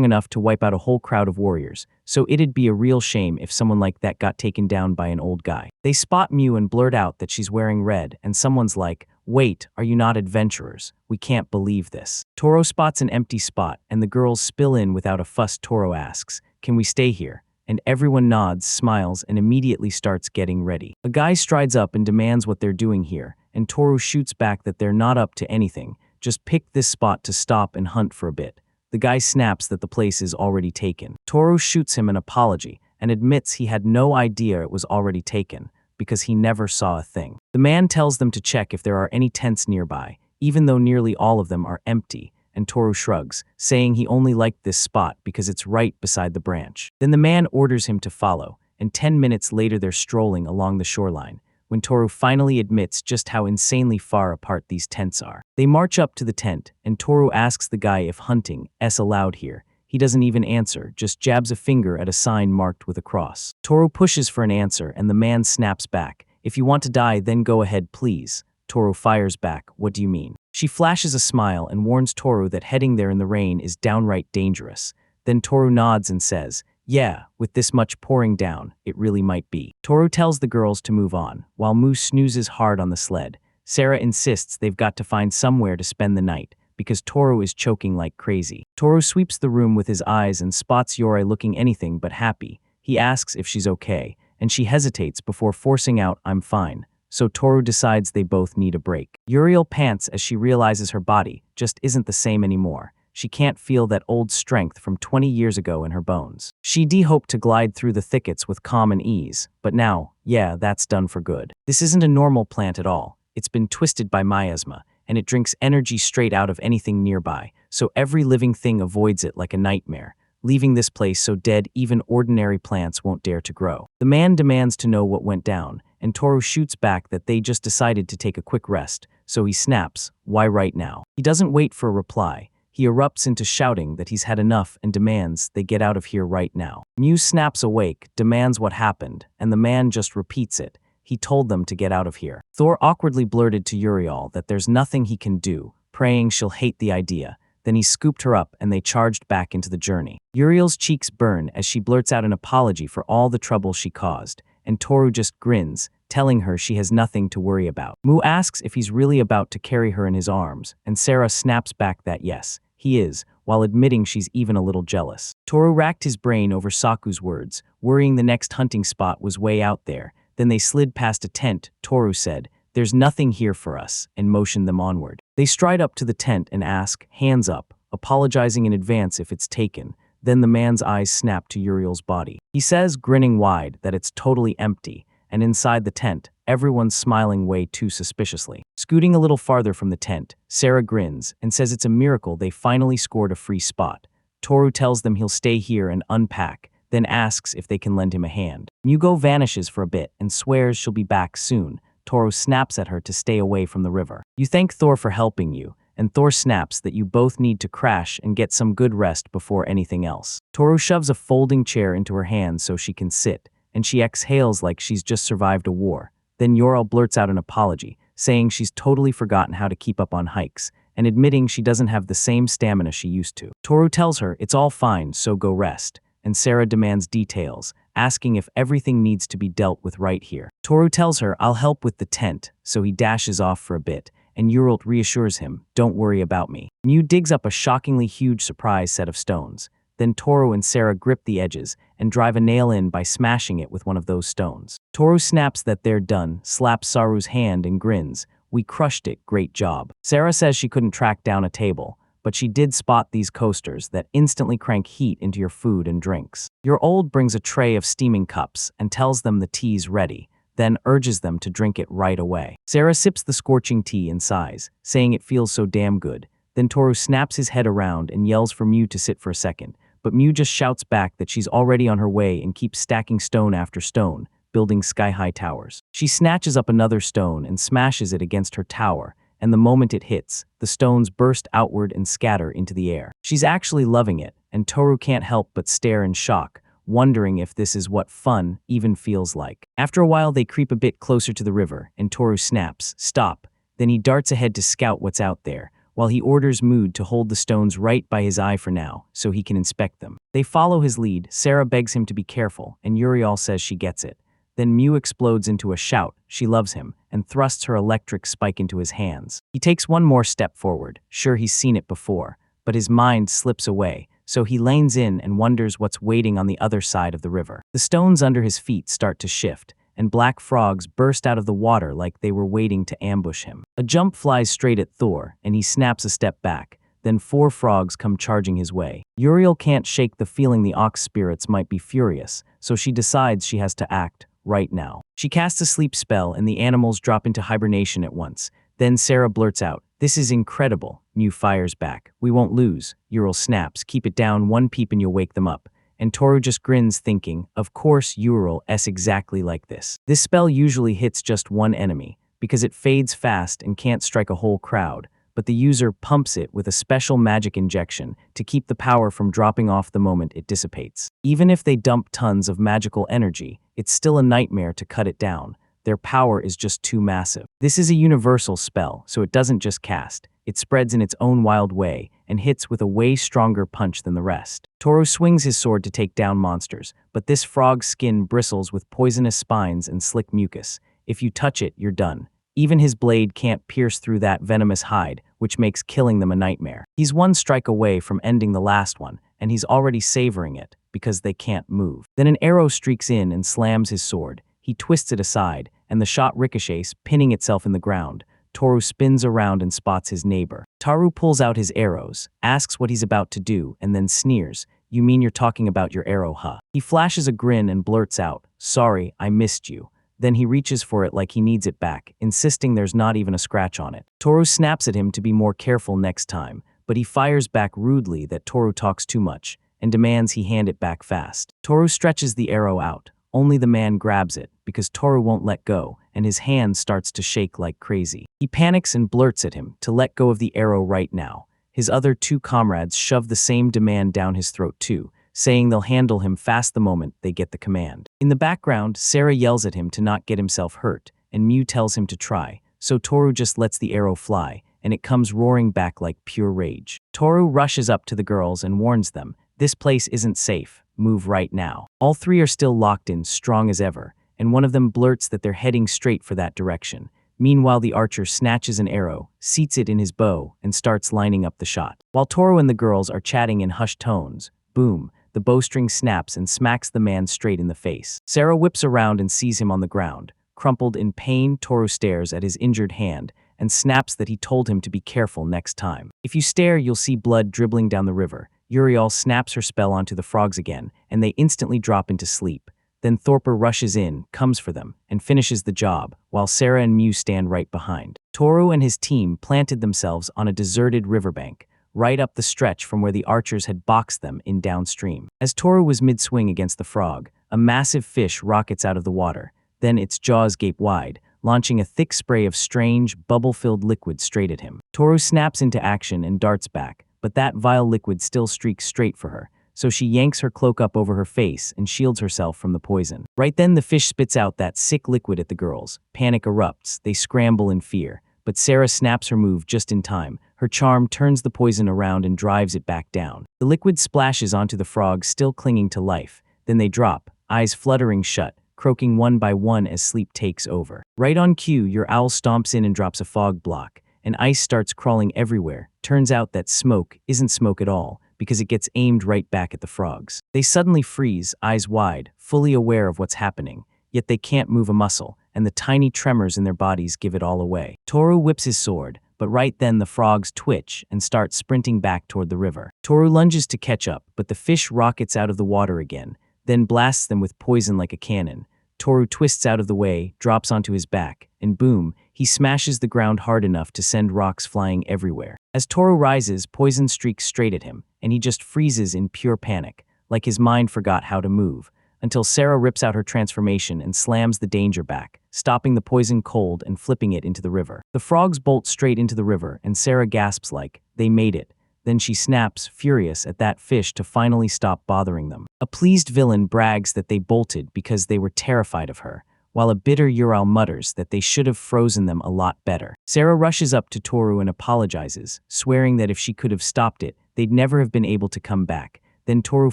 enough to wipe out a whole crowd of warriors, so it'd be a real shame if someone like that got taken down by an old guy. They spot Mew and blurt out that she's wearing red, and someone's like, "Wait, are you not adventurers? We can't believe this." Toro spots an empty spot, and the girls spill in without a fuss. Toro asks, "Can we stay here?" And everyone nods, smiles, and immediately starts getting ready. A guy strides up and demands what they're doing here, and Toru shoots back that they're not up to anything, just picked this spot to stop and hunt for a bit. The guy snaps that the place is already taken. Toru shoots him an apology and admits he had no idea it was already taken, because he never saw a thing. The man tells them to check if there are any tents nearby, even though nearly all of them are empty, and Toru shrugs, saying he only liked this spot because it's right beside the branch. Then the man orders him to follow, and 10 minutes later they're strolling along the shoreline, when Toru finally admits just how insanely far apart these tents are. They march up to the tent, and Toru asks the guy if hunting is allowed here. He doesn't even answer, just jabs a finger at a sign marked with a cross. Toru pushes for an answer, and the man snaps back, "If you want to die, then go ahead, please." Toru fires back, "What do you mean?" She flashes a smile and warns Toru that heading there in the rain is downright dangerous. Then Toru nods and says, "Yeah, with this much pouring down, it really might be." Toru tells the girls to move on, while Mu snoozes hard on the sled. Sarah insists they've got to find somewhere to spend the night, because Toru is choking like crazy. Toru sweeps the room with his eyes and spots Yori looking anything but happy. He asks if she's okay, and she hesitates before forcing out, "I'm fine." So Toru decides they both need a break. Uriel pants as she realizes her body just isn't the same anymore. She can't feel that old strength from 20 years ago in her bones. She'd hoped to glide through the thickets with calm and ease, but now, yeah, that's done for good. This isn't a normal plant at all. It's been twisted by miasma, and it drinks energy straight out of anything nearby, so every living thing avoids it like a nightmare, leaving this place so dead even ordinary plants won't dare to grow. The man demands to know what went down, and Toru shoots back that they just decided to take a quick rest, so he snaps, "Why right now?" He doesn't wait for a reply. He erupts into shouting that he's had enough and demands they get out of here right now. Mew snaps awake, demands what happened, and the man just repeats it. He told them to get out of here. Thor awkwardly blurted to Uriel that there's nothing he can do, praying she'll hate the idea. Then he scooped her up and they charged back into the journey. Uriel's cheeks burn as she blurts out an apology for all the trouble she caused, and Toru just grins, telling her she has nothing to worry about. Mu asks if he's really about to carry her in his arms, and Sarah snaps back that yes, he is, while admitting she's even a little jealous. Toru racked his brain over Saku's words, worrying the next hunting spot was way out there. Then they slid past a tent. Toru said, "There's nothing here for us," and motioned them onward. They stride up to the tent and ask, "Hands up," apologizing in advance if it's taken. Then the man's eyes snap to Uriel's body. He says, grinning wide, that it's totally empty, and inside the tent, everyone's smiling way too suspiciously. Scooting a little farther from the tent, Sarah grins and says it's a miracle they finally scored a free spot. Toru tells them he'll stay here and unpack, then asks if they can lend him a hand. Mugo vanishes for a bit and swears she'll be back soon. Toru snaps at her to stay away from the river. You thank Thor for helping you, and Thor snaps that you both need to crash and get some good rest before anything else. Toru shoves a folding chair into her hand so she can sit, and she exhales like she's just survived a war. Then Yorel blurts out an apology, saying she's totally forgotten how to keep up on hikes, and admitting she doesn't have the same stamina she used to. Toru tells her it's all fine, so go rest, and Sarah demands details, asking if everything needs to be dealt with right here. Toru tells her, I'll help with the tent, so he dashes off for a bit, and Yorel reassures him, don't worry about me. Mew digs up a shockingly huge surprise set of stones. Then Toru and Sarah grip the edges and drive a nail in by smashing it with one of those stones. Toru snaps that they're done, slaps Saru's hand and grins, we crushed it, great job. Sarah says she couldn't track down a table, but she did spot these coasters that instantly crank heat into your food and drinks. Your old brings a tray of steaming cups and tells them the tea's ready, then urges them to drink it right away. Sarah sips the scorching tea and sighs, saying it feels so damn good. Then Toru snaps his head around and yells for Mew to sit for a second, but Mew just shouts back that she's already on her way and keeps stacking stone after stone, building sky-high towers. She snatches up another stone and smashes it against her tower, and the moment it hits, the stones burst outward and scatter into the air. She's actually loving it, and Toru can't help but stare in shock, wondering if this is what fun even feels like. After a while, they creep a bit closer to the river, and Toru snaps, stop. Then he darts ahead to scout what's out there, while he orders Mood to hold the stones right by his eye for now, so he can inspect them. They follow his lead. Sarah begs him to be careful, and Uriel says she gets it. Then Mew explodes into a shout, she loves him, and thrusts her electric spike into his hands. He takes one more step forward, sure he's seen it before, but his mind slips away, so he lanes in and wonders what's waiting on the other side of the river. The stones under his feet start to shift, and black frogs burst out of the water like they were waiting to ambush him. A jump flies straight at Thor, and he snaps a step back. Then 4 frogs come charging his way. Uriel can't shake the feeling the ox spirits might be furious, so she decides she has to act right now. She casts a sleep spell and the animals drop into hibernation at once. Then Sarah blurts out, this is incredible. Mew fires back, we won't lose. Uriel snaps, keep it down 1 peep and you'll wake them up. And Toru just grins thinking, of course Uriel's exactly like this. This spell usually hits just one enemy, because it fades fast and can't strike a whole crowd, but the user pumps it with a special magic injection to keep the power from dropping off the moment it dissipates. Even if they dump tons of magical energy, it's still a nightmare to cut it down. Their power is just too massive. This is a universal spell, so it doesn't just cast. It spreads in its own wild way and hits with a way stronger punch than the rest. Toru swings his sword to take down monsters, but this frog's skin bristles with poisonous spines and slick mucus. If you touch it, you're done. Even his blade can't pierce through that venomous hide, which makes killing them a nightmare. He's 1 strike away from ending the last one, and he's already savoring it, because they can't move. Then an arrow streaks in and slams his sword. He twists it aside, and the shot ricochets, pinning itself in the ground. Toru spins around and spots his neighbor. Taru pulls out his arrows, asks what he's about to do, and then sneers, you mean you're talking about your arrow, huh? He flashes a grin and blurts out, sorry, I missed you. Then he reaches for it like he needs it back, insisting there's not even a scratch on it. Toru snaps at him to be more careful next time, but he fires back rudely that Toru talks too much, and demands he hand it back fast. Toru stretches the arrow out. Only the man grabs it, because Toru won't let go, and his hand starts to shake like crazy. He panics and blurts at him to let go of the arrow right now. His other 2 comrades shove the same demand down his throat too, saying they'll handle him fast the moment they get the command. In the background, Sarah yells at him to not get himself hurt, and Mew tells him to try, so Toru just lets the arrow fly, and it comes roaring back like pure rage. Toru rushes up to the girls and warns them, this place isn't safe, move right now. All 3 are still locked in, strong as ever, and one of them blurts that they're heading straight for that direction. Meanwhile, the archer snatches an arrow, seats it in his bow, and starts lining up the shot. While Toru and the girls are chatting in hushed tones, boom, the bowstring snaps and smacks the man straight in the face. Sarah whips around and sees him on the ground. Crumpled in pain, Toru stares at his injured hand and snaps that he told him to be careful next time. If you stare, you'll see blood dribbling down the river. Uriel snaps her spell onto the frogs again, and they instantly drop into sleep. Then Thorper rushes in, comes for them, and finishes the job, while Sarah and Mew stand right behind. Toru and his team planted themselves on a deserted riverbank, right up the stretch from where the archers had boxed them in downstream. As Toru was mid-swing against the frog, a massive fish rockets out of the water. Then its jaws gape wide, launching a thick spray of strange, bubble-filled liquid straight at him. Toru snaps into action and darts back, but that vile liquid still streaks straight for her, so she yanks her cloak up over her face and shields herself from the poison. Right then the fish spits out that sick liquid at the girls. Panic erupts, they scramble in fear, but Sarah snaps her move just in time. Her charm turns the poison around and drives it back down. The liquid splashes onto the frogs still clinging to life, then they drop, eyes fluttering shut, croaking one by one as sleep takes over. Right on cue, your owl stomps in and drops a fog block, and ice starts crawling everywhere. Turns out that smoke isn't smoke at all, because it gets aimed right back at the frogs. They suddenly freeze, eyes wide, fully aware of what's happening, yet they can't move a muscle, and the tiny tremors in their bodies give it all away. Toru whips his sword, but right then the frogs twitch and start sprinting back toward the river. Toru lunges to catch up, but the fish rockets out of the water again, then blasts them with poison like a cannon. Toru twists out of the way, drops onto his back, and boom, he smashes the ground hard enough to send rocks flying everywhere. As Toru rises, poison streaks straight at him, and he just freezes in pure panic, like his mind forgot how to move, until Sarah rips out her transformation and slams the danger back, stopping the poison cold and flipping it into the river. The frogs bolt straight into the river, and Sarah gasps like, they made it. Then she snaps, furious at that fish to finally stop bothering them. A pleased villain brags that they bolted because they were terrified of her, while a bitter Ural mutters that they should have frozen them a lot better. Sarah rushes up to Toru and apologizes, swearing that if she could have stopped it, they'd never have been able to come back. Then Toru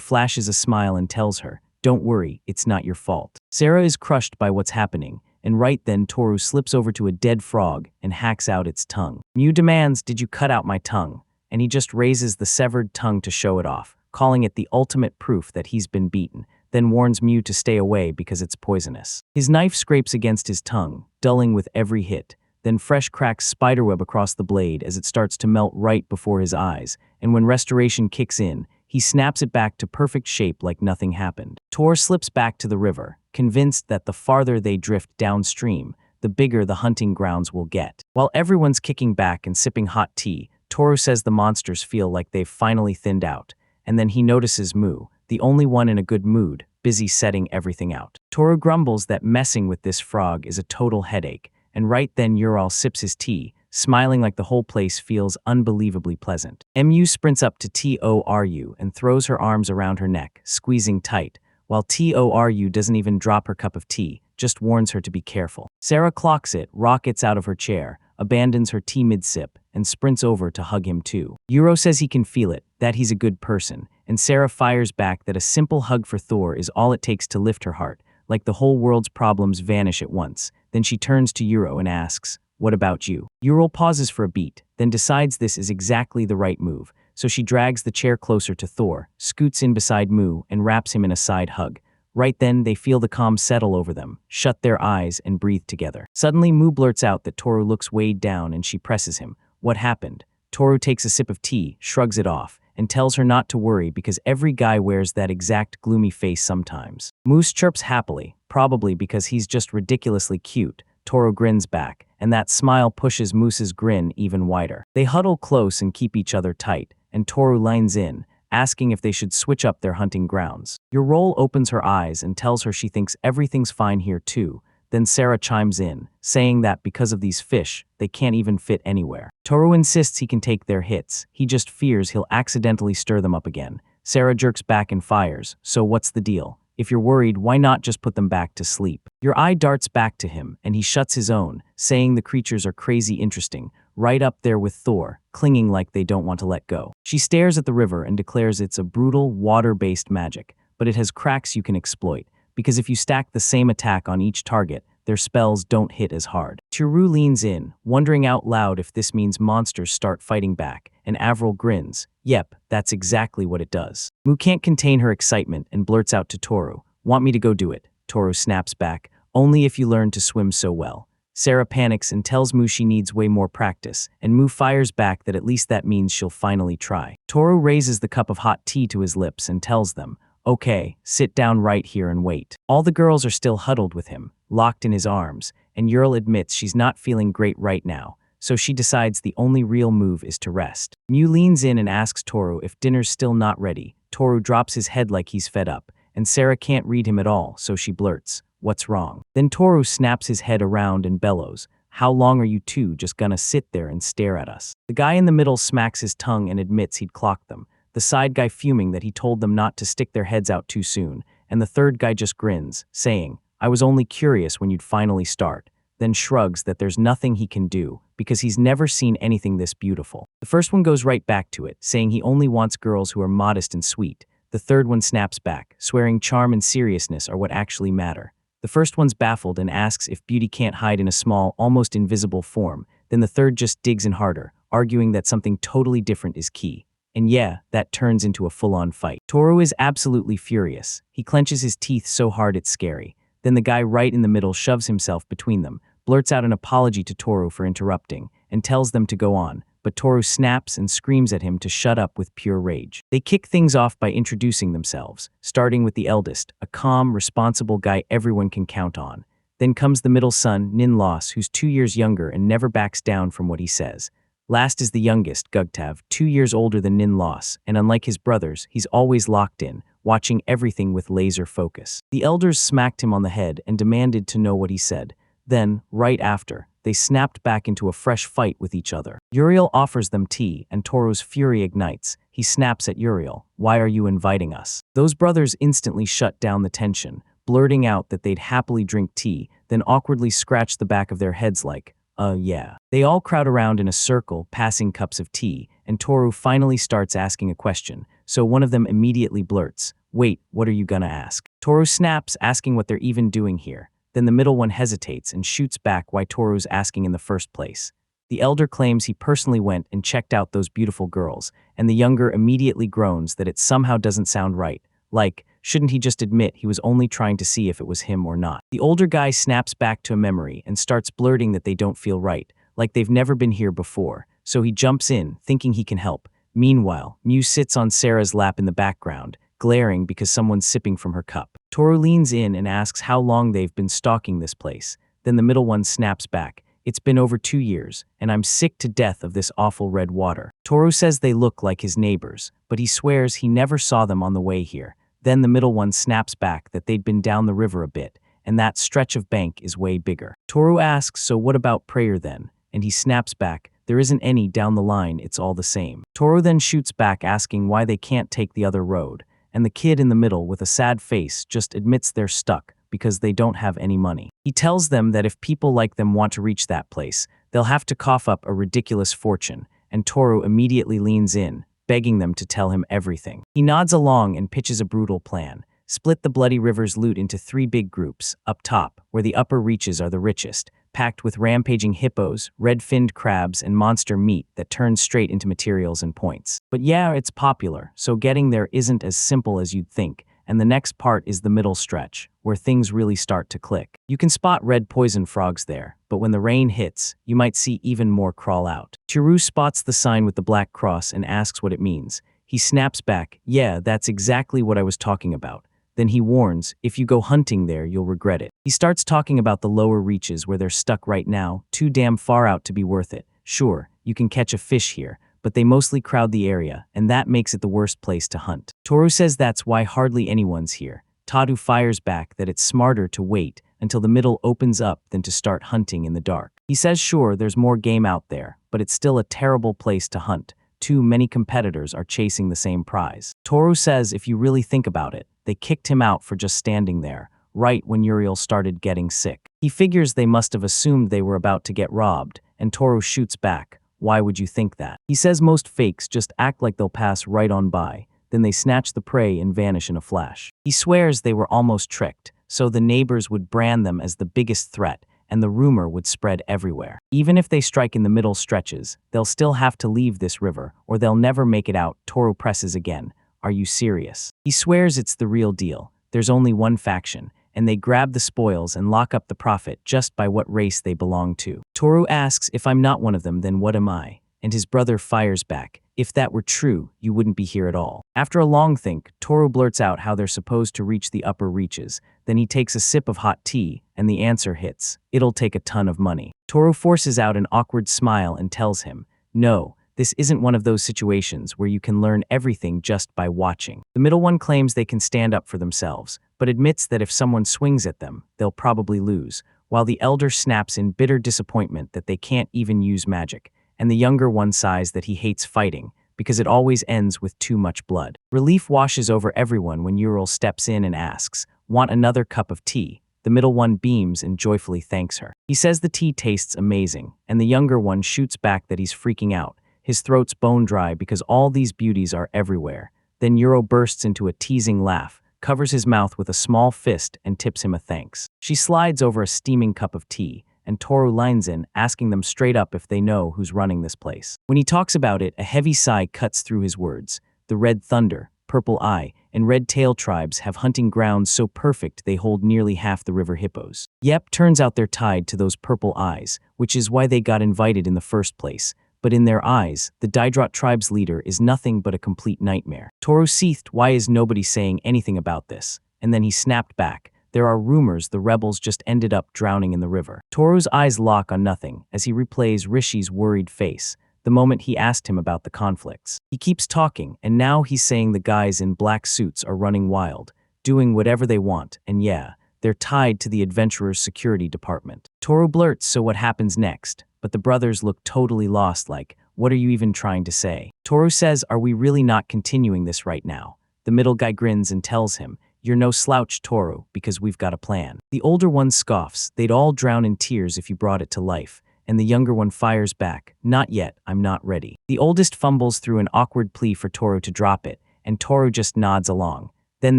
flashes a smile and tells her, don't worry, it's not your fault. Sarah is crushed by what's happening, and right then Toru slips over to a dead frog and hacks out its tongue. Mew demands, did you cut out my tongue? And he just raises the severed tongue to show it off, calling it the ultimate proof that he's been beaten, then warns Mew to stay away because it's poisonous. His knife scrapes against his tongue, dulling with every hit, then fresh cracks spiderweb across the blade as it starts to melt right before his eyes, and when restoration kicks in, he snaps it back to perfect shape like nothing happened. Tor slips back to the river, convinced that the farther they drift downstream, the bigger the hunting grounds will get. While everyone's kicking back and sipping hot tea, Toru says the monsters feel like they've finally thinned out, and then he notices Mu, the only one in a good mood, busy setting everything out. Toru grumbles that messing with this frog is a total headache, and right then Ural sips his tea, smiling like the whole place feels unbelievably pleasant. Mu sprints up to Toru and throws her arms around her neck, squeezing tight, while Toru doesn't even drop her cup of tea, just warns her to be careful. Sarah clocks it, rockets out of her chair, abandons her tea mid-sip, and sprints over to hug him too. Uro says he can feel it, that he's a good person, and Sarah fires back that a simple hug for Thor is all it takes to lift her heart, like the whole world's problems vanish at once. Then she turns to Uro and asks, what about you? Uro pauses for a beat, then decides this is exactly the right move, so she drags the chair closer to Thor, scoots in beside Mu, and wraps him in a side hug. Right then, they feel the calm settle over them, shut their eyes, and breathe together. Suddenly, Mu blurts out that Toru looks weighed down and she presses him. What happened? Toru takes a sip of tea, shrugs it off, and tells her not to worry because every guy wears that exact gloomy face sometimes. Moose chirps happily, probably because he's just ridiculously cute. Toru grins back, and that smile pushes Moose's grin even wider. They huddle close and keep each other tight, and Toru lines in, asking if they should switch up their hunting grounds. Yorol opens her eyes and tells her she thinks everything's fine here too. Then Sarah chimes in, saying that because of these fish, they can't even fit anywhere. Toru insists he can take their hits, he just fears he'll accidentally stir them up again. Sarah jerks back and fires, so what's the deal? If you're worried, why not just put them back to sleep? Your eye darts back to him, and he shuts his own, saying the creatures are crazy interesting, right up there with Thor, clinging like they don't want to let go. She stares at the river and declares it's a brutal, water-based magic, but it has cracks you can exploit, because if you stack the same attack on each target, their spells don't hit as hard. Chiru leans in, wondering out loud if this means monsters start fighting back, and Avril grins. Yep, that's exactly what it does. Mu can't contain her excitement and blurts out to Toru, want me to go do it? Toru snaps back, only if you learn to swim so well. Sarah panics and tells Mu she needs way more practice, and Mu fires back that at least that means she'll finally try. Toru raises the cup of hot tea to his lips and tells them, okay, sit down right here and wait. All the girls are still huddled with him, locked in his arms, and Ural admits she's not feeling great right now, so she decides the only real move is to rest. Mew leans in and asks Toru if dinner's still not ready. Toru drops his head like he's fed up, and Sarah can't read him at all, so she blurts, "What's wrong?" Then Toru snaps his head around and bellows, "How long are you two just gonna sit there and stare at us?" The guy in the middle smacks his tongue and admits he'd clocked them, the side guy fuming that he told them not to stick their heads out too soon, and the third guy just grins, saying, "I was only curious when you'd finally start," then shrugs that there's nothing he can do because he's never seen anything this beautiful. The first one goes right back to it, saying he only wants girls who are modest and sweet. The third one snaps back, swearing charm and seriousness are what actually matter. The first one's baffled and asks if beauty can't hide in a small, almost invisible form. Then the third just digs in harder, arguing that something totally different is key. And yeah, that turns into a full-on fight. Toru is absolutely furious. He clenches his teeth so hard it's scary. Then the guy right in the middle shoves himself between them, blurts out an apology to Toru for interrupting, and tells them to go on, but Toru snaps and screams at him to shut up with pure rage. They kick things off by introducing themselves, starting with the eldest, a calm, responsible guy everyone can count on. Then comes the middle son, Ninlos, who's 2 years younger and never backs down from what he says. Last is the youngest, Gugtav, 2 years older than Ninlos, and unlike his brothers, he's always locked in, watching everything with laser focus. The elders smacked him on the head and demanded to know what he said. Then, right after, they snapped back into a fresh fight with each other. Uriel offers them tea, and Toru's fury ignites. He snaps at Uriel, "Why are you inviting us?" Those brothers instantly shut down the tension, blurting out that they'd happily drink tea, then awkwardly scratch the back of their heads like, yeah. They all crowd around in a circle, passing cups of tea, and Toru finally starts asking a question, so one of them immediately blurts, "Wait, what are you gonna ask?" Toru snaps, asking what they're even doing here. Then the middle one hesitates and shoots back why Toru's asking in the first place. The elder claims he personally went and checked out those beautiful girls, and the younger immediately groans that it somehow doesn't sound right. Like, shouldn't he just admit he was only trying to see if it was him or not? The older guy snaps back to a memory and starts blurting that they don't feel right, like they've never been here before, so he jumps in, thinking he can help. Meanwhile, Mew sits on Sarah's lap in the background, glaring because someone's sipping from her cup. Toru leans in and asks how long they've been stalking this place. Then the middle one snaps back, "It's been over 2 years, and I'm sick to death of this awful red water." Toru says they look like his neighbors, but he swears he never saw them on the way here. Then the middle one snaps back that they'd been down the river a bit, and that stretch of bank is way bigger. Toru asks, "So what about prayer then?" And he snaps back, "There isn't any down the line, it's all the same." Toru then shoots back asking why they can't take the other road, and the kid in the middle with a sad face just admits they're stuck because they don't have any money. He tells them that if people like them want to reach that place, they'll have to cough up a ridiculous fortune, and Toru immediately leans in, begging them to tell him everything. He nods along and pitches a brutal plan. Split the Bloody River's loot into 3 big groups, up top, where the upper reaches are the richest, packed with rampaging hippos, red-finned crabs, and monster meat that turns straight into materials and points. But yeah, it's popular, so getting there isn't as simple as you'd think, and the next part is the middle stretch, where things really start to click. You can spot red poison frogs there, but when the rain hits, you might see even more crawl out. Toru spots the sign with the black cross and asks what it means. He snaps back, "Yeah, that's exactly what I was talking about." Then he warns, "If you go hunting there, you'll regret it." He starts talking about the lower reaches where they're stuck right now, too damn far out to be worth it. Sure, you can catch a fish here, but they mostly crowd the area, and that makes it the worst place to hunt. Toru says that's why hardly anyone's here. Tadu fires back that it's smarter to wait until the middle opens up than to start hunting in the dark. He says sure, there's more game out there, but it's still a terrible place to hunt. Too many competitors are chasing the same prize. Toru says if you really think about it, they kicked him out for just standing there, right when Uriel started getting sick. He figures they must have assumed they were about to get robbed, and Toru shoots back, "Why would you think that?" He says most fakes just act like they'll pass right on by, then they snatch the prey and vanish in a flash. He swears they were almost tricked, so the neighbors would brand them as the biggest threat, and the rumor would spread everywhere. Even if they strike in the middle stretches, they'll still have to leave this river, or they'll never make it out. Toru presses again, "Are you serious?" He swears it's the real deal. There's only one faction, and they grab the spoils and lock up the profit just by what race they belong to. Toru asks, "If I'm not one of them, then what am I?" And his brother fires back, If that were true, you wouldn't be here at all. After a long think, Toru blurts out how they're supposed to reach the upper reaches. Then he takes a sip of hot tea, and the answer hits. It'll take a ton of money. Toru forces out an awkward smile and tells him, no, this isn't one of those situations where you can learn everything just by watching. The middle one claims they can stand up for themselves, but admits that if someone swings at them, they'll probably lose, while the elder snaps in bitter disappointment that they can't even use magic, and the younger one sighs that he hates fighting, because it always ends with too much blood. Relief washes over everyone when Ural steps in and asks, "Want another cup of tea?" The middle one beams and joyfully thanks her. He says the tea tastes amazing, and the younger one shoots back that he's freaking out. His throat's bone dry because all these beauties are everywhere. Then Uro bursts into a teasing laugh, covers his mouth with a small fist, and tips him a thanks. She slides over a steaming cup of tea, and Toru lines in, asking them straight up if they know who's running this place. When he talks about it, a heavy sigh cuts through his words. The Red Thunder, Purple Eye, and Red Tail tribes have hunting grounds so perfect they hold nearly half the river hippos. Yep, turns out they're tied to those purple eyes, which is why they got invited in the first place. But in their eyes, the Daedrot tribe's leader is nothing but a complete nightmare. Toru seethed, why is nobody saying anything about this? And then he snapped back. There are rumors the rebels just ended up drowning in the river. Toru's eyes lock on nothing as he replays Rishi's worried face, the moment he asked him about the conflicts. He keeps talking, and now he's saying the guys in black suits are running wild, doing whatever they want, and yeah, they're tied to the adventurer's security department. Toru blurts, so what happens next? But the brothers look totally lost, like, what are you even trying to say? Toru says, are we really not continuing this right now? The middle guy grins and tells him, you're no slouch, Toru, because we've got a plan. The older one scoffs, they'd all drown in tears if you brought it to life, and the younger one fires back, not yet, I'm not ready. The oldest fumbles through an awkward plea for Toru to drop it, and Toru just nods along. Then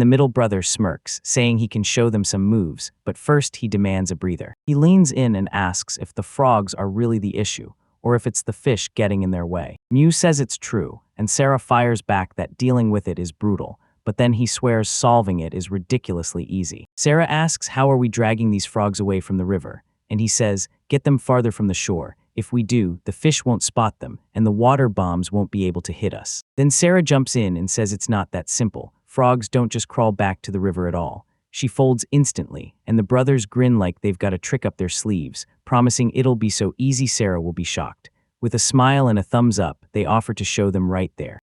the middle brother smirks, saying he can show them some moves, but first he demands a breather. He leans in and asks if the frogs are really the issue, or if it's the fish getting in their way. Mew says it's true, and Sarah fires back that dealing with it is brutal, but then he swears solving it is ridiculously easy. Sarah asks how are we dragging these frogs away from the river, and he says, get them farther from the shore. If we do, the fish won't spot them, and the water bombs won't be able to hit us. Then Sarah jumps in and says it's not that simple. Frogs don't just crawl back to the river at all. She folds instantly, and the brothers grin like they've got a trick up their sleeves, promising it'll be so easy Sarah will be shocked. With a smile and a thumbs up, they offer to show them right there.